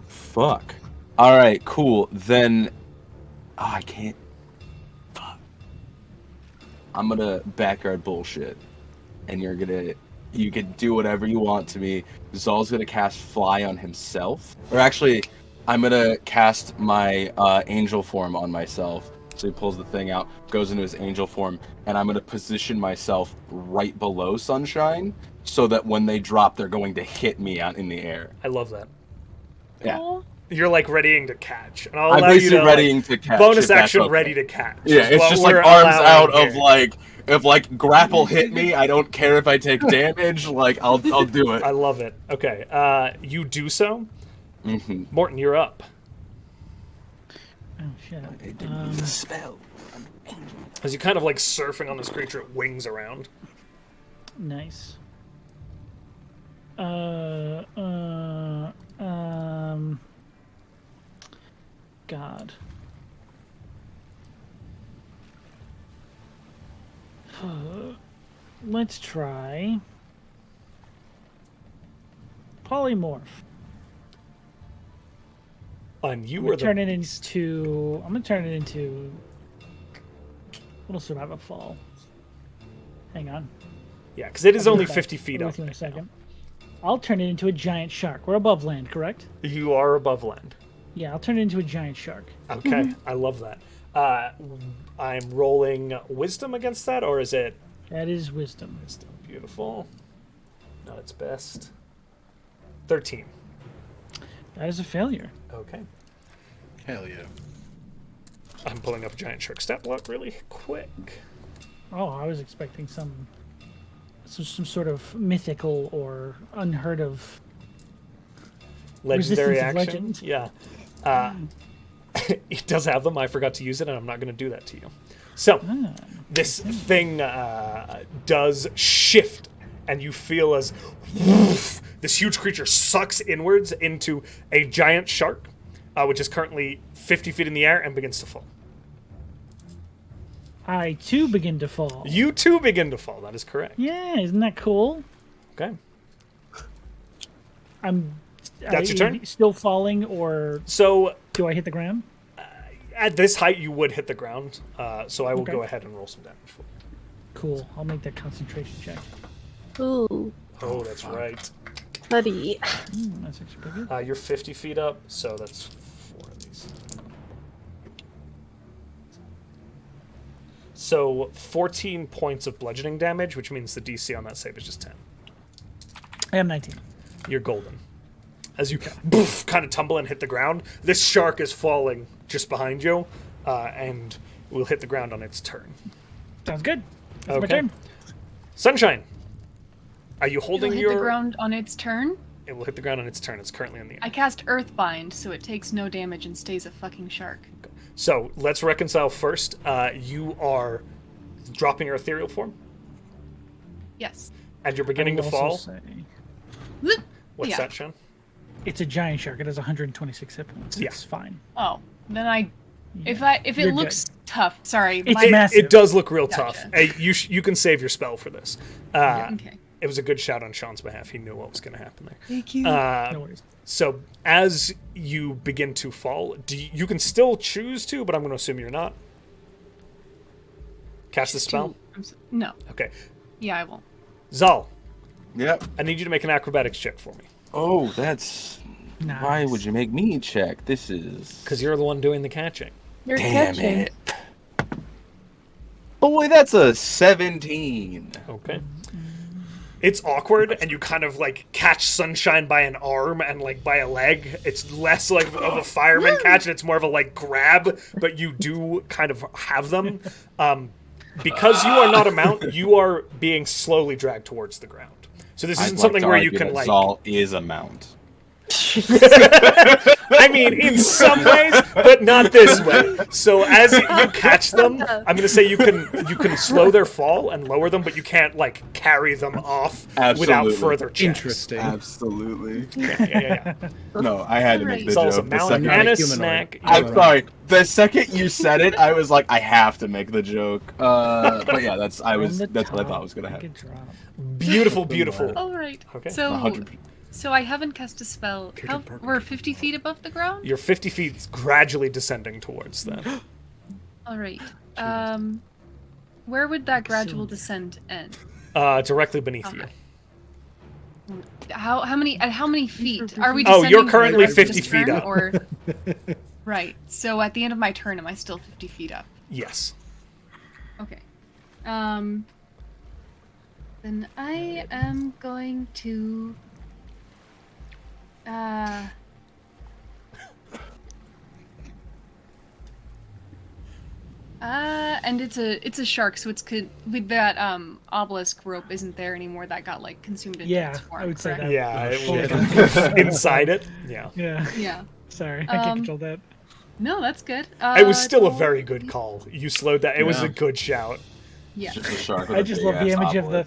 Fuck. All right, cool. Then I can't. Fuck. I'm gonna backyard bullshit, and you can do whatever you want to me. Zahl's gonna cast Fly on himself, or actually, I'm gonna cast my angel form on myself. So he pulls the thing out, goes into his angel form, and I'm gonna position myself right below Sunshine, so that when they drop, they're going to hit me out in the air. I love that. Yeah. You're like readying to catch. And I'll I'm allow you basically to, readying to catch. bonus if that's action okay. ready to catch. Yeah, is it's what just like we're arms allowing out of here. like, if like grapple hit me, I don't care if I take damage. Like I'll do it. I love it. Okay, you do so. Mm-hmm. Morton, you're up. Oh, shit. Spell. As you kind of like surfing on this creature, it wings around. Nice. God. Let's try polymorph. And you I'm were gonna the turn it into. I'm gonna turn it into. What'll survive a fall? Hang on. yeah, because it is I'll be only back. 50 feet I'll up. be with you in a second. I'll turn it into a giant shark. We're above land, correct? You are above land. Yeah, I'll turn it into a giant shark. Okay, I love that. I'm rolling wisdom against that, or is it That is wisdom. wisdom? Beautiful. Not its best. 13. That is a failure. Okay. Hell yeah. I'm pulling up a giant shark stat block really quick. Oh, I was expecting some sort of mythical or unheard of. Legendary Resistance of action. legend. Yeah. It does have them. I forgot to use it, and I'm not going to do that to you. So, this thing does shift, and you feel as this huge creature sucks inwards into a giant shark, which is currently 50 feet in the air and begins to fall. I too begin to fall. You too begin to fall. That is correct. Yeah, isn't that cool? Okay. I'm That's your turn? Still falling, or So do I hit the ground? at this height, you would hit the ground. So I will Okay. go ahead and roll some damage for you. Cool. I'll make that concentration check. Ooh, Oh, that's right. buddy. That's actually pretty good. You're 50 feet up, so that's 4 of these. So 14 points of bludgeoning damage, which means the DC on that save is just 10. I am 19. You're golden. As you boof, kind of tumble and hit the ground, this shark is falling just behind you, and will hit the ground on its turn. Sounds good. That's my Okay. turn. Sunshine, are you It'll holding hit your... the ground on its turn. It will hit the ground on its turn. It's currently in the air. I cast Earthbind, so it takes no damage and stays a fucking shark. So let's reconcile first. You are dropping your ethereal form, Yes. and you're beginning to I will fall. also say What's Yeah. that, Sean? it's a giant shark. It has 126 hit points. Yeah. It's fine. Oh, then I. If You're it looks tough, sorry. It's my- massive. It does look real Gotcha. tough. You can save your spell for this. Okay. It was a good shout on Sean's behalf. He knew what was going to happen there. Thank you. No worries. So as you begin to fall, you can still choose to, but I'm going to assume you're not. Cast the spell? No. Okay. Yeah, I won't. Zahl, Yep. I need you to make an acrobatics check for me. Oh, that's... Nice. Why would you make me check? This is... Because you're the one doing the catching. You're Damn catching. it. Boy, that's a 17. Okay. It's awkward, and you kind of like catch Sunshine by an arm and like by a leg. It's less like of a fireman catch, and it's more of a like grab, but you do kind of have them. Because you are not a mount, you are being slowly dragged towards the ground. So this isn't something where you can like. Zahl is a mount. I mean, in some ways, but not this way. So as you catch them, I'm going to say you can slow their fall and lower them, but you can't like carry them off without Absolutely. further checks. Interesting. Absolutely. Yeah. No, I had to make the Saul's a joke. The mount second, and a humanoid. snack. I'm sorry. The second you said it, I was like, I have to make the joke. But yeah, that's what I thought was gonna happen. Beautiful, beautiful. All right. Okay. So, 100%. so I haven't cast a spell. We're 50 feet above the ground. You're 50 feet gradually descending towards them. All right. Where would that gradual descent end? Directly beneath you. Okay. How many feet are we? Oh, you're descending currently for the rest of 50 this feet turn, up. Or... right. So at the end of my turn, am I still 50 feet up? Yes. Okay. Then I am going to. And it's a shark, so it's with that obelisk rope isn't there anymore. That got like consumed into Yeah, its form. I would say correct? that. Yeah, shit. inside it. Yeah. Yeah. Yeah. Sorry, I can't control that. No, that's good. It was still a 12. very good call. You slowed that. It was Yeah. a good shout. Yeah. Just a shark. I just love the image of the.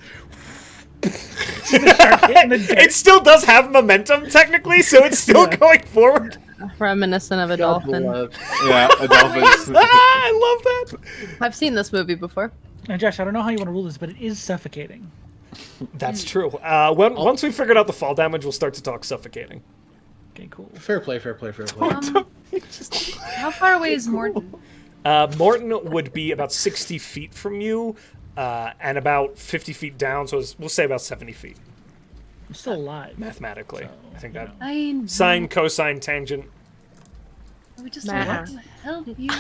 It still does have momentum, technically, so it's still going forward. Reminiscent of a dolphin. Yeah, a dolphin. I love that. I've seen this movie before. Now, Josh, I don't know how you want to rule this, but it is suffocating. That's true. Once we figured out the fall damage, we'll start to talk suffocating. Okay, cool. Fair play. How far away is Morton? Morton would be about 60 feet from you, and about 50 feet down, so we'll say about 70 feet, I'm still alive. mathematically. I think that... I Sine, cosine, tangent. I would just Nah. like to help you.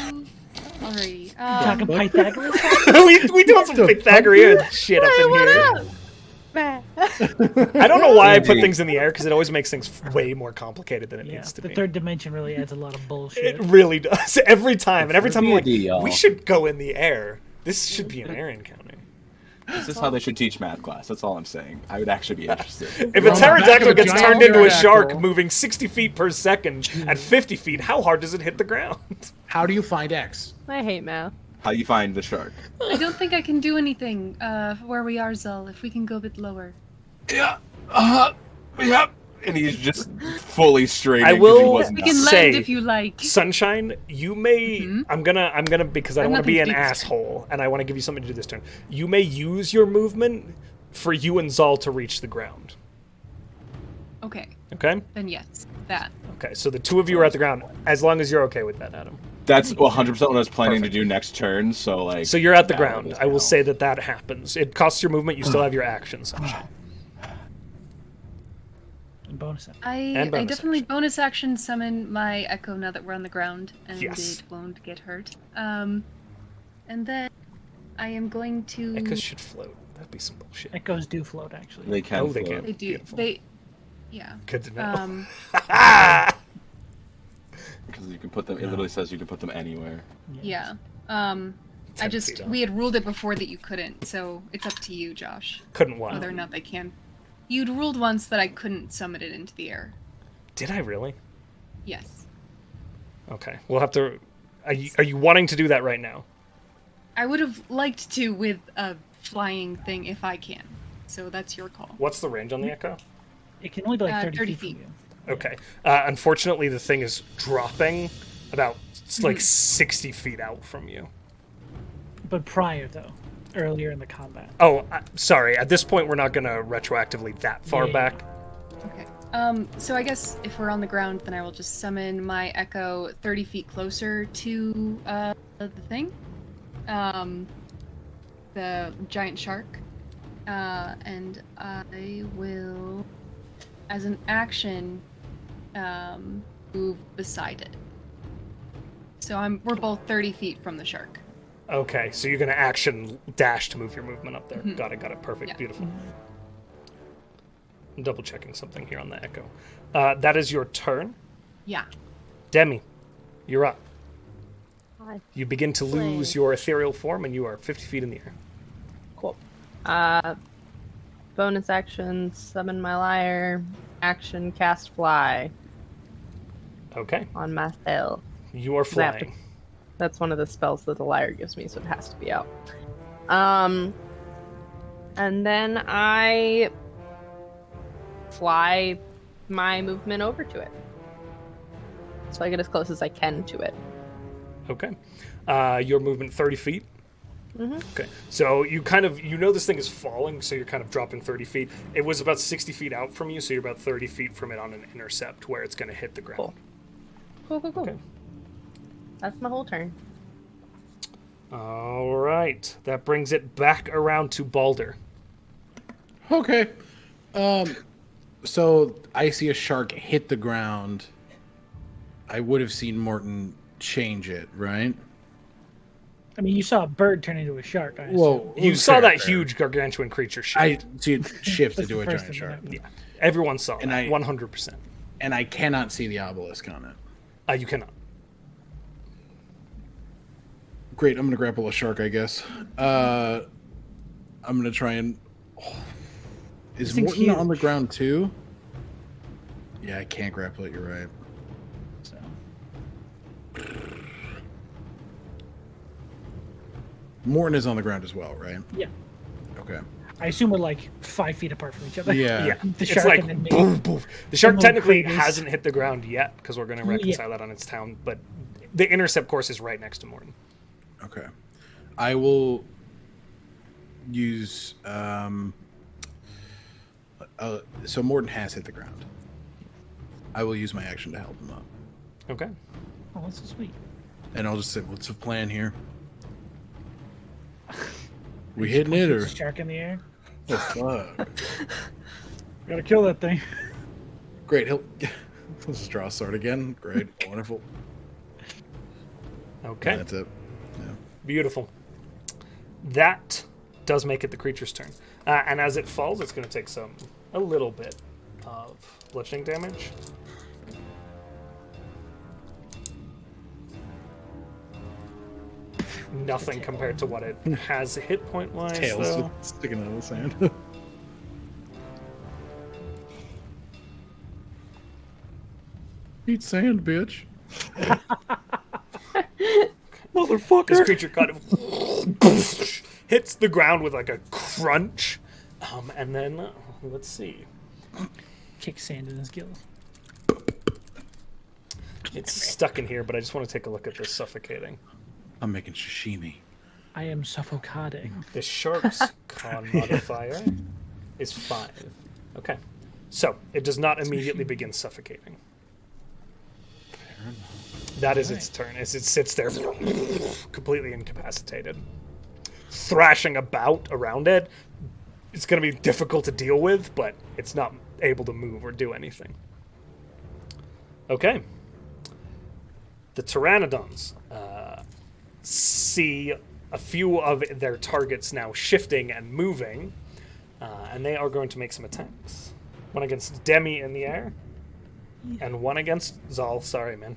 Sorry. Talking Pythagoras? we doing some Pythagorean shit up in here. I don't know why I put things in the air, because it always makes things way more complicated than it Yeah, needs to the be. third dimension really adds a lot of bullshit. It really does. Every time. And every time I'm like, D&D, y'all. we should go in the air. This should be an air encounter. This is how they should teach math class. That's all I'm saying. I would actually be interested. If a on the back of pterodactyl a gets giant turned into a shark pterodactyl. moving 60 feet per second at 50 feet, how hard does it hit the ground? How do you find X? I hate math. How you find the shark? I don't think I can do anything where we are, Zahl. If we can go a bit lower. Yeah. Yep. And he's just fully straining. I 'cause will- He wasn't We can Say- land if you like. Sunshine, you may. I'm gonna because I don't want to nothing be an deep. asshole, and I want to give you something to do this turn. You may use your movement for you and Zahl to reach the ground. Okay, Okay? then yes, that. Okay, so the two of you are at the ground, as long as you're okay with that, Adam. That's 100% what I was planning Perfect. to do next turn. So like. So you're at the yeah, ground. just I will now. say that happens. It costs your movement. You still have your action, Sunshine. And bonus action. I bonus definitely action. bonus action summon my Echo now that we're on the ground and Yes. it won't get hurt. And then I am going to. Echoes should float. That'd be some bullshit. Echoes do float, actually. They can. Oh, they float. can. They do. Beautiful. They. Yeah. Good to know. Because you can put them. It literally says you can put them anywhere. Yeah. 10 I just feet up. we had ruled it before that you couldn't, so it's up to you, Josh, Couldn't one. whether or not they can. You'd ruled once that I couldn't summon it into the air. Did I really? Yes. Okay. We'll have to. Are you wanting to do that right now? I would have liked to with a flying thing if I can. So that's your call. What's the range on the Echo? It can only be like 30, 30 feet from feet. you. Okay. Unfortunately, the thing is dropping about like 60 feet out from you. But prior, though, earlier in the combat. Oh, sorry. At this point, we're not going to retroactively that far Yeah. back. Okay. So I guess if we're on the ground, then I will just summon my Echo 30 feet closer to the thing, the giant shark, and I will, as an action, move beside it. So we're both 30 feet from the shark. Okay, so you're going to action dash to move your movement up there. Mhm. Got it. Perfect. Yeah. Beautiful. I'm double checking something here on the Echo. That is your turn. Yeah. Demi, you're up. Hi. You begin to lose your ethereal form and you are 50 feet in the air. Cool. Bonus action, summon my lyre. Action, cast fly Okay, on myself. you are I have to- flying. That's one of the spells that the lyre gives me, so it has to be out. And then I fly my movement over to it. So I get as close as I can to it. Okay. Your movement 30 feet. Mhm. Okay. So you know this thing is falling, so you're kind of dropping 30 feet. It was about 60 feet out from you, so you're about 30 feet from it on an intercept where it's going to hit the ground. Cool. Cool. Okay. That's my whole turn. All right. That brings it back around to Baldur. Okay. So I see a shark hit the ground. I would have seen Morton change it, right? I mean, you saw a bird turn into a shark. I assume. Whoa. You saw that huge gargantuan creature shift. I see it shift That's into the a first giant thing shark. that happened. Yeah. Everyone saw And that. I- 100%. And I cannot see the obelisk on it. You cannot. Great, I'm gonna grapple a shark, I guess. I'm gonna try and. Is This thing's Morton on the huge. ground too? Yeah, I can't grapple it. You're right. So, Morton is on the ground as well, right? yeah. Okay. I assume we're like 5 feet apart from each other. Yeah. Yeah. The It's shark like and then me. boom, boom. The shark little technically craters. hasn't hit the ground yet because we're going to reconcile that on its town, but the intercept course is right next to Morton. Okay. I will use. So Morton has hit the ground. I will use my action to help him up, Okay. Oh, that's so sweet. and I'll just say, "What's the plan here? We hitting it or Shark in the air. oh fuck?" Gotta kill that thing. Great. He'll. Let's just draw a sword again. Great. Wonderful. Okay. That's it. Beautiful. That does make it the creature's turn. And as it falls, it's going to take a little bit of bludgeoning damage. Nothing compared to what it has hit point wise. Tails Though. just sticking out of the sand. Eat sand, bitch. Motherfucker! This creature kind of hits the ground with like a crunch. And then, let's see. Kick sand in his gills. It's stuck in here, but I just want to take a look at this suffocating. I'm making sashimi. I am suffocating. The shark's con modifier is 5. Okay. So it does not immediately begin suffocating. That is its turn, as it sits there completely incapacitated. Thrashing about around it. It's going to be difficult to deal with, but it's not able to move or do anything. Okay. The Pteranodons see a few of their targets now shifting and moving, and they are going to make some attacks. One against Demi in the air, and one against Zahl. Sorry, man.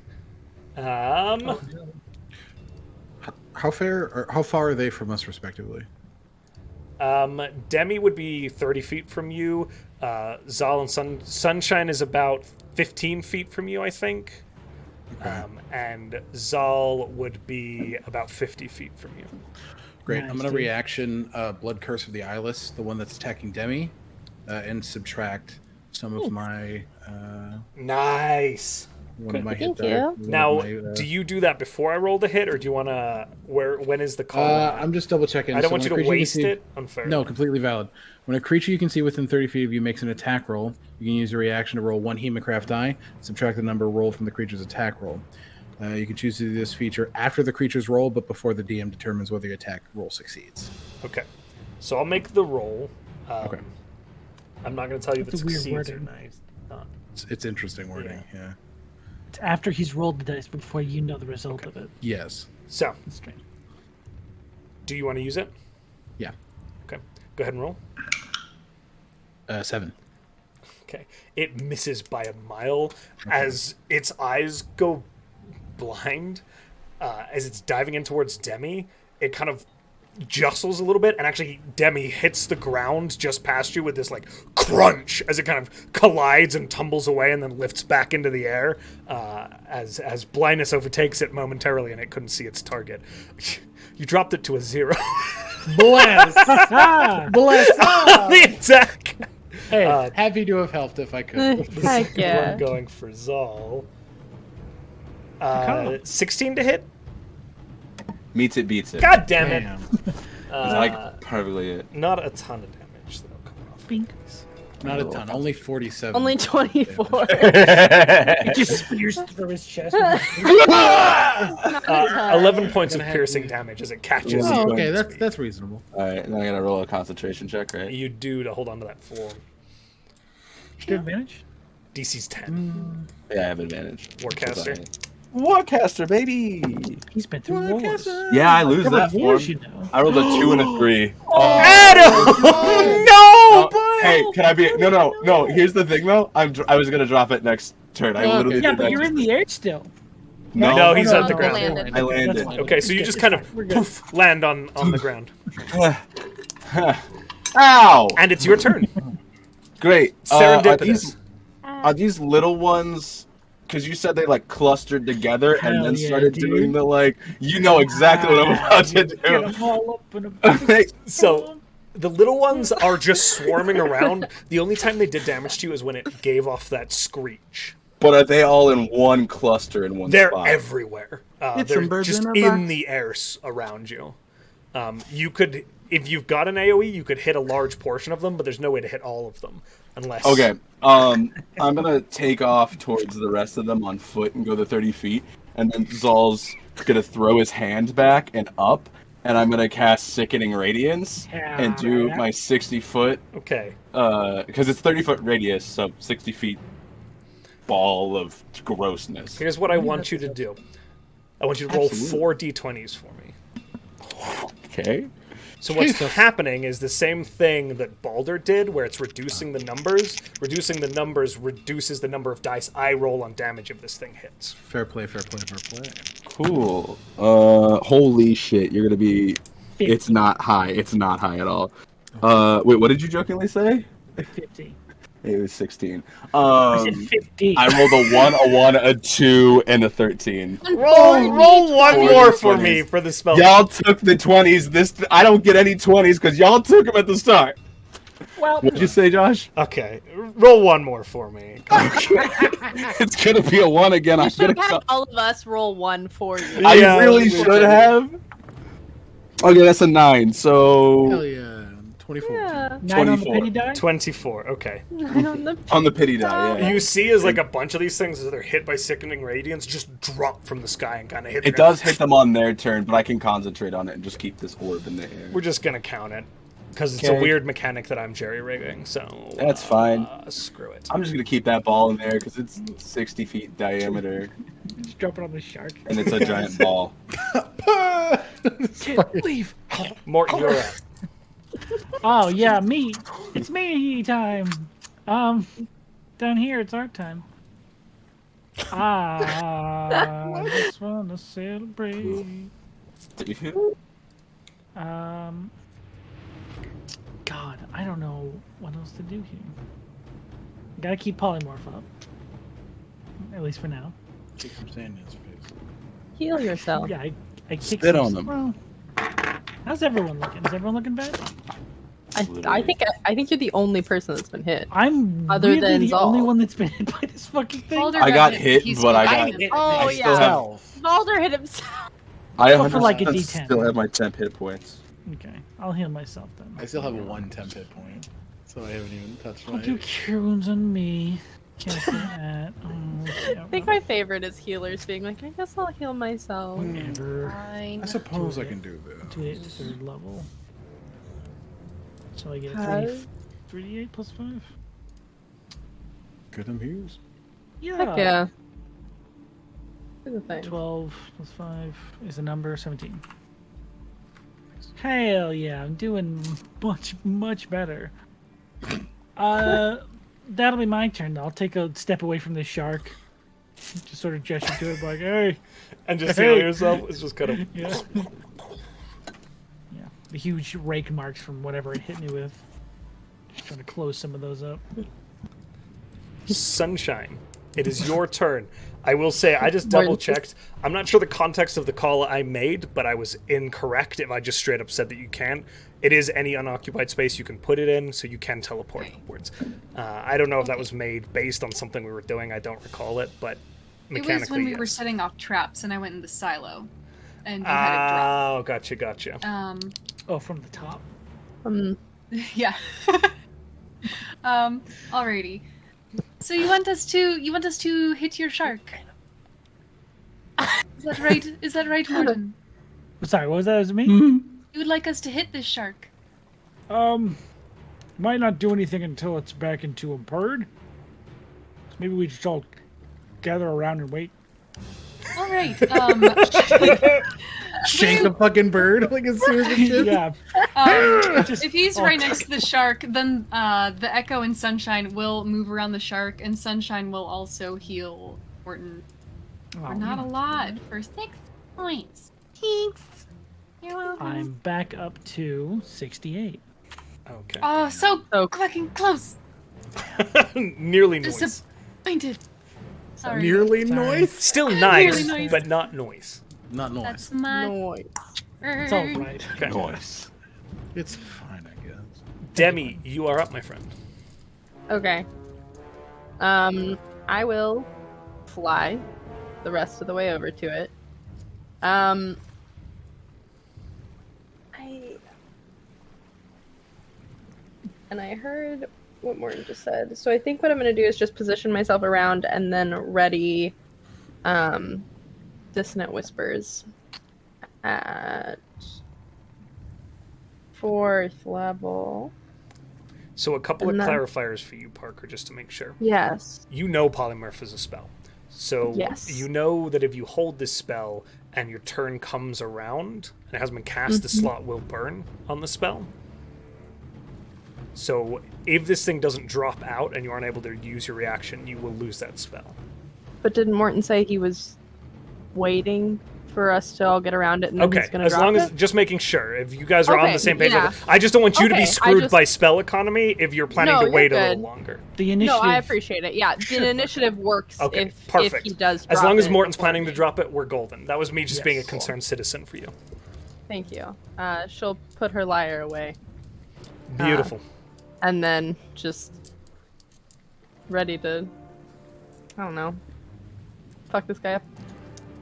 How far are they from us, respectively? Demi would be 30 feet from you. Zahl and Sunshine is about 15 feet from you, I think. Okay. And Zahl would be about 50 feet from you. Great. Nice, I'm going to dude. reaction Blood Curse of the Eyeless, the one that's attacking Demi, and subtract some of my Nice. one of my Thank hit die. you. One of Now, my, do you do that before I roll the hit, or do you want to? When is the call? I'm just double checking. I don't So want you when a to creature waste you can it. Unfair. No, completely valid. When a creature you can see within 30 feet of you makes an attack roll, you can use a reaction to roll one Hemocraft die, subtract the number rolled from the creature's attack roll. You can choose to do this feature after the creature's roll, but before the DM determines whether the attack roll succeeds. Okay. So I'll make the roll. Okay. I'm not going to tell you if it That's a weird succeeds or wording. not. It's interesting wording, yeah. It's after he's rolled the dice, before you know the result of it. Yes. So, It's strange. do you want to use it? Yeah. Okay. Go ahead and roll. 7. Okay. It misses by a mile as its eyes go blind. As it's diving in towards Demi, it kind of jostles a little bit, and actually Demi hits the ground just past you with this like crunch as it kind of collides and tumbles away and then lifts back into the air as blindness overtakes it momentarily and it couldn't see its target. You dropped it to a 0. Bless! Bless! The attack. Hey, happy to have helped if I could. Heck yeah. We're going for Zahl. Okay. 16 to hit. Meets it, beats it. God damn it. Damn. Like perfectly it. Not a ton of damage though. Coming off. Bink. Not a ton, only 47. Only 24. It just spears through his chest. 11 points of Gonna have piercing to- damage as it catches Oh, you. okay, that's reasonable. Alright, now I gotta roll a concentration check, right? You do to hold on to that form. Good advantage. DC's 10. Yeah, I have advantage. Warcaster. Warcaster, baby! He's been through wars. Yeah, I lose There that were form. wars, you know. I rolled a 2 and a 3. Adam! No! Hey, can I be? No. Here's the thing, though. I was gonna drop it next turn. I Okay. literally Yeah, did but that. you're in the air still. No, he's no, on the no, ground. landed. I landed. That's fine. Okay, so you It's just good, kind it's of fine. We're good. poof, land on the ground. Ow! And it's your turn. Great. Serendipitous. Are these little ones? Because you said they like clustered together and Hell then yeah, started dude. doing the like. You know exactly what I'm about to Get do. 'em all up in a Like, So the little ones are just swarming around. The only time they did damage to you is when it gave off that screech. but are they all in one cluster in one They're spot? everywhere. It's They're some birds just in a in box. the air around you. You could, if you've got an AoE, you could hit a large portion of them, but there's no way to hit all of them unless. Okay. I'm gonna take off towards the rest of them on foot and go the 30 feet, and then Zahl's gonna throw his hand back and up, and I'm gonna cast Sickening Radiance and do Yeah. my 60 foot, Okay. because it's 30-foot radius, so 60 feet ball of grossness. Here's what I want you to do. I want you to roll Absolutely. 4 d20s for me. Okay. So what's Jesus. happening is the same thing that Baldur did, where it's reducing the numbers. Reducing the numbers reduces the number of dice I roll on damage if this thing hits. Fair play, fair play, fair play. Cool. Holy shit, you're gonna be... It's not high. It's not high at all. Wait, what did you jokingly say? 50. It was 16. I said 50. I rolled a 1, a 2, and a 13. Roll one Four more d20s. for me for the spell. Y'all took the 20s. I don't get any 20s because y'all took them at the start. Well, What'd you say, Josh? Okay, roll one more for me. It's gonna be a 1 again. You I'm should gonna. have had all of us roll 1 for you. Yeah, I really we should did. have. Okay, that's a 9. So Hell yeah. 24. Yeah. 9 on the 24. pity die. 24. Okay. Nine on the On the pity die, yeah. You see as like a bunch of these things as they're hit by sickening radiance just drop from the sky and kind of hit. It does hit them on their turn, but I can concentrate on it and just keep this orb in the air. We're just gonna count it because it's a Okay. weird mechanic that I'm jerry rigging. So That's fine. Screw it. I'm just gonna keep that ball in there because it's 60 feet diameter Just drop it on the shark. and it's a giant ball. Leave. Morton, you're up. Oh yeah, me. It's me time. Down here it's our time. I just wanna celebrate. God, I don't know what else to do here. Gotta keep polymorph up. At least for now. Kick some sand in his face. Heal yourself. Yeah, I kick Spit some- on them. Well, how's everyone looking? Is everyone looking bad? I think you're the only person that's been hit. I'm Other really than the Zahl. only one that's been hit by this fucking thing. Baldur I got hit, hit, he's but I fine. got- Oh, I still yeah. have, Baldur hit himself. I Go for like a 100% D10. still have my temp hit points. Okay, I'll heal myself then. I still have a 1 temp hit point, so I haven't even touched I'll my. do cure wounds on me. Cancel that. I think my favorite is healers being like, I guess I'll heal myself. Whatever. Fine. I suppose I can do Do it at 3rd level. So I get a Has- 3d8 plus 5. Good Hughes. Yeah. Heck yeah. Do the thing. 12 plus 5 is a number 17. Hell yeah, I'm doing much better. That'll be my turn. I'll take a step away from this shark. Just sort of gesture to it like, hey. And just Hey. heal yourself. It's just kind of. Yeah. Yeah. The huge rake marks from whatever it hit me with. Just trying to close some of those up. Sunshine, it is your turn. I will say, I just double checked. I'm not sure the context of the call I made, but I was incorrect if I just straight up said that you can. It is any unoccupied space you can put it in, so you can teleport upwards. I don't know if that was made based on something we were doing. I don't recall it, but It mechanically, was when we yes. were setting off traps, and I went in the silo, and you had to drop. Oh, gotcha. Oh, from the top. Yeah. Alrighty. So you want us to hit your shark? Is that right? Is that right, Morton? Sorry, what was that? Was it me? You would like us to hit this shark? Might not do anything until it's back into a bird. So maybe we just all gather around and wait. All right. Shank the fucking bird like a series of Yeah. If he's right next to the shark, then the Echo and Sunshine will move around the shark, and Sunshine will also heal Morton. For not a lot, for 6 points. Thanks. You're welcome. I'm back up to 68. Okay. Oh, so fucking close. Nearly noise. Disappointed. Sorry. Nearly Sorry. noise. Still nice, Nearly noise. but not noise. Not noise. That's my Noise. It's all right. Okay. Noise. It's fine, I guess. Demi, you are up, my friend. Okay. I will fly the rest of the way over to it. I heard what Morton just said. So I think what I'm going to do is just position myself around and then ready Dissonant Whispers at 4th level. So a couple And of then- clarifiers for you, Parker, just to make sure. Yes. You know polymorph is a spell. So Yes. you know that if you hold this spell and your turn comes around and it hasn't been cast, the slot will burn on the spell. So if this thing doesn't drop out and you aren't able to use your reaction, you will lose that spell. But didn't Morton say he was waiting for us to all get around it and then Okay, he's going to as drop long it? as just making sure if you guys are on Okay, the same page. yeah. I just don't want you to be Okay, I screwed just- by spell economy if you're planning No, to you're wait a good. little longer. The No, initiative. I appreciate it. Yeah, the initiative works Okay, if perfect. he does As drop long as it Morton's before planning to me. drop it, we're golden. That was me just being a Yes. concerned citizen for you. Thank you. She'll put her lyre away Beautiful. and then just ready to, I don't know, fuck this guy up.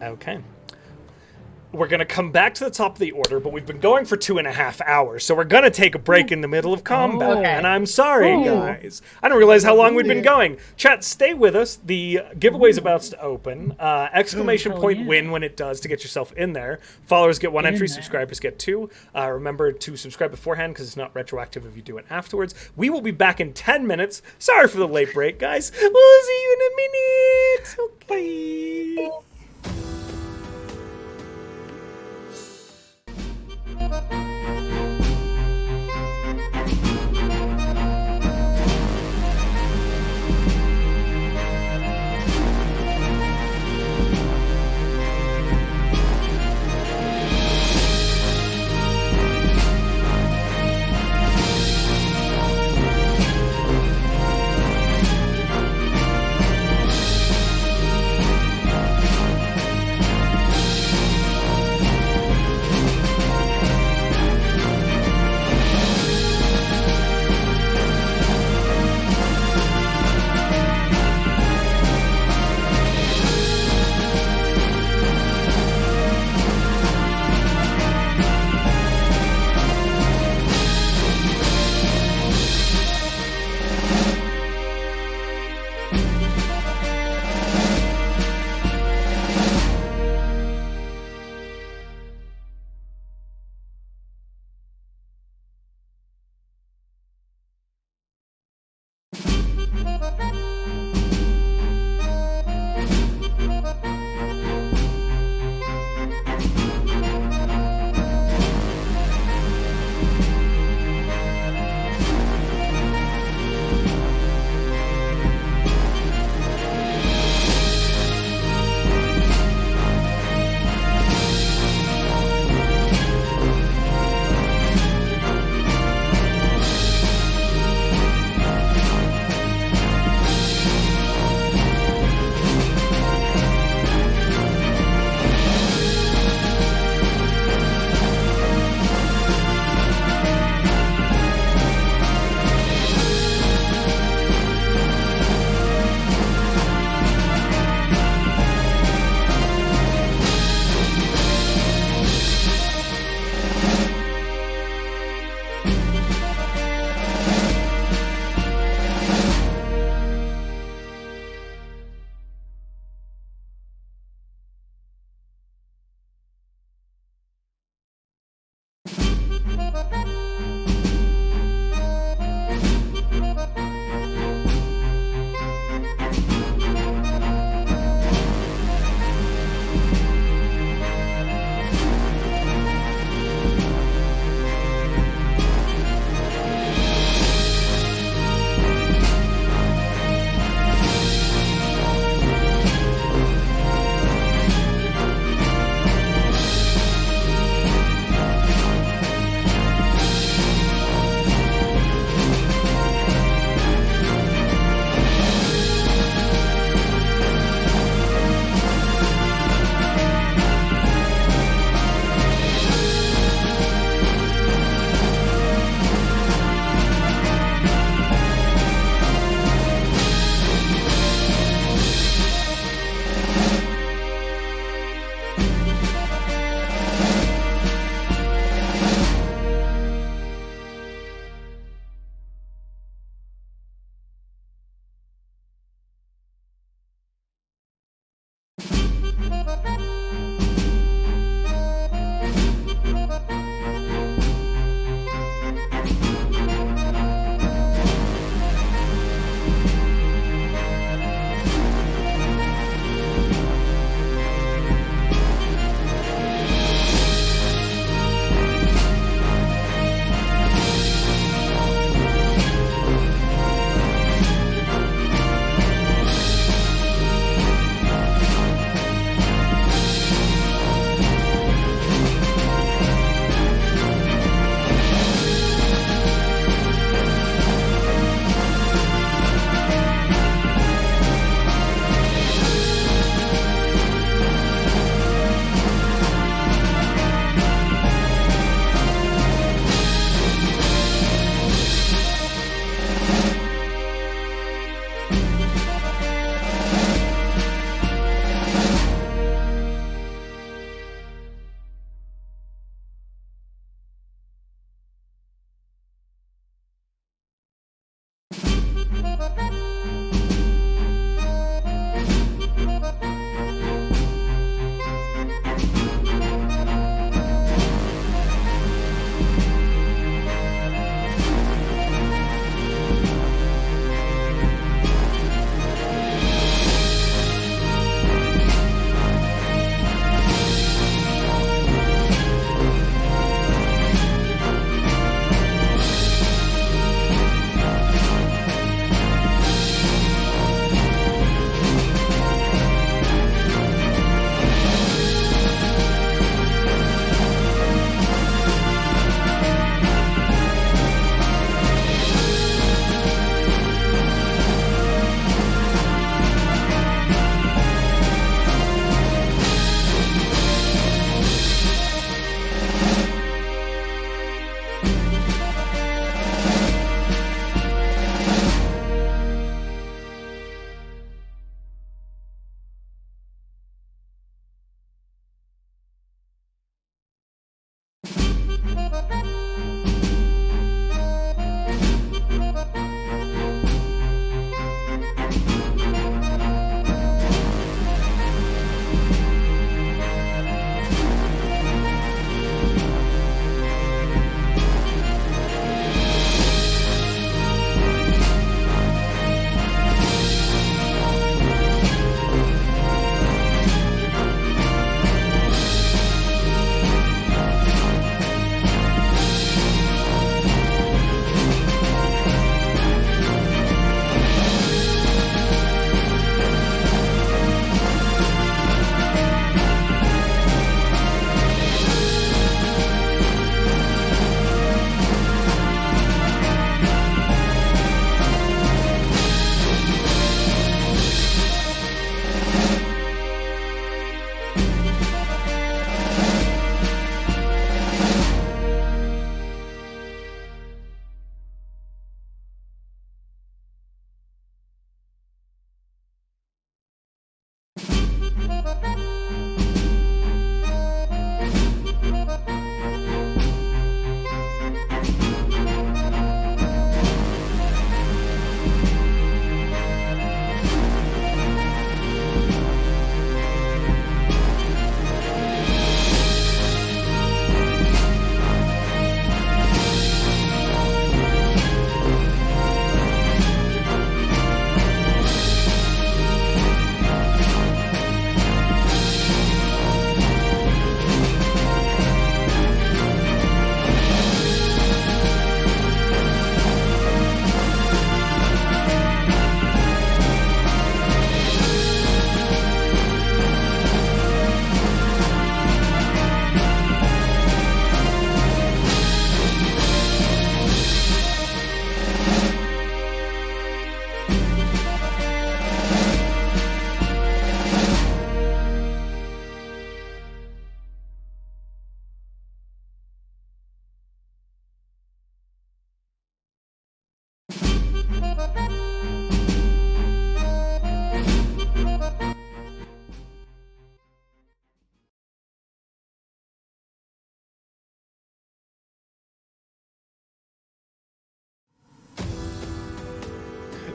Okay. we're going to come back to the top of the order, but we've been going for 2.5 hours, so we're going to take a break in the middle of combat. Okay. And I'm sorry, Ooh. guys. I didn't realize how long we'd been going. Chat, stay with us. The giveaway's about to open. Exclamation hell point yeah. win when it does to get yourself in there. Followers get 1 In entry, there. subscribers get 2. Remember to subscribe beforehand because it's not retroactive if you do it afterwards. We will be back in 10 minutes. Sorry for the late break, guys. We'll see you in a minute. Okay.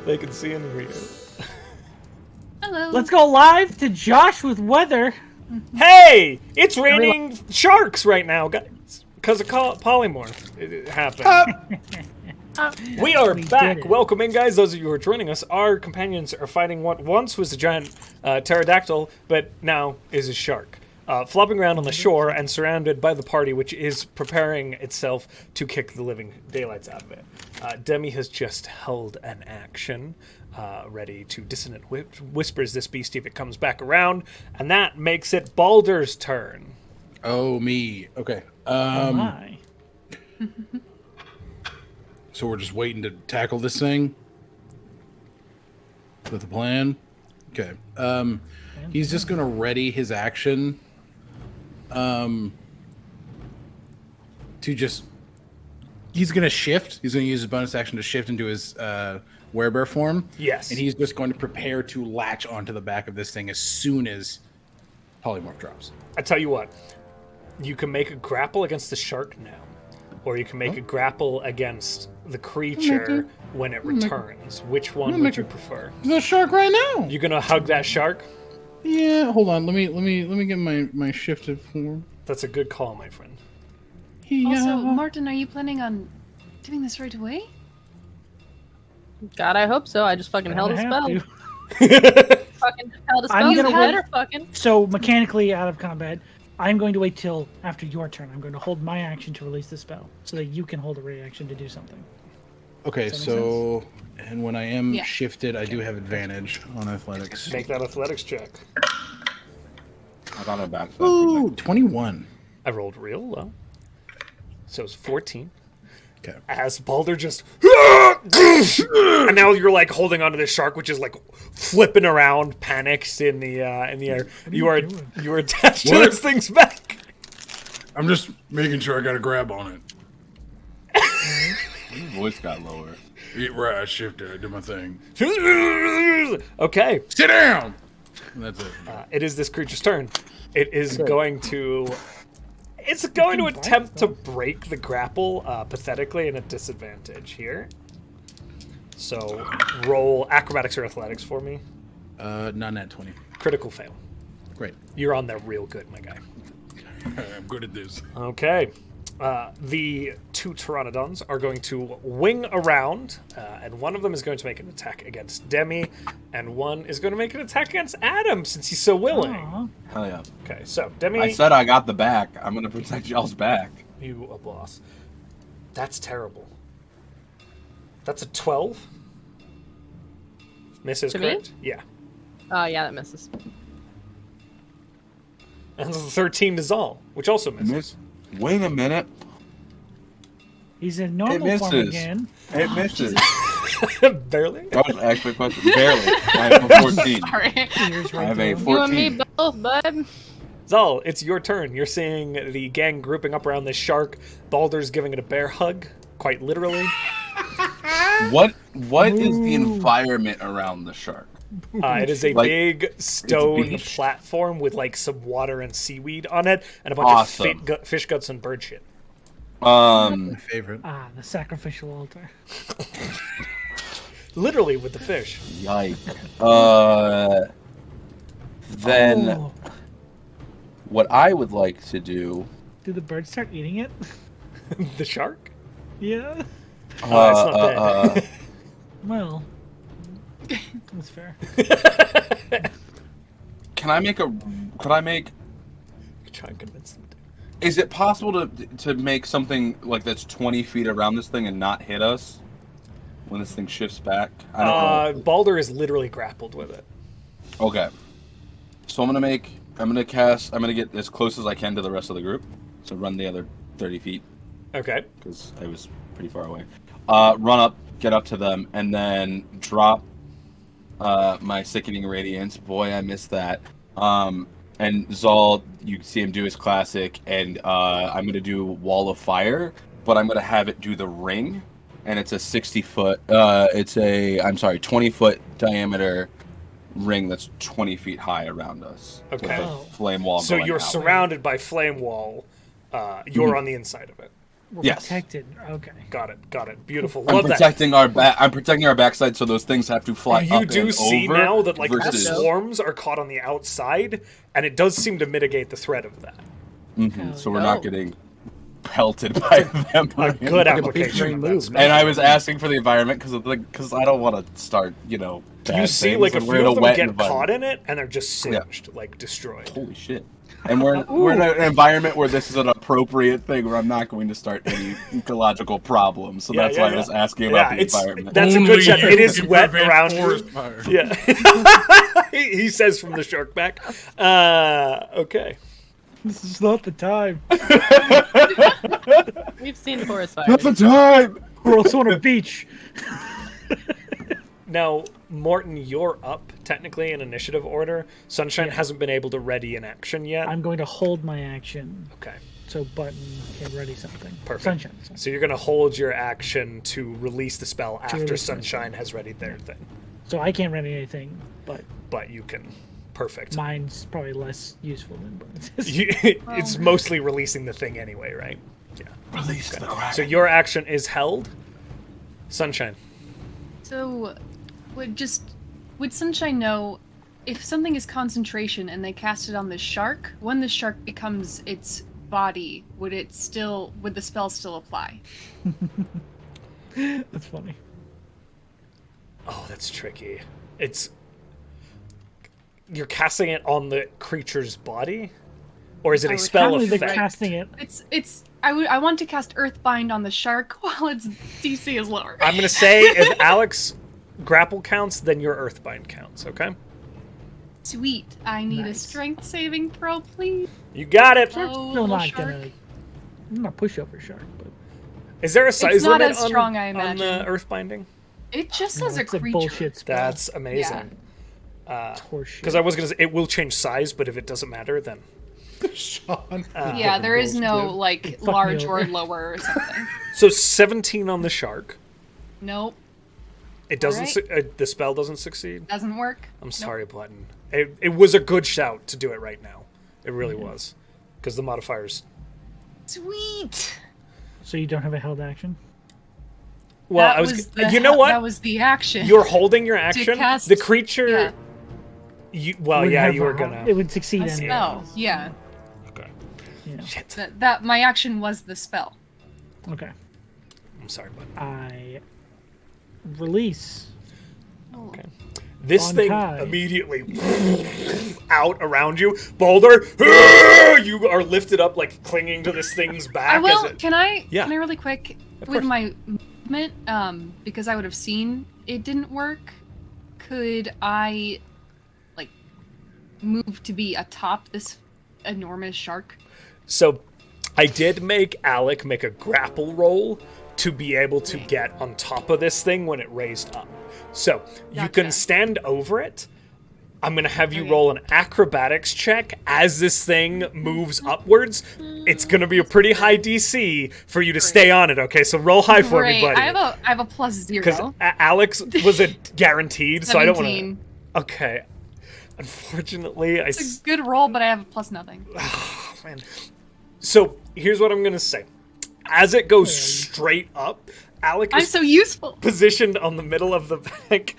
They can see and hear you. Hello. Let's go live to Josh with weather. Hey! It's raining sharks right now, guys. Because of polymorph. It happened. We are back. Welcome in, guys. Those of you who are joining us, our companions are fighting what once was a giant pterodactyl, but now is a shark. Flopping around on the shore and surrounded by the party, which is preparing itself to kick the living daylights out of it. Demi has just held an action, ready to dissonant whispers this beastie if it comes back around, and that makes it Baldur's turn. Oh, me. Okay. Oh my. So we're just waiting to tackle this thing? Is that the plan? Okay. He's just going to ready his action to just... He's going to shift. He's going to use his bonus action to shift into his werebear form. Yes. And he's just going to prepare to latch onto the back of this thing as soon as polymorph drops. I tell you what, you can make a grapple against the shark now, or you can make a grapple against the creature when it returns. Which one would you prefer? There's a shark right now. You gonna hug that shark? Yeah, hold on. Let me get my shifted form. That's a good call, my friend. Also, Martin, are you planning on doing this right away? God, I hope so. I just fucking held a spell. to. Fucking held a spell. I'm gonna You wait. better fucking. So mechanically out of combat, I'm going to wait till after your turn. I'm going to hold my action to release the spell, so that you can hold a reaction to do something. Okay, Does that make so and when I am Yeah. shifted, I do have advantage on athletics. Make that athletics check. I got a back. Ooh, 21. I rolled real low, so it's 14. Okay. As Baldur just, and now you're like holding onto this shark, which is like flipping around, panics in the air. You are attached to What? this thing's back. I'm just making sure I got a grab on Your voice got lower. it. Right, I shifted. I did my thing. Okay, Sit down. And that's it. it is this creature's turn. It is going to. It's going to attempt to break the grapple pathetically in a disadvantage here. So roll acrobatics or athletics for me. Not nat 20. Critical fail. Great. You're on there real good, my guy. I'm good at this. Okay. The two pteranodons are going to wing around, and one of them is going to make an attack against Demi, and one is going to make an attack against Adam since he's so willing. Aw. Hell yeah. Okay, so Demi, I said I got the back. I'm gonna protect y'all's back. you a boss. That's terrible. That's a 12. Misses, To me? correct? Yeah. Oh yeah, that misses. And the 13 to Zahl, which also misses. Miss. Wait a minute. He's in normal form misses. again. It misses. Barely. That was actually a question. Barely. I have a 14. Sorry. Tears I right have a down. 14. You and me both, bud. Zal, it's your turn. You're seeing the gang grouping up around this shark. Baldur's giving it a bear hug, quite literally. What is the environment around the shark? It is a Like, big stone beach. platform with like some water and seaweed on it, and a bunch Awesome. of fish guts and bird shit. My favorite. Ah, the sacrificial altar. Literally with the fish. Yike. Then Oh, what I would like to do. did the bird start eating it? The shark? Yeah. It's not dead. Well, that's fair. Can I make? Try and convince them. Is it possible to make something like that's 20 feet around this thing and not hit us when this thing shifts back? I don't know. Baldur is literally grappled with it. Okay. So I'm gonna get as close as I can to the rest of the group. So run the other 30 feet Okay. because I was pretty far away. Run up, get up to them, and then drop my sickening radiance. Boy, I missed that. And Zahl, you see him do his classic, and I'm gonna do Wall of Fire, but I'm gonna have it do the ring, and it's a 20-foot diameter ring that's 20 feet high around us. with Okay. a flame wall. So going you're out. surrounded by flame wall. You're on the inside of it. We're Yes. protected. Okay. Got it. Beautiful. I'm Love that. protecting our back. I'm protecting our backside, so those things have to fly You up do and see over now that like the versus- swarms are caught on the outside, and it does seem to mitigate the threat of that. So we're no. not getting pelted by them. A good application of that move. spell. And I was asking for the environment because I don't want to start, bad You see things, like a and we're few in of them wet get environment. caught in it, and they're just singed, like destroyed. Holy shit! And we're in an environment where this is an appropriate thing where I'm not going to start any ecological problems. So that's why I was asking about the environment. That's a good shot. It is wet around you. forest fire. Yeah. he says from the shark back. Okay. This is not the time. We've seen forest fires. That's the time. We're also on a beach. Now, Morton, you're up technically in initiative order. Sunshine hasn't been able to ready an action yet. I'm going to hold my action Okay. so Button can ready something. Perfect. Sunshine. So you're going to hold your action to release the spell after release my Sunshine has readied their thing. So I can't ready anything, but But you can. Perfect. mine's probably less useful than Button's. It's mostly releasing the thing anyway, right? Yeah. Release the crack. So your action is held. Sunshine. So, would Sunshine know if something is concentration and they cast it on the shark? When the shark becomes its body, would the spell still apply? That's funny. Oh, that's tricky. You're casting it on the creature's body, or is it a spell Apparently they're effect? casting it. I want to cast Earthbind on the shark while its DC is lower. I'm gonna say if Alex grapple counts, then your Earthbind counts. Okay. Sweet. I need a Nice. strength saving throw, please. You got it. Oh, Still little not shark. gonna. I'm not pushover shark, but Is there a size not limit as strong, I on the imagine. Earthbinding? It just no, says a it's a creature. bullshit spell. That's amazing. It's horseshit. Because I was gonna say it will change size, but if it doesn't matter, then Sean. Yeah, there is no like Fuck me large or over. lower or something. so 17 on the shark. Nope, It doesn't. Alright. The spell doesn't succeed. doesn't work. I'm sorry, Button. It was a good shout to do it right now. It really was, because the modifiers. Sweet. So you don't have a held action? Well, That I was. was the- You know what? That was the action. You're holding your action. cast- The creature. yeah. You Would yeah, have you a were hel- gonna. It would succeed A anyway. spell. Yeah. Okay. Yeah. Shit. That my action was the spell. Okay. I'm sorry, Button. I release. Okay. This On thing Kai. immediately out around you, Baldur. You are lifted up, like clinging to this thing's back. I will. As it, Can I? Yeah. Can I really quick Of with course. my movement? Because I would have seen it didn't work. Could I, like, move to be atop this enormous shark? So, I did make Alec make a grapple roll to be able to get on top of this thing when it raised up. So, you can Gotcha. stand over it. I'm going to have you Okay. roll an acrobatics check as this thing moves upwards. It's going to be a pretty high DC for you to stay on it, okay? So roll high for me, Great. buddy. I have a plus Because 0. Alex was a guaranteed, so I don't want 17. to... Okay. Unfortunately, It's a good roll, but I have a plus nothing. Man. So here's what I'm gonna say. As it goes straight up, Alec I'm is so useful. positioned on the middle of the bank.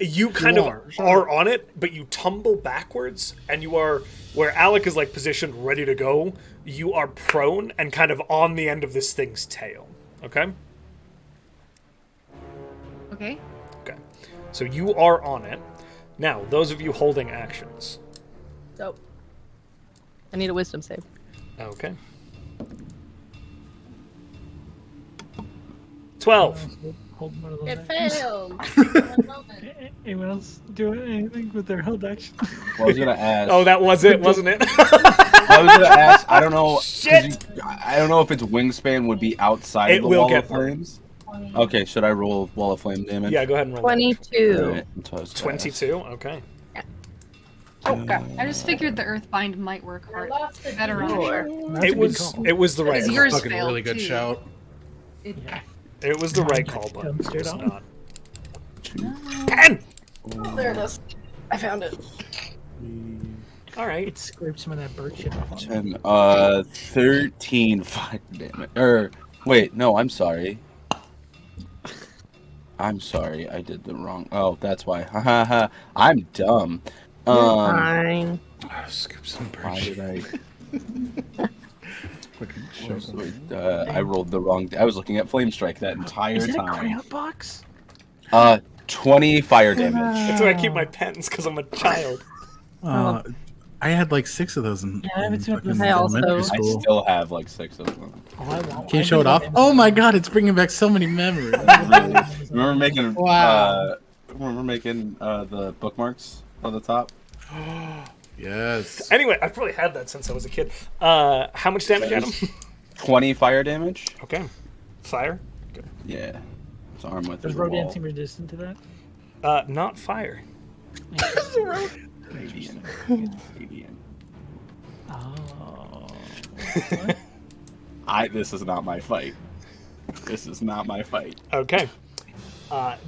You kind of are on it, but you tumble backwards, and you are where Alec is like positioned, ready to go. You are prone and kind of on the end of this thing's tail. Okay. Okay. Okay. So you are on it. Now, those of you holding actions. So, I need a wisdom save. Okay. 12. Hold one of those It actions. failed. Anyone else do anything with their held action? Well, I was gonna ask. Oh, that was it, wasn't it? I was gonna ask. I don't know. 'cause Shit. I don't know if its wingspan would be outside It of the will wall get of more. flames. Okay, should I roll wall of flame damage? Yeah, go ahead and roll that. 22. Alright, that's what I was gonna ask. 22? Okay. I just figured the Earthbind might work hard. Better on a shark. That's a It good was call. it was the right Because call. yours Fucking failed really good too. shout. Yeah. It was the right call, but Come it straight was on. not. 10! There it is. I found it. Alright. It scraped some of that bird shit off. On it. 10, 13 fire damage. Or Wait, no, I'm sorry. I'm sorry, I did the wrong. Oh, that's why. Ha ha ha. I'm dumb. Fine. Scoops and Why birch. did I? Fucking show. I rolled the wrong. I was looking at Flame Strike that entire Is it a time. crayon box? 20 fire damage. That's where I keep my pens because I'm a child. I had like 6 of those in, Yeah, I haven't seen fucking those. I also- elementary I school. still have like 6 of them. Oh, I won't. Can't show it off. Oh my god, it's bringing back so many memories. Remember making Wow. the bookmarks on the top? Yes. Anyway, I've probably had that since I was a kid. How much damage, Adam? 20 fire damage. Okay. Fire? Yeah. It's arm with Does the wall. Rodan seem resistant to that? Not fire. Radiant. Radiant. Oh. This is not my fight. This is not my fight. Okay.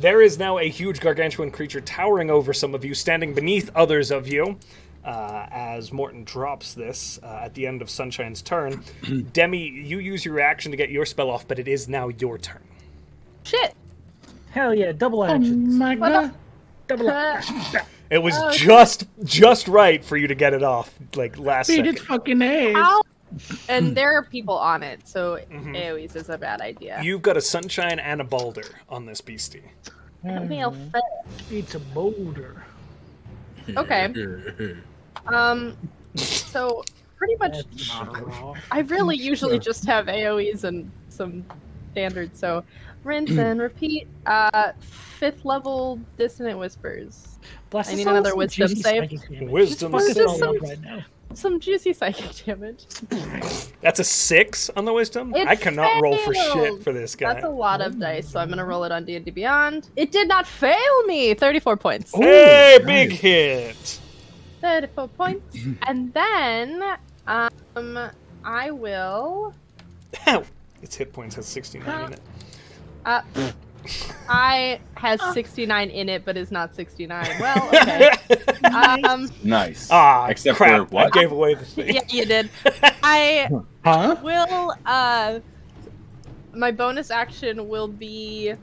There is now a huge gargantuan creature towering over some of you, standing beneath others of you. As Morton drops this at the end of Sunshine's turn. Demi, you use your reaction to get your spell off, but it is now your turn. Shit. Hell yeah, double actions. my god. Double action. It was Okay. just right for you to get it off, like last Beat second. its fucking ass. Ow. And there are people on it, so AoEs is a bad idea. You've got a Sunshine and a Baldur on this beastie. It's a boulder. Okay. So pretty much, That's not raw. I really usually just have AoEs and some standards. So rinse and repeat. 5th level Dissonant Whispers. Bless I us need all another some wisdom juicy save. psychic damage. Wisdom Just fuck us save. all up right now. Some juicy psychic damage. That's a 6 on the wisdom? It I cannot roll for failed. shit for this guy. That's a lot of dice, so I'm gonna roll it on D&D Beyond. It did not fail me. 34 points. Hey, Ooh, big nice. hit! 34 points. And then I will Ow! Its hit points has 69 in it. I has 69 in it, but is not 69. Well, okay. Nice. Ah, Except crap. for what? I gave away the thing. Yeah, you did. I Huh? will my bonus action will be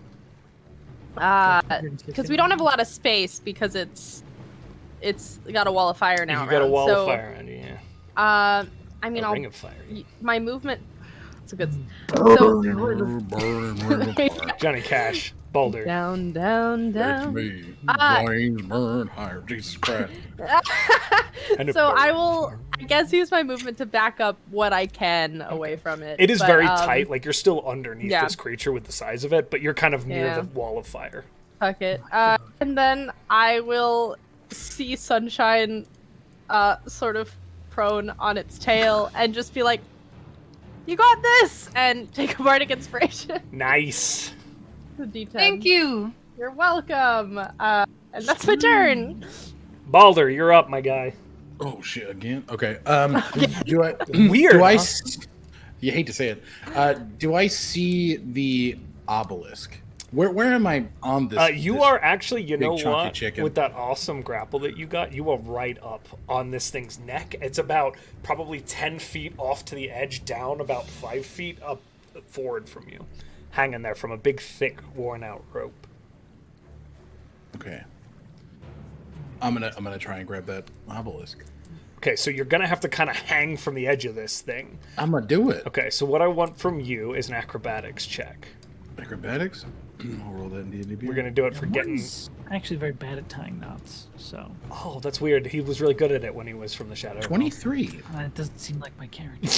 because we don't have a lot of space because it's got a wall of fire now. You got a around, wall so, of fire on you, yeah. I mean, A I'll ring of fire. my movement. It's a good. So Johnny Cash, Baldur. down, down, down. me. Ah. Flames burn higher. Jesus Christ. And So a- I will, I guess, use my movement to back up what I can away from it. It is but, very tight. Like, you're still underneath yeah. this creature with the size of it, but you're kind of near Yeah. the wall of fire. Fuck it. And then I will see Sunshine sort of prone on its tail and just be like, you got this! And take a bardic inspiration. Nice. The D10. Thank you. You're welcome. And that's my turn. Baldur, you're up, my guy. Oh shit! Again? Okay. Do I? Weird, Do I? huh? You hate to say it. Do I see the obelisk? Where am I on this? You this are actually, you big know chunky what? chicken? With that awesome grapple that you got, you are right up on this thing's neck. It's about probably 10 feet off to the edge, down about 5 feet up forward from you. Hanging there from a big, thick, worn-out rope. Okay. I'm gonna try and grab that obelisk. Okay, so you're going to have to kind of hang from the edge of this thing. I'm gonna do it. Okay, so what I want from you is an acrobatics check. Acrobatics. I'll roll that in D&D. We're going to do it for getting... He's actually very bad at tying knots, so Oh, that's weird. He was really good at it when he was from the Shadow. 23. it doesn't seem like my character.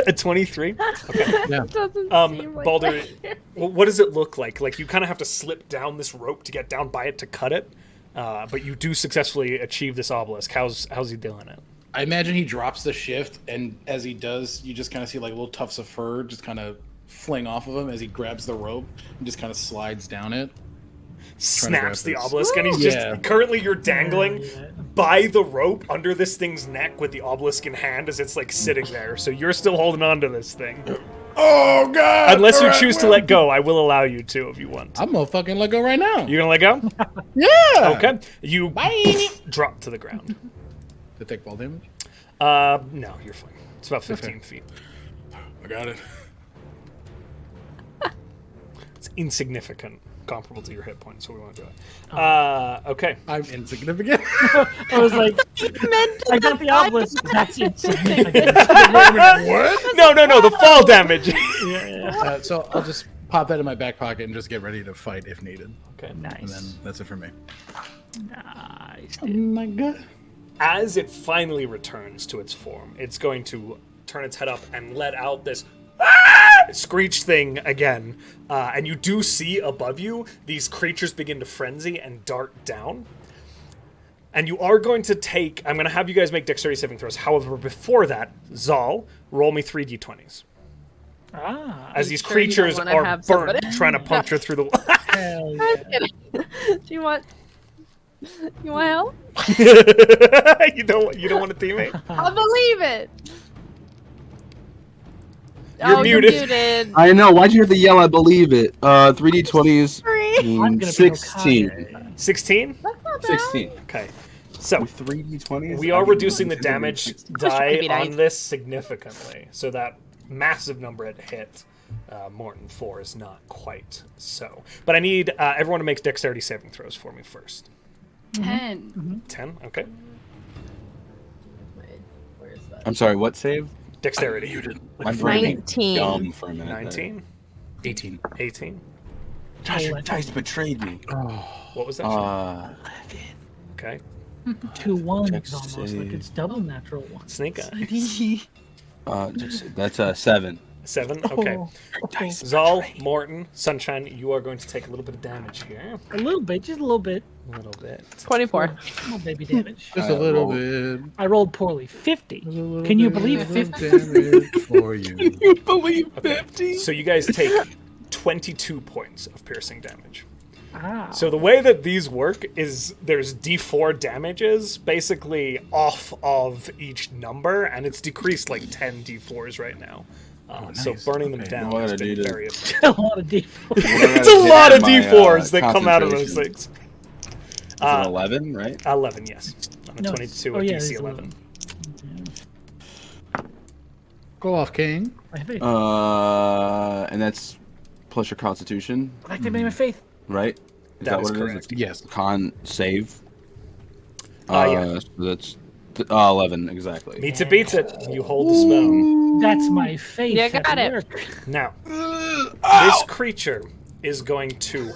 A 23? Okay. Yeah. Doesn't seem like Baldur, that. what does it look like? Like, you kind of have to slip down this rope to get down by it to cut it, but you do successfully achieve this obelisk. How's he doing it? I imagine he drops the shift, and as he does, you just kind of see like little tufts of fur just kind of fling off of him as he grabs the rope and just kind of slides down it. Snaps the grab this. obelisk, and he's Yeah. just... Currently, you're dangling Yeah. by the rope under this thing's neck with the obelisk in hand as it's, like, sitting there. So you're still holding on to this thing. Oh god! Unless you Alright, choose to well, let go, I will allow you to if you want. I'm gonna fucking let go right now. You gonna let go? Yeah. Okay. You Bye. drop to the ground. To take fall damage. No, you're fine. It's about 15 Okay. feet. I got it. insignificant, comparable to your hit points, so we want to do it. Oh. Okay. I'm insignificant. I was like, I got the obelisk. That's insignificant. What? No, the fall damage. Yeah. So I'll just pop that in my back pocket and just get ready to fight if needed. Okay. And then Nice. that's it for me. Nice. Oh my god. As it finally returns to its form, it's going to turn its head up and let out this screech thing again. And you do see above you these creatures begin to frenzy and dart down. And you are going to take... I'm going to have you guys make dexterity saving throws. However, before that, Zahl, roll me 3 d20s. As these sure you don't creatures wanna are have burnt, somebody- trying to puncture through the... Hell yeah. Do you want help? you don't want to teammate? I believe it. You're muted. You're muted. I know. Why'd you have to yell? I believe it. 3d20s. Sorry. I'm gonna 16. 16? That's not bad. 16. Okay. So, 3d20s. we are reducing the damage die be nice. on this significantly. So that massive number it hit, Morton 4 is not quite so. But I need everyone to make dexterity saving throws for me first. 10. 10? Okay. Where's that? I'm sorry. What save? Dexterity. My brain went 19. dumb for a minute. 19? 18. 18? Josh, your dice betrayed me. What was that? Okay. 2 1s Check almost like save. it's double natural one. Snake eyes. That's a 7. 7? Okay. Zahl, Morton, Sunshine, you are going to take a little bit of damage here. A little bit, just a little bit. A little bit. 24. Small baby damage. Just a little bit. I rolled poorly. 50. Can you believe 50? Damage for you. You believe Okay. 50? So you guys take 22 points of piercing damage. Ah. So the way that these work is there's d4 damages basically off of each number, and it's decreased like 10 d4s right now. So nice. burning them Okay. down What has I been do to- very a lot of D4. It's a lot of d4s that come out of those things. It's an 11, right? 11, yes. On a No, 22, oh, a yeah, DC it's 11. Go off, King. I have faith. And that's plus your Constitution, I activate my faith. right? That is what it correct. It's Yes. con save. Yeah. So that's 11 exactly. Meets it, beats it. You hold the spell. That's my faith. You at got it. work. Now, this creature is going to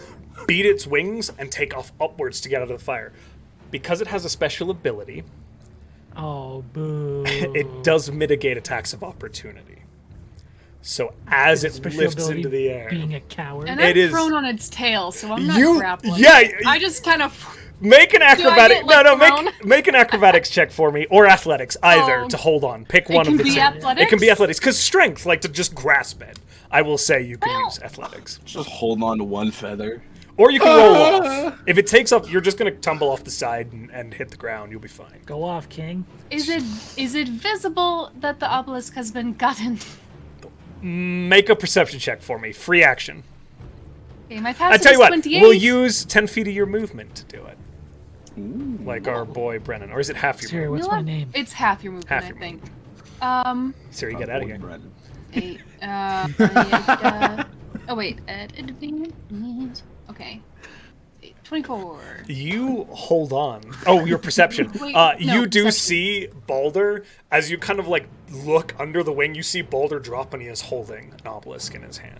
beat its wings and take off upwards to get out of the fire. Because it has a special ability, Oh, boo. it does mitigate attacks of opportunity. So as it Special lifts ability into the air, Being a coward. And It I'm is- prone on its tail, so I'm not You- grappling. yeah, I just kind of... make an acrobatic. get, like, No, thrown? make an acrobatics check for me, or athletics, either Oh. to hold on. Pick It one can of the be two. athletics? It can be athletics, because strength, like to just grasp it. I will say you can Well- use athletics. Just hold on to one feather. Or you can roll off. If it takes off, you're just going to tumble off the side and hit the ground. You'll be fine. Go off, King. Is it visible that the obelisk has been gotten? Make a perception check for me. Free action. Okay, my I passive tell you is what, 28. we'll use 10 feet of your movement to do it. Like our boy Brennan. Or is it half your Siri, movement? what's You know my what? name? It's half your movement, Half I your think. Siri, get out of here. Brandon. 8. Oh wait, at advantage. Okay. 24. You hold on. Oh, your perception. Wait, You no, do perception. see Baldur, as you kind of like look under the wing, you see Baldur drop and he is holding an obelisk in his hand.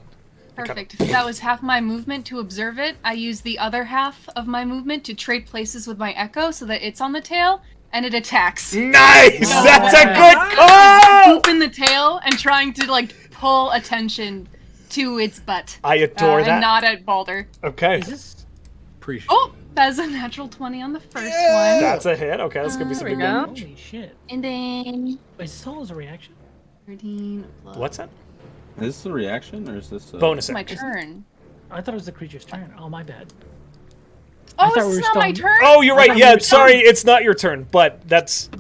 Perfect. That was half my movement to observe it. I use the other half of my movement to trade places with my echo so that it's on the tail and it attacks. Nice! Oh, That's a wow. good call! Swooping the tail and trying to like pull attention to its butt. I adore that. And not at Baldur. Okay. Is this? Appreciate Oh, that's a natural 20 on the first one. That's a hit. Okay, that's going to be some There big we go. damage. Holy shit. And then Wait, is this all as a reaction? 13 plus. What's that? Is this a reaction or is this a... Bonus It's my action. turn. I thought it was the creature's turn. Oh, my bad. Oh, thought we it's were not my still- turn? Oh, you're I right. thought Yeah, we were sorry, done. it's not your turn, but that's...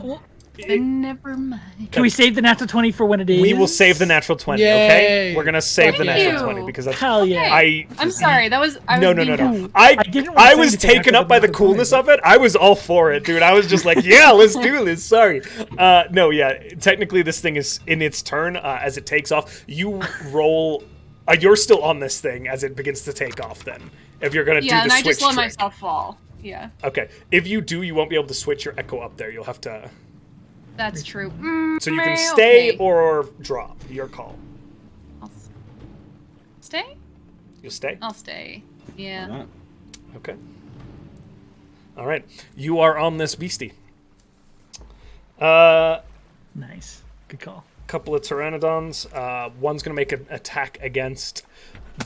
Then never mind. Can we save the natural 20 for when it is? We will save the natural 20, okay? Yay. We're going to save the Thank natural you. 20 because that's... Hell yeah. I'm sorry, that was... I was No. being- I didn't want to say was anything taken after up by the the coolness point. of it. I was all for it, dude. I was just like, yeah, let's do this. Sorry. No, yeah. Technically, this thing is in its turn as it takes off. You roll You're still on this thing as it begins to take off. Then, if you're gonna do the Yeah, and I switch just let trick. myself fall. Yeah, Okay, if you do, you won't be able to switch your echo up there. You'll have to. that's true. So you can stay Okay. or drop. Your call. I'll stay? You'll stay. I'll stay. Yeah. Okay. All right. You are on this beastie. Nice. Good call. Couple of pteranodons. One's going to make an attack against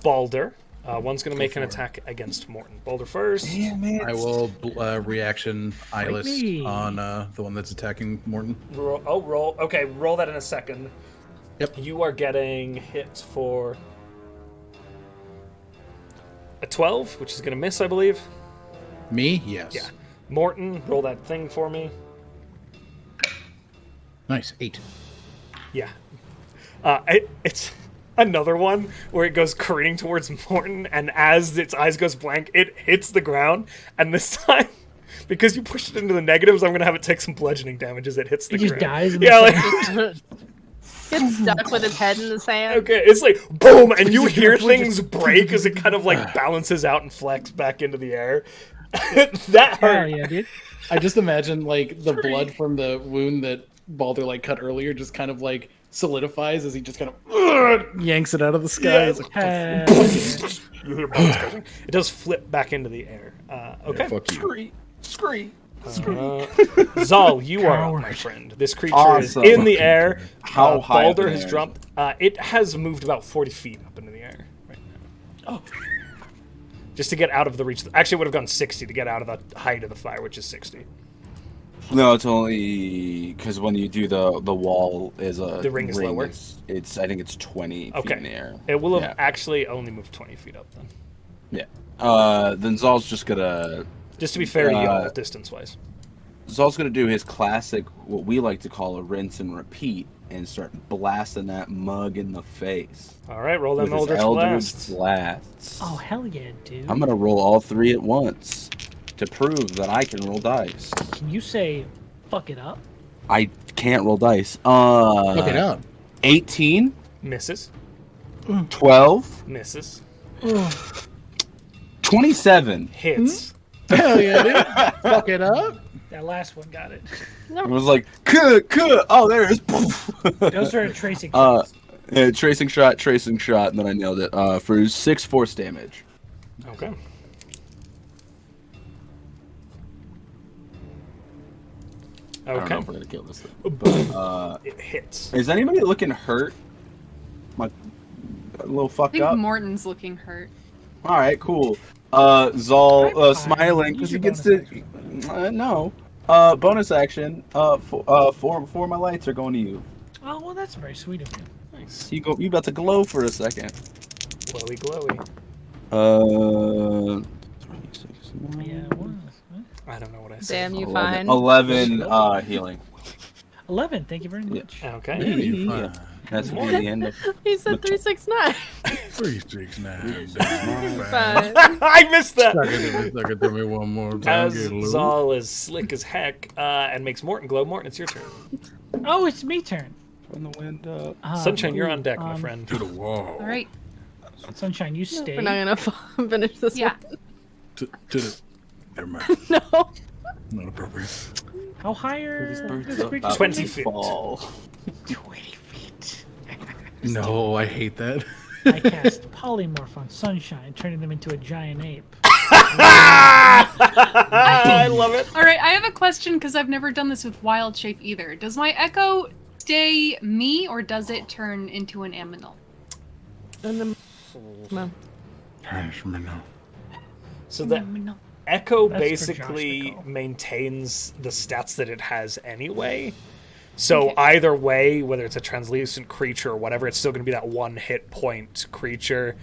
Baldur. One's going to make an attack against Morton. Baldur first. Damn it. I will reaction eyeless me. on the one that's attacking Morton. Roll. Okay, roll that in a second. Yep. You are getting hit for a 12, which is going to miss, I believe. Me? Yes. Yeah. Morton, roll that thing for me. Nice. 8. Yeah. It's another one where it goes careening towards Morton, and as its eyes goes blank, it hits the ground. And this time, because you pushed it into the negatives, I'm going to have it take some bludgeoning damage as it hits the It just ground. dies in Yeah, the like, Gets stuck with its head in the sand. okay, it's like boom, and you hear things break as it kind of like balances out and flex back into the air. That Hell hurt. yeah, dude. I just imagine like the blood from the wound that Baldur like cut earlier just kind of like solidifies as he just kind of yanks it out of the sky. Yeah. It's like, Hell You hear bones crashing. It does flip back into the air. Okay. yeah, fuck you. Scree. Zal, you are up, my Coward. friend. This creature is Awesome. in the air. How high up Baldur in the has air? jumped. It has moved about 40 feet up into the air right now. Oh. Just to get out of the reach. Actually, it would have gone 60 to get out of the height of the fire, which is 60. No, it's only because when you do the wall is a The ring is lower? It's I think it's 20 Okay. feet in the air. It will have Yeah. actually only moved 20 feet up then. Yeah. Then Zal's just gonna Just to be fair to Uh, y'all, distance-wise. Zal's gonna do his classic, what we like to call a rinse and repeat, and start blasting that mug in the face All right, roll them with his Eldritch Eldritch Blasts. blasts. Oh, hell yeah, dude. I'm gonna roll all 3 at once to prove that I can roll dice. Can you say, fuck it up? I can't roll dice. Look it up. 18, Misses. 12, Misses. 27. Hits. Hell yeah, dude. Fuck it up. That last one got it. It was like, kuh. Oh, there it is. Those are tracing. Yeah, tracing shot, and then I nailed it for 6 force damage. Okay. I don't know Okay. if we're gonna kill this thing. But, It hits. is anybody looking hurt? My a little I fucked think up. Morton's looking hurt. All right, cool. Zal I'm fine. smiling because Use he your gets bonus to. No. Bonus action. Four of my lights are going to you. Oh, well, that's very sweet of you. Nice. You about to glow for a second. Glowy, glowy. 26, Yeah, it was. I don't know what I said. Damn you 11, fine. 11 healing. 11, thank you very much. Okay. Yeah. That's gonna be the end of. He said 369. 369. Fine. I missed that. Suck it to me one more time. As get loose. Zal is slick as heck and makes Morton glow. Morton, it's your turn. Oh, it's me turn. When the wind up. Sunshine, you're cool. on deck, my friend. To the wall. All right. Sunshine, you stay. We're not gonna finish this Yeah. To the. Never mind. one. No. Not appropriate. How high are this creature? About 20 to feet. fall. 20 feet. No, I hate that. I cast polymorph on Sunshine, turning them into a giant ape. I love it. All right. I have a question because I've never done this with wild shape either. Does my echo stay me or does it turn into an aminal? No. So the Aminal. Echo That's for Josh to basically call. maintains the stats that it has anyway. So Okay. either way, whether it's a translucent creature or whatever, it's still going to be that 1 hit point creature.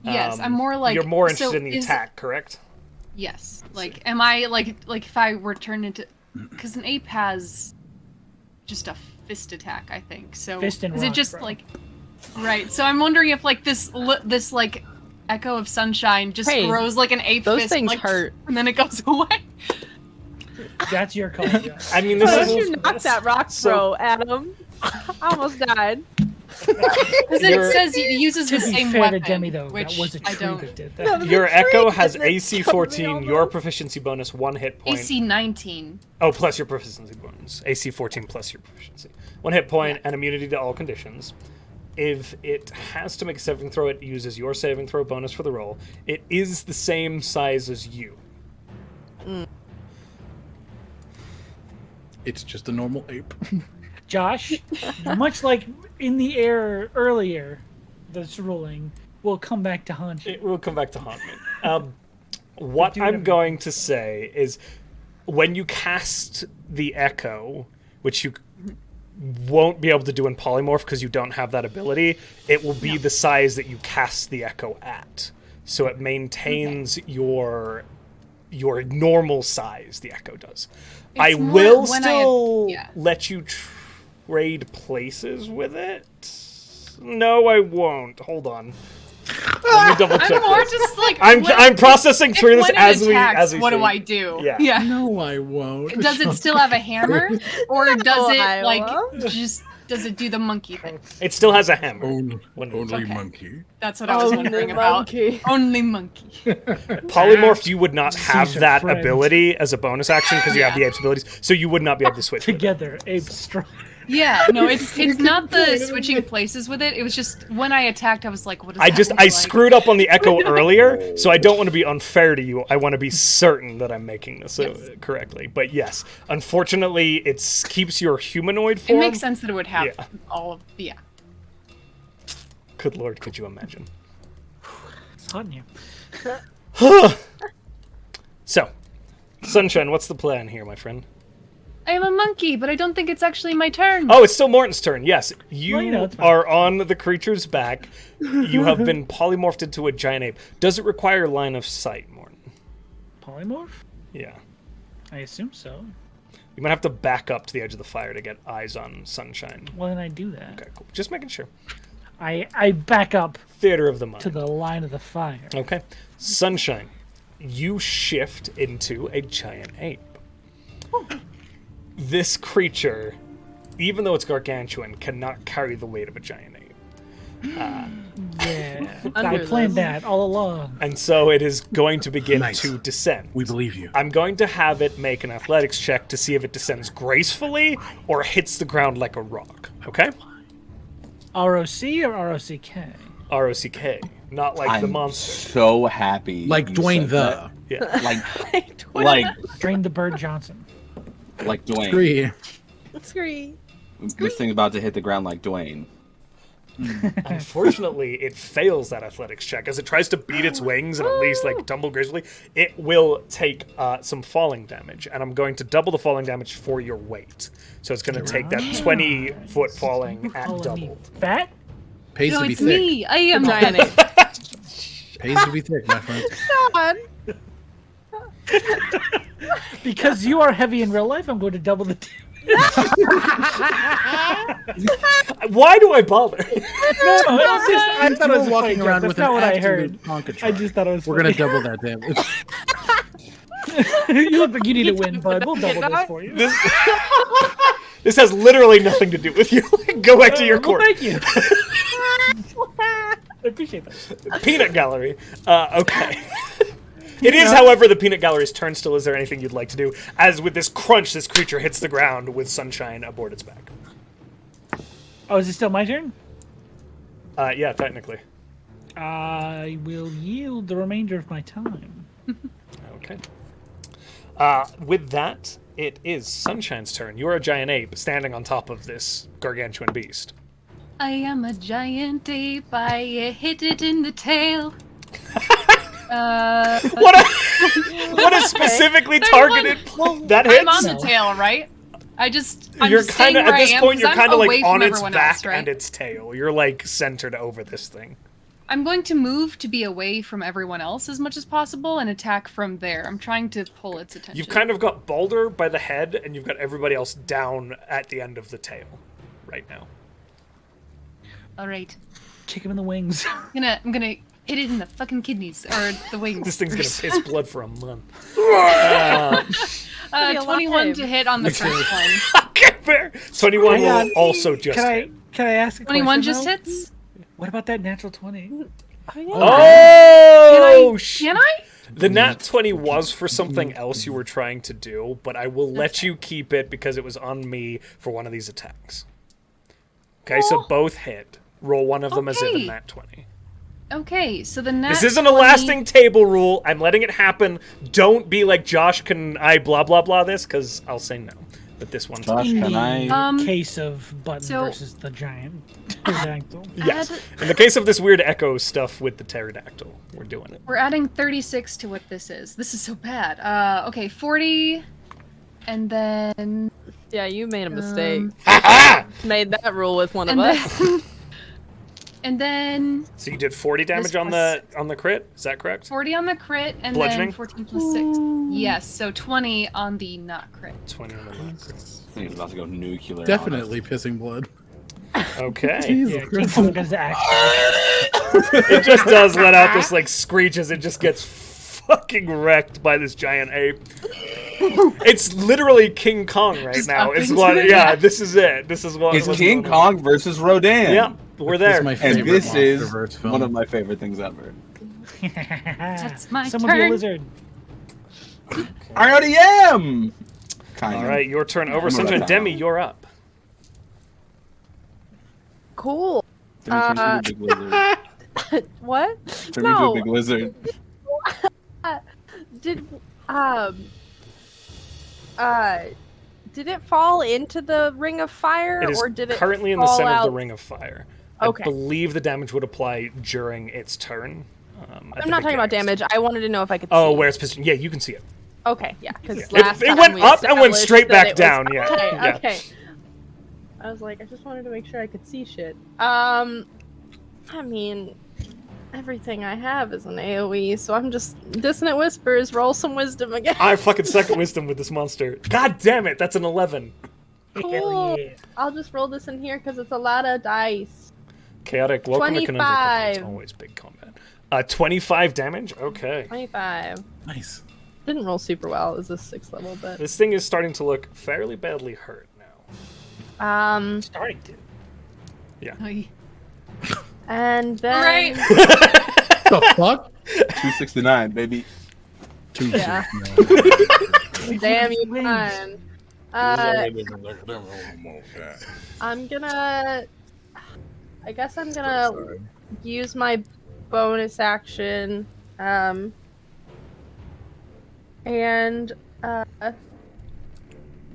Yes, I'm more like. You're more so interested in the is- attack, correct? Yes. Like, am I like if I were turned into? Because an ape has just a fist attack, I think. So Fist and is it rock, just bro. like? Right. So I'm wondering if like this like echo of sunshine just Hey, grows like an ape those fist, things like, hurt. and then it goes away. That's your call, Josh. I mean, this Why is don't you knock that rock So- throw, Adam? I almost died. Because it says it uses To the be same fair weapon, to Demi, though, which that was a I tree don't. that did that. Your tree Echo has doesn't AC cover 14, all your that. proficiency bonus 1 hit point. AC 19. Oh, plus your proficiency bonus. AC 14 plus your proficiency. 1 hit point and immunity to all conditions. If it has to make a saving throw, it uses your saving throw bonus for the roll. It is the same size as you. It's just a normal ape. Josh, much like in the air earlier, this ruling will come back to haunt you. It will come back to haunt me. What Do I'm them. going to say is when you cast the Echo, which you won't be able to do in Polymorph because you don't have that ability, it will be the size that you cast the Echo at. So it maintains your normal size, the Echo does. I It's more will when still yeah. let you trade places with it. No, I won't. Hold on. Let me double check I'm more this. just like I'm processing if through this when it as attacks, we what do speak. I do? Yeah. No, I won't. Does it still have a hammer, or does I it like won't. just does it do the monkey thing? It still has a hammer. Only, When it's okay. monkey. That's what I was wondering about. monkey. Only monkey. Polymorphed, you would not have Caesar that friend. ability as a bonus action because you have the ape's abilities, so you would not be able to switch. with it. Together, apes strong. Yeah, no, it's not the switching places with it. It was just when I attacked, I was like, what does I that just look I like? screwed up on the Echo earlier, so I don't want to be unfair to you. I want to be certain that I'm making this correctly. But yes, unfortunately, it keeps your humanoid It form. makes sense that it would have Yeah. all of Good lord, could you imagine? It's haunting you. So, Sunshine, what's the plan here, my friend? I am a monkey, but I don't think it's actually my turn. Oh, it's still Morton's turn. Yes, you Well, it's fine. are on the creature's back. You have been polymorphed into a giant ape. Does it require line of sight, Morton? Polymorph? Yeah. I assume so. You might have to back up to the edge of the fire to get eyes on Sunshine. Well, then I do that. Okay, cool. Just making sure. I back up Theater of the mind. to the line of the fire. Okay. Sunshine, you shift into a giant ape. This creature, even though it's gargantuan, cannot carry the weight of a giant ape. Yeah, I Under planned this. that all along. And so it is going to begin Nice. to descend. We believe you. I'm going to have it make an athletics check to see if it descends gracefully or hits the ground like a rock. Okay? ROC or ROCK? ROCK. Not like the I'm monster. so happy. Like you Dwayne said the. that. Yeah. Like Drain the Bird Johnson. Dwayne. Three. Scree. This thing's about to hit the ground like Dwayne. Unfortunately, it fails that athletics check. As it tries to beat its wings and at least like tumble gracefully, it will take some falling damage. And I'm going to double the falling damage for your weight. So it's going to take that 20-foot falling at Calling me double. fat? Pays no, to be it's thick. me. I am Giant giant. Pays to be thick, my friend. Sean. Because you are heavy in real life, I'm going to double the damage. Why do I bother? I thought I was walking around That's with not an what I absolute heard. Tonka I truck. just thought it was We're gonna funny. double that damage. You look like you need a win, bud. We'll double this for you. This has literally nothing to do with you. Go back to your Well, court. thank you. I appreciate that. Peanut gallery. Okay. It is, however, the peanut gallery's turn still. Is there anything you'd like to do? As with this crunch, this creature hits the ground with Sunshine aboard its back. Oh, is it still my turn? Yeah, technically. I will yield the remainder of my time. Okay. With that, it is Sunshine's turn. You're a giant ape standing on top of this gargantuan beast. I am a giant ape. I hit it in the tail. What a specifically targeted. That hits. I'm on the tail, right? I'm You're just kind staying of where at this I am, point. 'cause You're I'm kind of away like on from its everyone back else, right? and its tail. You're like centered over this thing. I'm going to move to be away from everyone else as much as possible and attack from there. I'm trying to pull its attention. You've kind of got Baldur by the head, and you've got everybody else down at the end of the tail, right now. All right. Kick him in the wings. I'm gonna hit it in the fucking kidneys or the wings. This thing's gonna piss blood for a month. 21 to hit on the first one. Okay, fair. 21 will also just hit. Can I ask a 21 question, just though? hits. What about that natural 20? Oh, yeah. Oh, Can I? The nat 20 was for something else you were trying to do, but I will let you keep it because it was on me for one of these attacks. Okay, so both hit. Roll one of them as if a Okay. nat 20. Okay, so the nat This isn't a 20 lasting table rule. I'm letting it happen. Don't be like, Josh, can I blah, blah, blah this? Because I'll say no. But this one's... Josh, In can the I? case of Button so- versus the giant pterodactyl. Yes. In the case of this weird echo stuff with the pterodactyl, we're doing it. We're adding 36 to what this is. This is so bad. Okay, 40, and then... Yeah, you made a mistake. Ha Made that rule with one of And us. then... and then So you did 40 damage This on the crit? Is that correct? 40 on the crit, and Bludgeoning? then 14 plus 6. Yes, so 20 on the not crit. 20 on the non-crit. He's about to go nuclear. on Definitely pissing blood. Okay. Yeah, King Kong does axe. It just does let out this like screech as it just gets fucking wrecked by this giant ape. It's literally King Kong right now. It's something what to yeah, that. this is it. This is what us. It's what's King going on. Kong versus Rodan. Yeah, we're This there. is my And favorite this is Monsterverse film. one of my favorite things ever. That's my Someone be a turn. lizard. I already am. Kind All of. right, your turn over. I'm gonna Sunshine let Demi, that you're up. Cool. Turn me into a big lizard. What? Turn me into No. a big lizard. Did did it fall into the ring of fire, It is or did it currently in the fall center out? of the ring of fire. Okay. I believe the damage would apply during its turn. I'm not talking about damage. I wanted to know if I could. Oh, see. where it's positioned. Yeah, you can see it. Okay, yeah, because It went up and went straight back down, yeah. Okay, Yeah. okay. I was like, I just wanted to make sure I could see shit. I mean, everything I have is an AOE, so I'm just dissonant whispers. Roll some wisdom again. I fucking second wisdom with this monster. God damn it, that's an 11. Cool. Hell yeah. I'll just roll this in here because it's a lot of dice. Chaotic, welcome to Conundrum. 25. It's always big combat. 25 damage? Okay. 25. Nice. Didn't roll super well. It was a 6th level, but This thing is starting to look fairly badly hurt now. Starting to. Oy. and then Alright. The fuck? 269, baby. Yeah. Damn you, fine. I'm gonna. I guess I'm gonna use my bonus action, and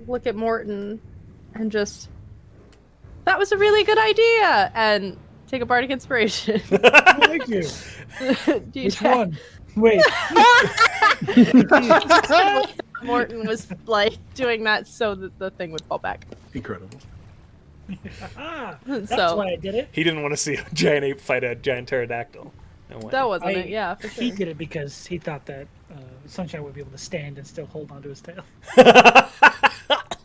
look at Morton, and just. That was a really good idea, and take a bardic inspiration. Thank you. Do you Which check? one? Wait. Morton was like doing that so that the thing would fall back. Incredible. That's So- why I did it. He didn't want to see a giant ape fight a giant pterodactyl. No way. That wasn't I- it, yeah, for sure. He did it because he thought that Sunshine would be able to stand and still hold onto his tail.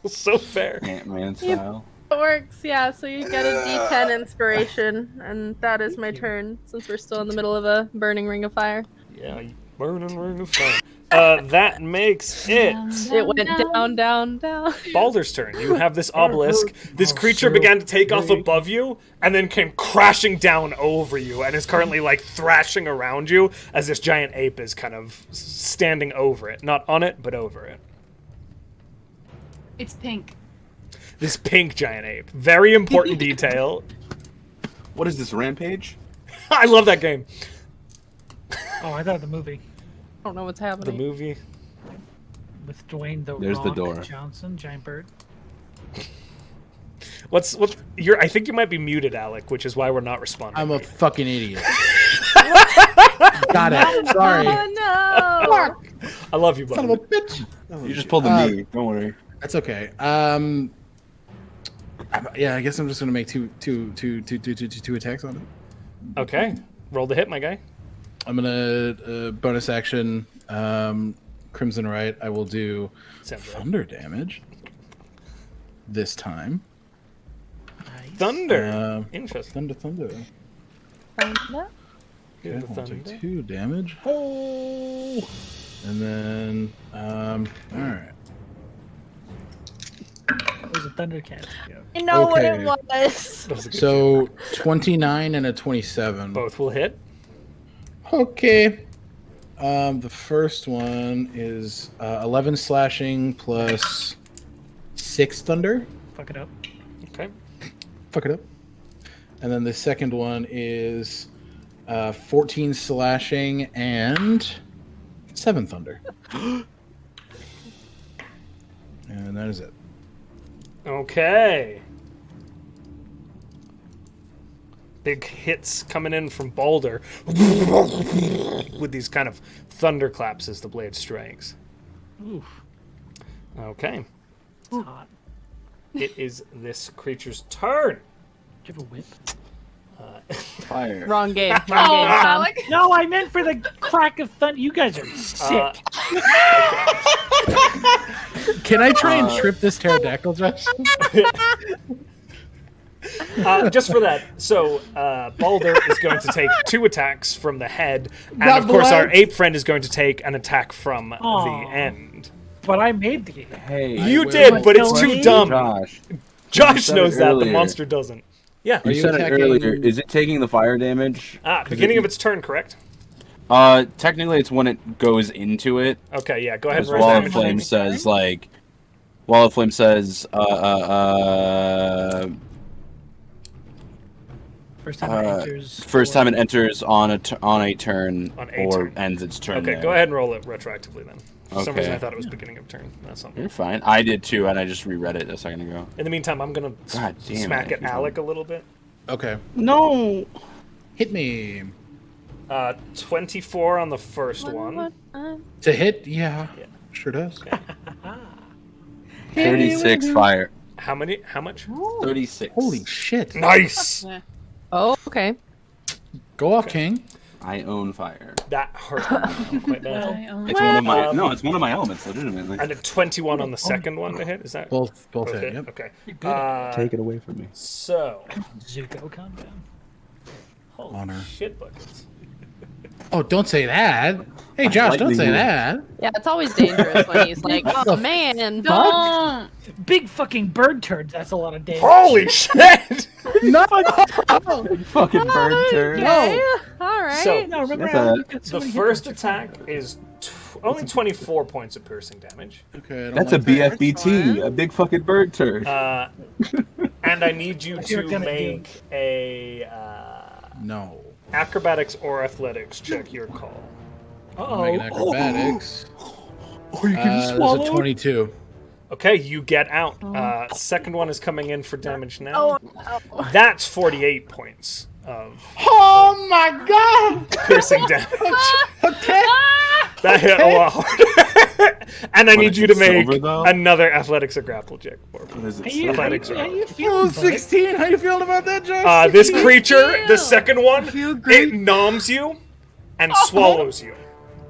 So fair. Ant-Man style. It works, yeah. So you get a D10 inspiration, and that is my turn since we're still in the middle of a burning ring of fire. Yeah, burning ring of fire. That makes it It went down, down, down. Baldur's turn. You have this obelisk. This creature began to take off above you and then came crashing down over you and is currently like thrashing around you as this giant ape is kind of standing over it. Not on it, but over it. It's pink. This pink giant ape. Very important detail. What is this, Rampage? I love that game. Oh, I thought the movie I don't know what's The happening. movie. with Dwayne the There's the Rock door. Johnson, giant bird. What's you're I think you might be muted, Alec, which is why we're not responding. I'm a fucking idiot. Got it. Sorry. Oh no! I love you, Son of a buddy. bitch. You just pulled a knee. Don't worry. That's okay. Yeah, I guess I'm just gonna make two attacks on it. Okay. Roll the hit, my guy. I'm gonna bonus action, Crimson Right. I will do Sounds right. thunder damage this time. Thunder. Interesting. Thunder. Thunder? Good Okay, I'll thunder. take 2 damage. Oh. And then, all right. It was a Thundercat. I know what Okay. it was. That was a good So 29 and a 27. Both will hit. Okay. The first one is 11 slashing plus 6 thunder. Fuck it up. Okay. Fuck it up. And then the second one is 14 slashing and 7 thunder. And that is it. Okay. Big hits coming in from Baldur with these kind of thunderclaps as the blade strikes. Oof. Okay. It's hot. It is this creature's turn. Do you have a whip? Fire. Wrong game. Wrong game, Oh, Tom. Alec. No, I meant for the crack of thunder. You guys are sick. Can I try and trip this pterodactyl, Josh? Just for that, so Baldur is going to take 2 attacks from the head, and God of course our bless. ape friend is going to take an attack from Aw. the end. But I made the Hey, You will. did, but it's Kill too me? dumb. Josh. Josh said it knows that, the earlier. monster doesn't. Yeah. Are You you said it attacking- earlier. Is it taking the fire damage? Beginning of its turn, correct? Technically, it's when it goes into it. Okay, yeah, go ahead As and roll Wall of damage. Flame says, like, Wall of Flame says, first time it enters. first time it enters on a turn On a or turn. ends its turn. Okay, there. go ahead and roll it retroactively then. For some Okay. reason I thought it was beginning of turn. That's something. You're fine. I did too, and I just reread it a second ago. In the meantime, I'm gonna God damn smack it. at Alec a little bit. Okay. No. Hit me. 24 on the first one. To hit? Yeah. Yeah. Sure does. 36 fire. How many? How much? 36. Holy shit. Nice. Oh, okay. Go off, King. I own fire. That hurt quite bad. It's one of my Um, no. It's one of my elements, legitimately. And a 21 on the second one to hit. Is that Both both hit. hit? Yep. Okay. Take it away from me. So, Zuko, calm down. holy Honor. shit buckets. Oh, don't say that. Hey, Josh, don't Lightning say bolt. that. Yeah, it's always dangerous when he's like, oh man. Don't. Big fucking bird turds. That's a lot of damage. Holy shit! No. Fucking bird turd. Okay. All right. So, No, remember That's how a- you got so the many first hit points? attack is only 24 points of piercing damage. Okay. I don't That's a like that. BFBT, a big fucking bird turd. And I need you What you're to gonna make a No. acrobatics or athletics check. Your call. I'm making Uh-oh. acrobatics. Are you That's a 22. Okay, you get out. Second one is coming in for damage now. Oh, no. That's 48 points of Oh my god! piercing damage. Okay. That hit a lot harder. And I What, need is you it to make silver, though? another athletics or grapple check. What is it? How you, Athletics how are- you Oh, feeling, bud? 16. How you feeling about that, Josh? This creature, the second one, feel great. it noms you and swallows you.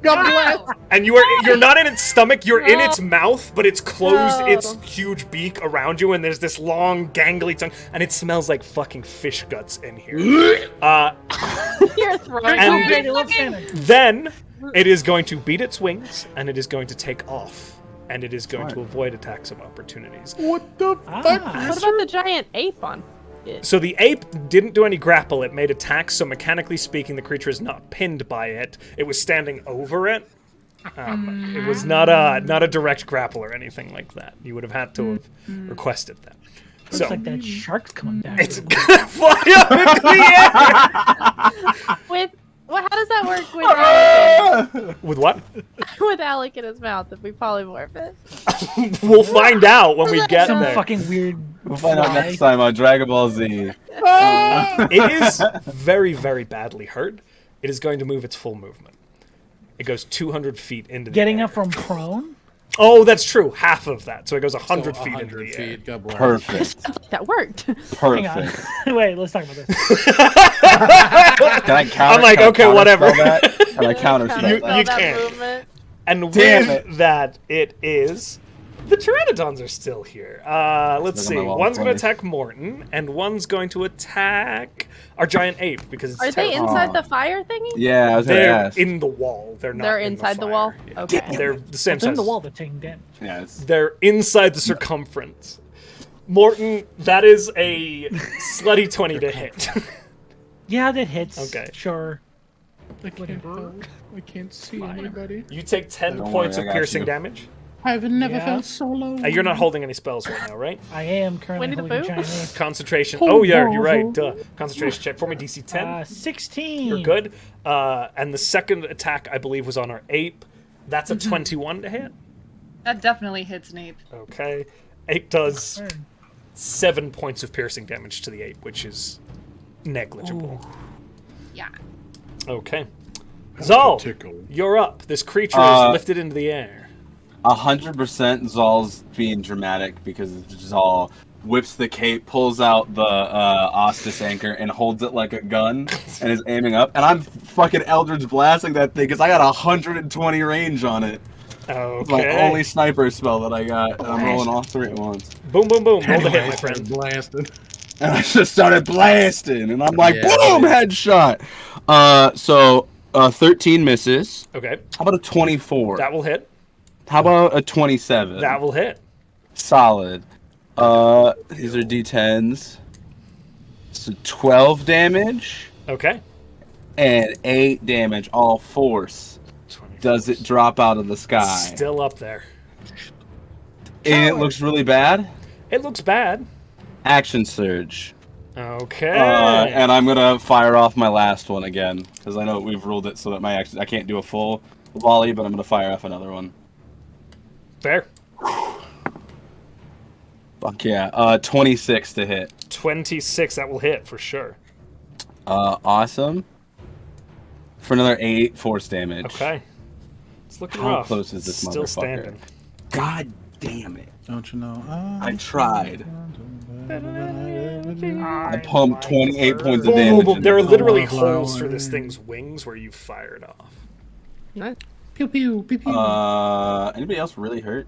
God bless. And you're not in its stomach, you're in its mouth, but it's closed No. its huge beak around you, and there's this long, gangly tongue, and it smells like fucking fish guts in here. You're throwing And- it. Daddy loves salmon. Then it is going to beat its wings, and it is going to take off, and it is going to avoid attacks of opportunities. What the Ah. fuck? What about the giant ape on? So the ape didn't do any grapple, it made attacks, so mechanically speaking, the creature is not pinned by it. It was standing over it. It was not a direct grapple or anything like that. You would have had to have requested that. Looks So like that shark's coming back. it's gonna fly up into the air. With well, how does that work with Alec With what? with Alec in his mouth if we polymorph it? We'll find out when we get Some there. fucking weird. We'll find out fly. next time on Dragon Ball Z. It is very, very badly hurt. It is going to move its full movement. It goes 200 feet into the Getting air. up from prone. Oh, that's true. Half of that. So it goes 100 So, feet into 100 the air. feet. God bless. Perfect. That worked. Hang on. Perfect. Wait, let's talk about this. Can I counter? I'm like, can I okay, whatever. counterspell that? Can I counterspell You that? That can't. movement. And Damn with that, it is... The Pteranodons are still here. Let's Look at my see. wall One's going to play. attack Morton, and one's going to attack our giant ape, because it's Are they terrifying. inside Aw. the fire thingy? Yeah, I was gonna They're ask. in the wall. They're not They're in inside the fire. wall? Yeah. Okay. They're the same It's in size. the wall. They're taking damage. Yeah, it's They're inside the circumference. Morton, that is a slutty 20 to hit. Yeah, that hits. Okay. Sure. I can't see anybody. You take 10 Don't points worry, of I got piercing you. damage. I've never Yeah. felt so low. You're not holding any spells right now, right? I am currently Winnie the holding a Pooh? giant ape. Concentration. Oh, yeah, you're right. Duh. Concentration check for me, DC 10. 16. You're good. And the second attack, I believe, was on our ape. That's a 21 to hit. That definitely hits an ape. Okay. Ape does 7 points of piercing damage to the ape, which is negligible. Yeah. Okay. Zahl, tickle. you're up. This creature is lifted into the air. 100% Zahl's being dramatic because Zahl whips the cape, pulls out the Ostis anchor, and holds it like a gun and is aiming up. And I'm fucking Eldritch blasting that thing because I got 120 range on it. It's my Okay. only sniper spell that I got. And I'm rolling all three at once. Boom, boom, boom. Roll the hit, my friend. Blasted. And I just started blasting, and I'm like, Yeah. boom, headshot. So 13 misses. Okay. How about a 24? That will hit. How about a 27? That will hit. Solid. These are D10s. So 12 damage Okay. and 8 damage, all force. 20. Does it drop out of the sky? Still up there. And it looks really bad. It looks bad. Action surge. Okay. And I'm gonna fire off my last one again because I know we've ruled it so that I can't do a full volley, but I'm gonna fire off another one. Fair. Fuck yeah. 26 to hit. 26. That will hit for sure. Awesome. For another 8 force damage. Okay. It's looking How rough. close is this Still motherfucker? standing. God damn it. Don't you know? I tried. I I pumped 28 points of Boom, boom, damage. boom. into There are it. literally Flower. holes through this thing's wings where you fired off. Pew pew pew pew. Anybody else really hurt?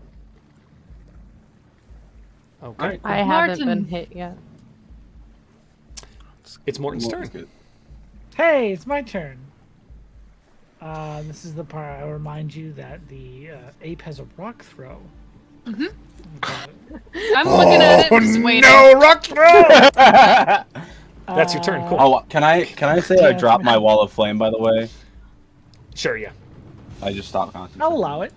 Okay. I haven't Martin. been hit yet. It's Morton's What turn. was good? Hey, it's my turn. This is the part I remind you that the ape has a rock throw. I'm looking at it, just waiting. rock throw! That's your turn. Cool. Oh, can I say I Yeah, dropped my wall of flame, by the way? Sure, yeah. I just stopped I'll concentrating. allow it.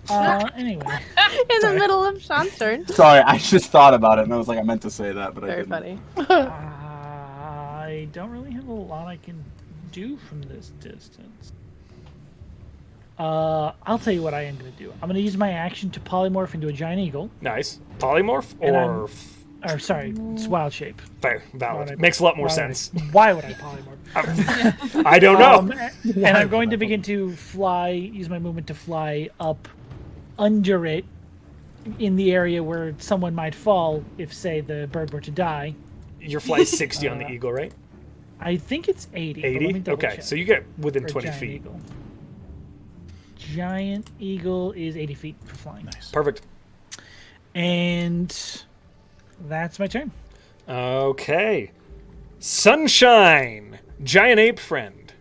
Anyway, In the middle of Sean's turn. Sorry, I just thought about it, and I was like, I meant to say that, but I Very didn't. funny. I don't really have a lot I can do from this distance. I'll tell you what I am going to do. I'm going to use my action to polymorph into a giant eagle. Nice. Polymorph And or Or sorry, it's wild shape. fair, valid. Why would I- Makes a lot more why would I- sense. Why would I polymorph? I don't know. And I'm going to begin to fly, use my movement to fly up under it in the area where someone might fall if, say, the bird were to die. Your flight 60 on the eagle, right? I think it's 80. but let me 80? double Okay, check. so you get within For a 20 giant feet. Eagle. Giant eagle is 80 feet for flying. Nice. Perfect. And that's my turn. Okay. Sunshine! Giant ape friend.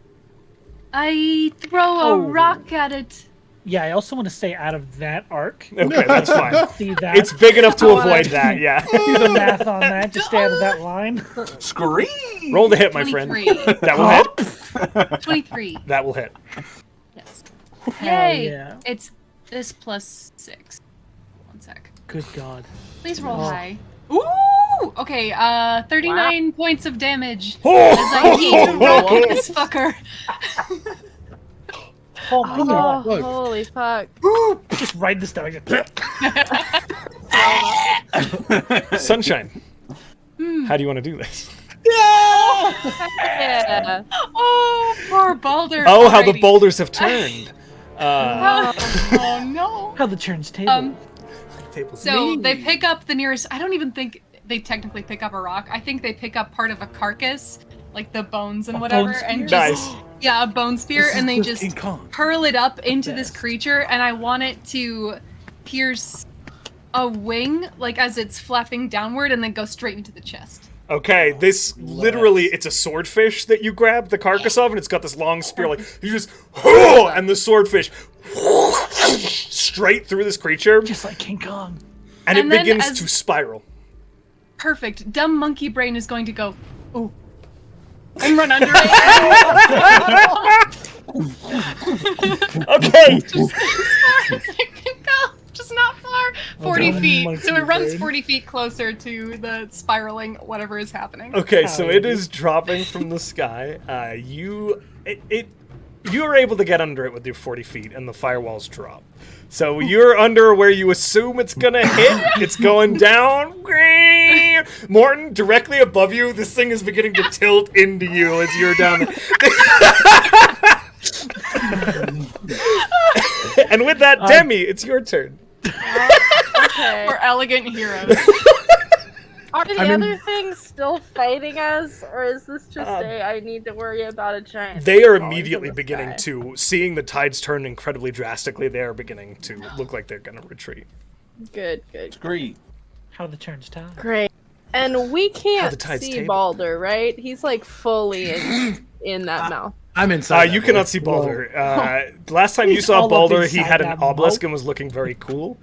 I throw a Oh. rock at it. Yeah, I also want to stay out of that arc. Okay, that's fine. See that? It's big enough to I wanna- avoid that, yeah. Do the math on that to stay out of that line. Scream! Roll the hit, my friend. 23. That will hit. 23. That will hit. Yes. Hell Yay! yeah. It's this plus 6. One sec. Good God. Please roll Oh. high. Ooh! Okay, 39 points of damage. Oh! As I keep rolling this fucker. Oh my Oh, God. Look. holy fuck. Just write this down. Sunshine. How do you want to do this? Yeah. Oh, poor Baldur. Oh, how the Alrighty. boulders have turned. Oh no. How the turns table. So they pick up the nearest. I don't even think they technically pick up a rock. I think they pick up part of a carcass, like the bones and whatever, bone and spear? just Nice. yeah, a bone spear, and they just King Kong. hurl it up into this Best. creature, and I want it to pierce a wing, like as it's flapping downward, and then go straight into the chest. Okay, this literally, it's a swordfish that you grab the carcass of, and it's got this long spear, like, you just, and the swordfish straight through this creature, Just like King Kong. and it And then begins as- to spiral. Perfect. Dumb monkey brain is going to go, ooh, and run under it. Okay. Just not far. 40 feet. So it runs 40 feet closer to the spiraling whatever is happening. Okay, so it is dropping from the sky. You are able to get under it with your 40 feet, and the firewalls drop. So you're under where you assume it's gonna hit. It's going down. Morton, directly above you, this thing is beginning to tilt into you as you're down. And with that, Demi, it's your turn. Okay. We're elegant heroes. Are the other things still fighting us, or is this just I need to worry about a giant? They are falling immediately from the beginning sky? to, seeing the tides turn incredibly drastically, they are beginning to look like they're going to retreat. Good, good. Great. How the turn's time. Great. And we How the can't tides see table. Baldur, right? He's like fully in that mouth. I'm inside. You that cannot boy. see Baldur. Last time you He's saw all up Baldur, he inside had an that obelisk mouth. and was looking very cool.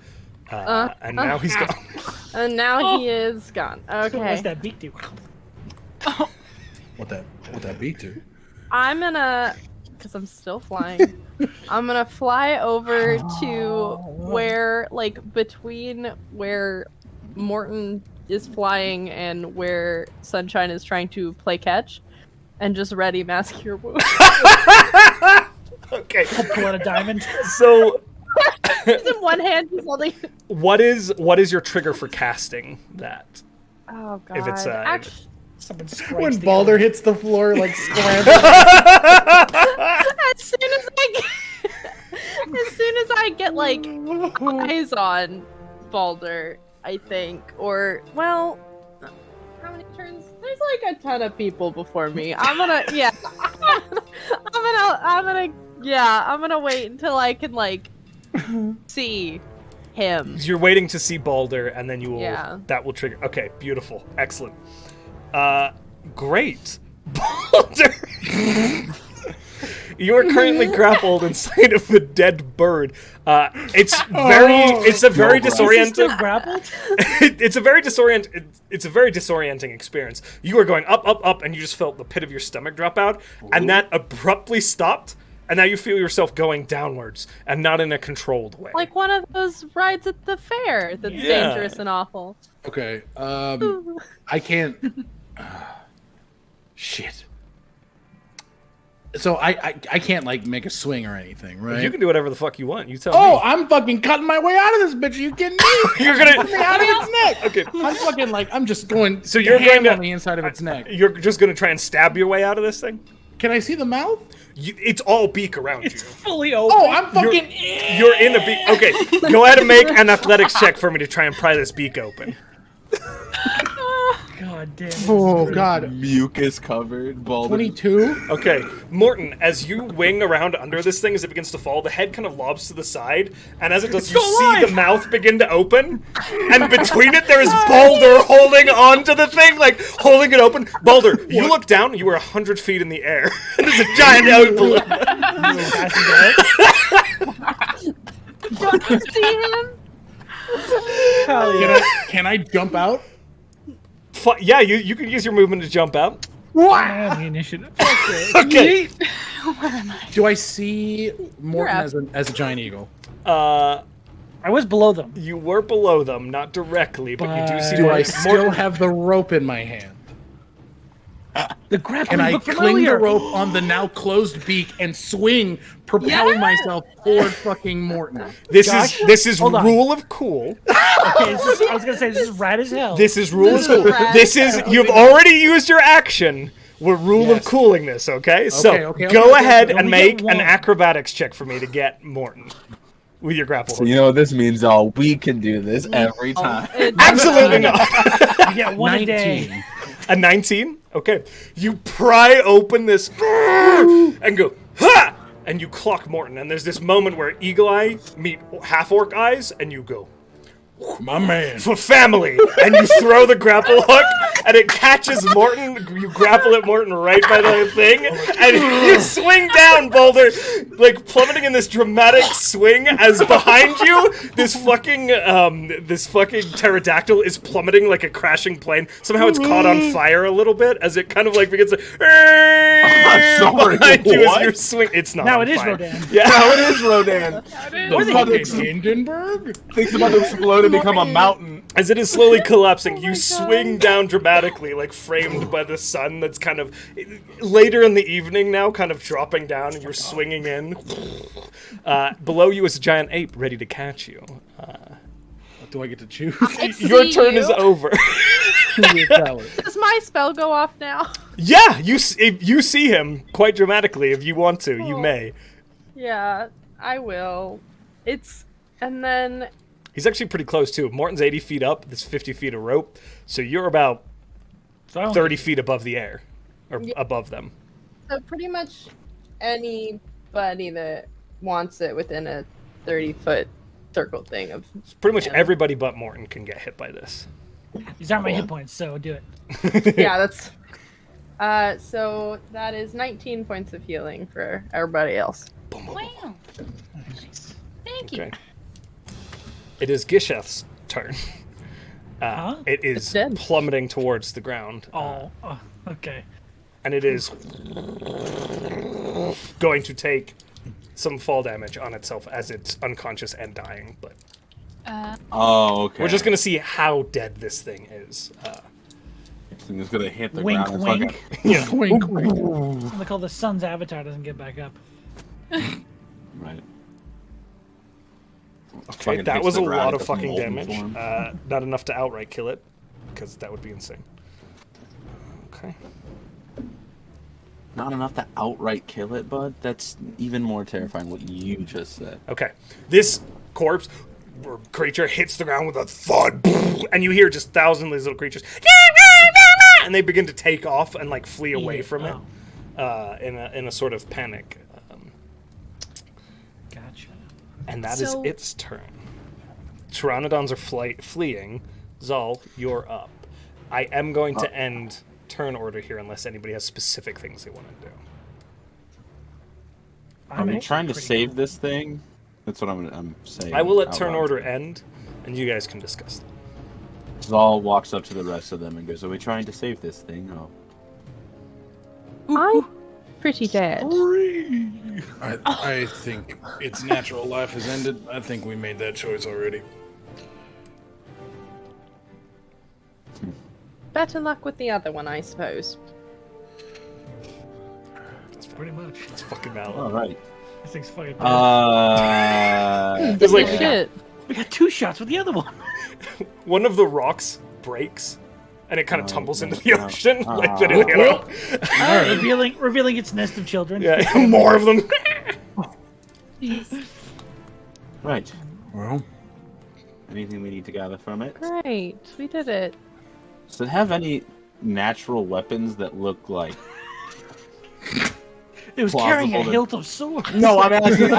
And now he's gone. And now he is gone. What's Okay. that beak do? What that beat to? I'm gonna, because I'm still flying, I'm gonna fly over to where, like, between where Morton is flying and where Sunshine is trying to play catch, and just ready mass cure wounds. Okay. Pull out a diamond. So, He's in one hand, he's holding. what is your trigger for casting that? Oh god. If it's Actually, Someone When strikes the Baldur other. hits the floor, like scrambling. as soon as I get like eyes on Baldur, I think, or well, how many turns? There's like a ton of people before me. I'm gonna I'm gonna wait until I can like see him. You're waiting to see Baldur, and then you will. Yeah. That will trigger. Okay, beautiful, excellent. Great, Baldur. You are currently grappled inside of a dead bird. It's a very Is he still disorienting. grappled? It's a very disorienting experience. You are going up, up, up, and you just felt the pit of your stomach drop out, and that abruptly stopped. And now you feel yourself going downwards, and not in a controlled way. Like one of those rides at the fair that's Yeah. dangerous and awful. Okay. I can't. Shit. So I can't like make a swing or anything, right? You can do whatever the fuck you want. You tell Oh, me. I'm fucking cutting my way out of this bitch. Are you kidding me? You're gonna. out of its neck. Okay. I'm fucking like I'm just going. So you're ham going to- on the inside of its neck. You're just gonna try and stab your way out of this thing? Can I see the mouth? It's all beak around It's you. fully open. Oh, I'm fucking. You're in a beak. Okay, go ahead and make an athletics check for me to try and pry this beak open. God damn. it. Oh god. Mucus covered. Baldur. 22. Okay, Morton, as you wing around under this thing as it begins to fall, the head kind of lobs to the side, and as it does, you see the mouth begin to open, and between it there is Baldur holding on to the thing, like holding it open. Baldur, you look down, you are 100 feet in the air. There's a giant outpool. Don't you see him? Hell yeah. Can I jump out? Yeah, you can use your movement to jump out. I have the initiative. Okay. Do I see Morton You're as a giant eagle? I was below them. You were below them, not directly, but you do see Do I Morton. still have the rope in my hand? The grappling Can I hook from cling the earlier. rope on the now closed beak and swing, propel myself toward fucking Morton? Josh? This is Hold on. rule of cool. Okay, I was gonna say this is rad as hell. This is rule of cool. rad. This is you've already used your action. We're rule of cooling this, okay? So okay, go okay. ahead You and only make get an one. acrobatics check for me to get Morton with your grapple. So you know what this means, y'all? We can do this every time. Absolutely not. You get one a day. 19. A 19? Okay. You pry open this and go, ha! And you clock Morton. And there's this moment where Eagle Eye meet half orc eyes, and you go, My man. for family! And you throw the grapple hook, and it catches Morton. You grapple at Morton right by the thing, and you swing down, Baldur, like plummeting in this dramatic swing as behind you, this fucking pterodactyl is plummeting like a crashing plane. Somehow it's caught on fire a little bit as it kind of like begins to. I'm sorry, behind you as what? you're swing. It's not. Now on it is fire. Rodan. Yeah. Now it is Rodan. Or they- Fucking Hindenburg? Things about to explode and become a mountain. As it is slowly collapsing, Oh you my swing God. down dramatically, like framed by the sun that's kind of later in the evening now, kind of dropping down, and you're swinging in. Below you is a giant ape ready to catch you. Do I get to choose? Your turn you. is over. Does my spell go off now? Yeah, you see him quite dramatically. If you want to, you Oh. may. Yeah, I will. And then He's actually pretty close too. Morton's 80 feet up. There's 50 feet of rope, so you're about So I don't 30 feet above the air, or above them. so pretty much anybody that wants it within a 30-foot circle thing of Pretty much Yeah. everybody but Morton can get hit by this. These aren't my hit points, so do it. yeah, that's so that is 19 points of healing for everybody else. Wow. Thank you. Okay. It is Gisheth's turn. Huh? It It's is dead. plummeting towards the ground. Oh, okay. And it is going to take some fall damage on itself as it's unconscious and dying. But Oh, okay. we're just going to see how dead this thing is. Thing is gonna hit the Wink, ground. and wink. fucking- Yeah. Wink, wink. Look, all the sun's avatar doesn't get back up. Right. Okay, Fucking that hits was the a ground, lot it of does fucking molten damage. form. Not enough to outright kill it, because that would be insane. Okay. Not enough to outright kill it, bud. That's even more terrifying. What you just said. Okay. This corpse or creature hits the ground with a thud, and you hear just thousands of these little creatures, and they begin to take off and like flee away Yeah, from it, in a sort of panic. Gotcha. And that is So- its turn. Pteranodons are fleeing. Zahl, you're up. I am going to end turn order here unless anybody has specific things they want to do. Are we actually trying to pretty save cool. this thing? That's what I'm saying. I will let out turn loud. order end, and you guys can discuss it. Zahl walks up to the rest of them and goes, "Are we trying to save this thing?" Oh. I'm pretty dead. I think its natural life has ended. I think we made that choice already. Better luck with the other one, I suppose. Pretty much. It's fucking valid. All right. This thing's fucking. It's like- Shit. we got 2 shots with the other one. One of the rocks breaks, and it kind of Oh, tumbles into no. the ocean. Like, Ah. you know? revealing its nest of children. Yeah, more of them. Right. Well, Anything we need to gather from it? Great, we did it. Does it have any natural weapons that look like? It was carrying a Plausible. hilt of sword. No, I'm asking in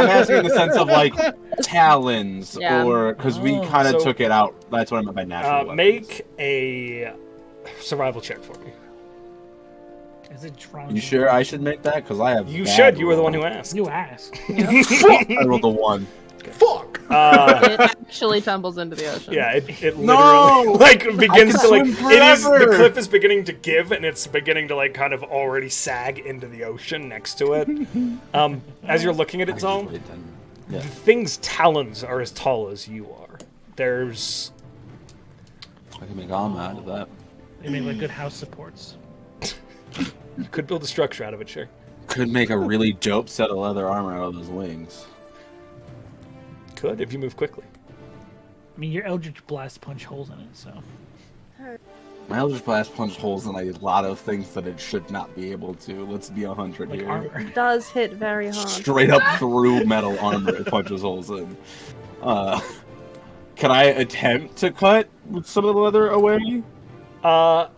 the sense of like talons, Yeah. or because we Oh. kind of So- took it out. That's what I meant by natural weapons. Make a survival check for me. Is it drunk? You sure I should make that? Because I have. You bad should. You were the rolls. one who asked. You asked. I rolled a 1. fuck. It actually tumbles into the ocean. Yeah, it literally No! like begins could to like swim it is the forever! cliff is beginning to give and it's beginning to like kind of already sag into the ocean next to it. As you're looking at it, Zahl, Yeah. the thing's talons are as tall as you are. There's I can make armor out of that. They make like good house supports. you could build a structure out of it, sure. Could make a really dope set of leather armor out of those wings. Could if you move quickly. I mean, your Eldritch Blast punch holes in it, so. My Eldritch Blast punched holes in a lot of things that it should not be able to. Let's be 100 Like here. armor. It does hit very hard. Straight up through metal armor, it punches holes in. Can I attempt to cut some of the leather away? I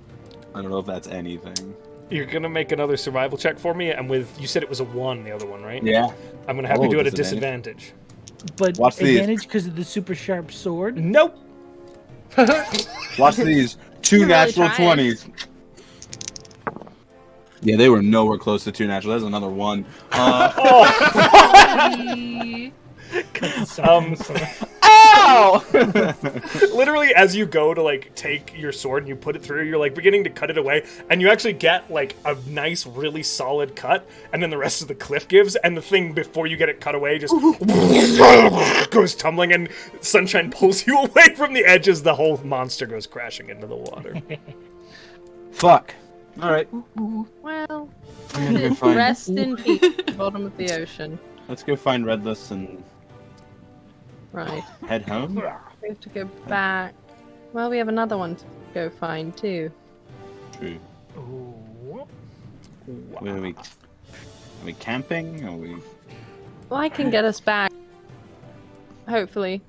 don't know if that's anything. You're gonna make another survival check for me, and with you said it was a 1, the other one, right? Yeah. I'm gonna have Oh, you do it at disadvantage. disadvantage. But Watch these. advantage because of the super sharp sword. Nope. Watch these. 2 You're really natural trying. 20s. Yeah, they were nowhere close to 2 natural. That's another 1. Ow! Literally, as you go to like take your sword and you put it through, you're like beginning to cut it away, and you actually get like a nice, really solid cut, and then the rest of the cliff gives, and the thing before you get it cut away just goes tumbling, and Sunshine pulls you away from the edge as the whole monster goes crashing into the water. Fuck. All right. Well, I'm gonna go find. rest in peace, bottom of the ocean. Let's go find Redless and Right. head home. We have to go back. Well, we have another one to go find too. True. Wow. Are we camping? Are we? Well, I can get us back. Hopefully,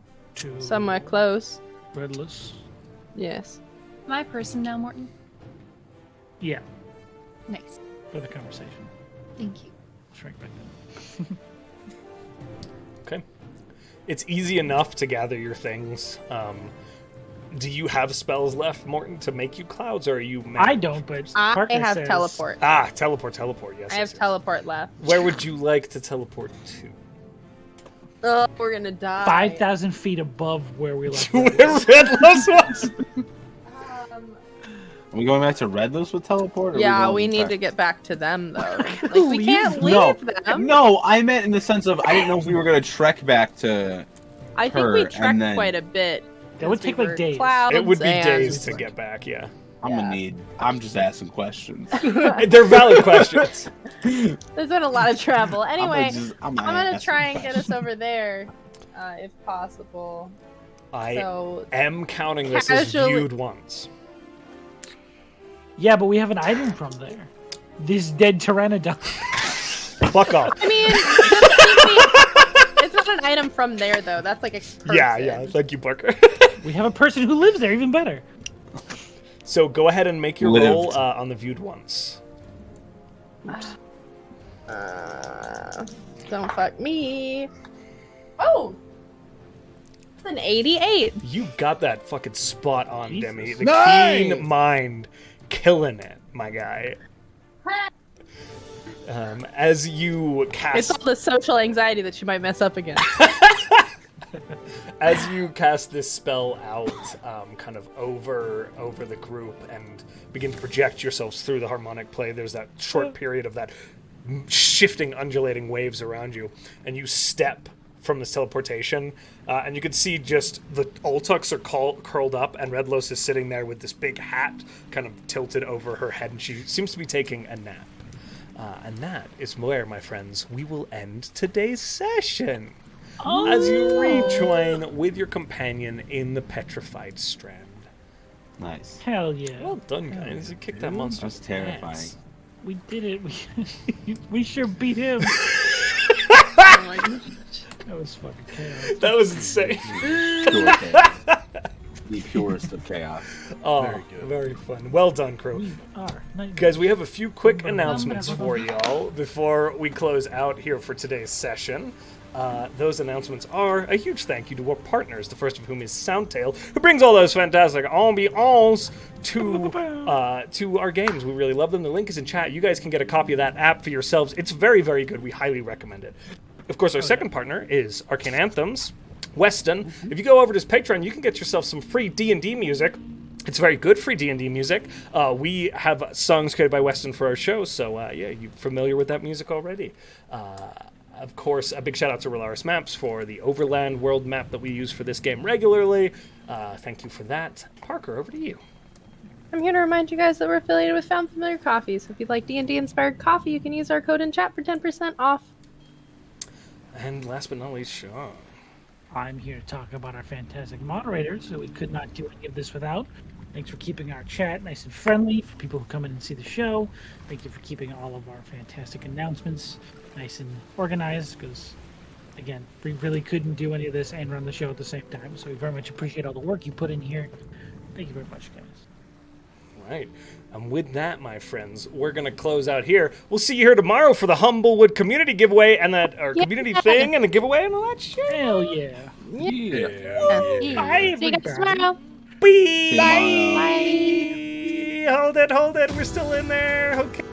somewhere close. Redless. Yes. My person now, Morton. Yeah, Nice. for the conversation. Thank you. Shrink back then. Okay. It's easy enough to gather your things. Do you have spells left, Morton, to make you clouds, or are you I don't, but I Parker have says, teleport. Teleport, yes. I have teleport left. Where would you like to teleport to? Oh, we're gonna die. 5,000 feet above where we left. Where Redless was? Are we going back to Redless with teleport? Or are Yeah, going we need back- to get back to them though. Like, we can't leave No, them. no, I meant in the sense of I didn't know if we were gonna trek back to. I think we her, trekked and then- quite a bit. That would 'cause we take, like, were days. clouds It would be and- days to get back, yeah. I'm just asking questions. They're valid questions. There's been a lot of travel. Anyway, I'm I'm gonna asking try and get us questions. over there, if possible. I So am counting this as Casually- viewed once. Yeah, but we have an item from there. This dead pteranodon. Fuck off. I mean, it's not an item from there though. That's like a person. Yeah. Thank you, Parker. We have a person who lives there, even better. So go ahead and make your Lived. roll on the viewed once. Don't fuck me. Oh, it's an 88. You got that fucking spot on, Jesus. Demi. The Nice! keen mind, killing it, my guy. As you It's cast, all the social anxiety that you might mess up again. as you cast this spell out, kind of over the group and begin to project yourselves through the harmonic play. There's that short period of that shifting, undulating waves around you, and you step from this teleportation, and you can see just the Oltuks are curled up, and Redlos is sitting there with this big hat kind of tilted over her head, and she seems to be taking a nap. And that is where, my friends, we will end today's session. As you rejoin with your companion in the petrified strand. Nice. Hell yeah. Well done, guys. You kicked that monster. That's terrifying. ass. We did it. We sure beat him. Oh my gosh. That was fucking chaos. That was insane. Pure chaos. The purest of chaos. Oh, very fun. Well done, crew. We are. Guys, we have a few quick announcements for y'all before we close out here for today's session. Those announcements are a huge thank you to our partners, the first of whom is Soundtail, who brings all those fantastic ambiance to our games. We really love them. The link is in chat. You guys can get a copy of that app for yourselves. It's very, very good. We highly recommend it. Of course, our second partner is Arcane Anthems, Weston. If you go over to his Patreon, you can get yourself some free D&D music. It's very good free D&D music. We have songs created by Weston for our show, so yeah, you're familiar with that music already. Of course, a big shout out to Relaris Maps for the Overland world map that we use for this game regularly. Thank you for that. Parker, over to you. I'm here to remind you guys that we're affiliated with Found Familiar Coffee. So if you'd like D&D inspired coffee, you can use our code in chat for 10% off. And last but not least, Sean. I'm here to talk about our fantastic moderators, so we could not do any of this without. Thanks for keeping our chat nice and friendly for people who come in and see the show. Thank you for keeping all of our fantastic announcements nice and organized, because, again, we really couldn't do any of this and run the show at the same time, so we very much appreciate all the work you put in here. Thank you very much, guys. Right. And with that, my friends, we're going to close out here. We'll see you here tomorrow for the Humblewood community giveaway and that our community thing and the giveaway and all that shit. Hell yeah. Yeah. Bye, See you guys everybody. tomorrow. Bye. Bye. Hold it. We're still in there. Okay.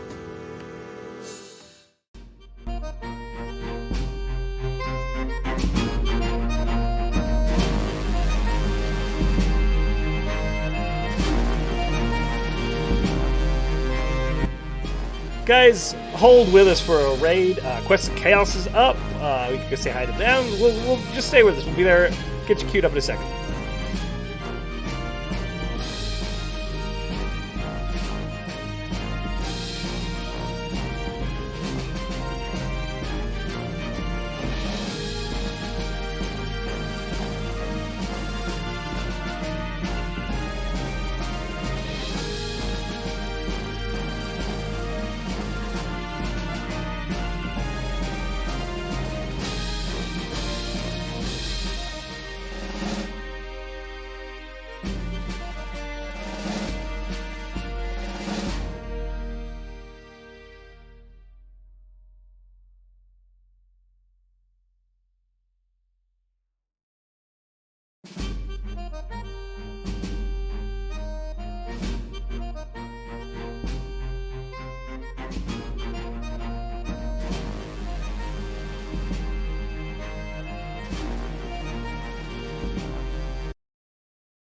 Guys, hold with us for a raid. Quest of Chaos is up. We can go say hi to them. We'll just stay with us. We'll be there. Get you queued up in a second.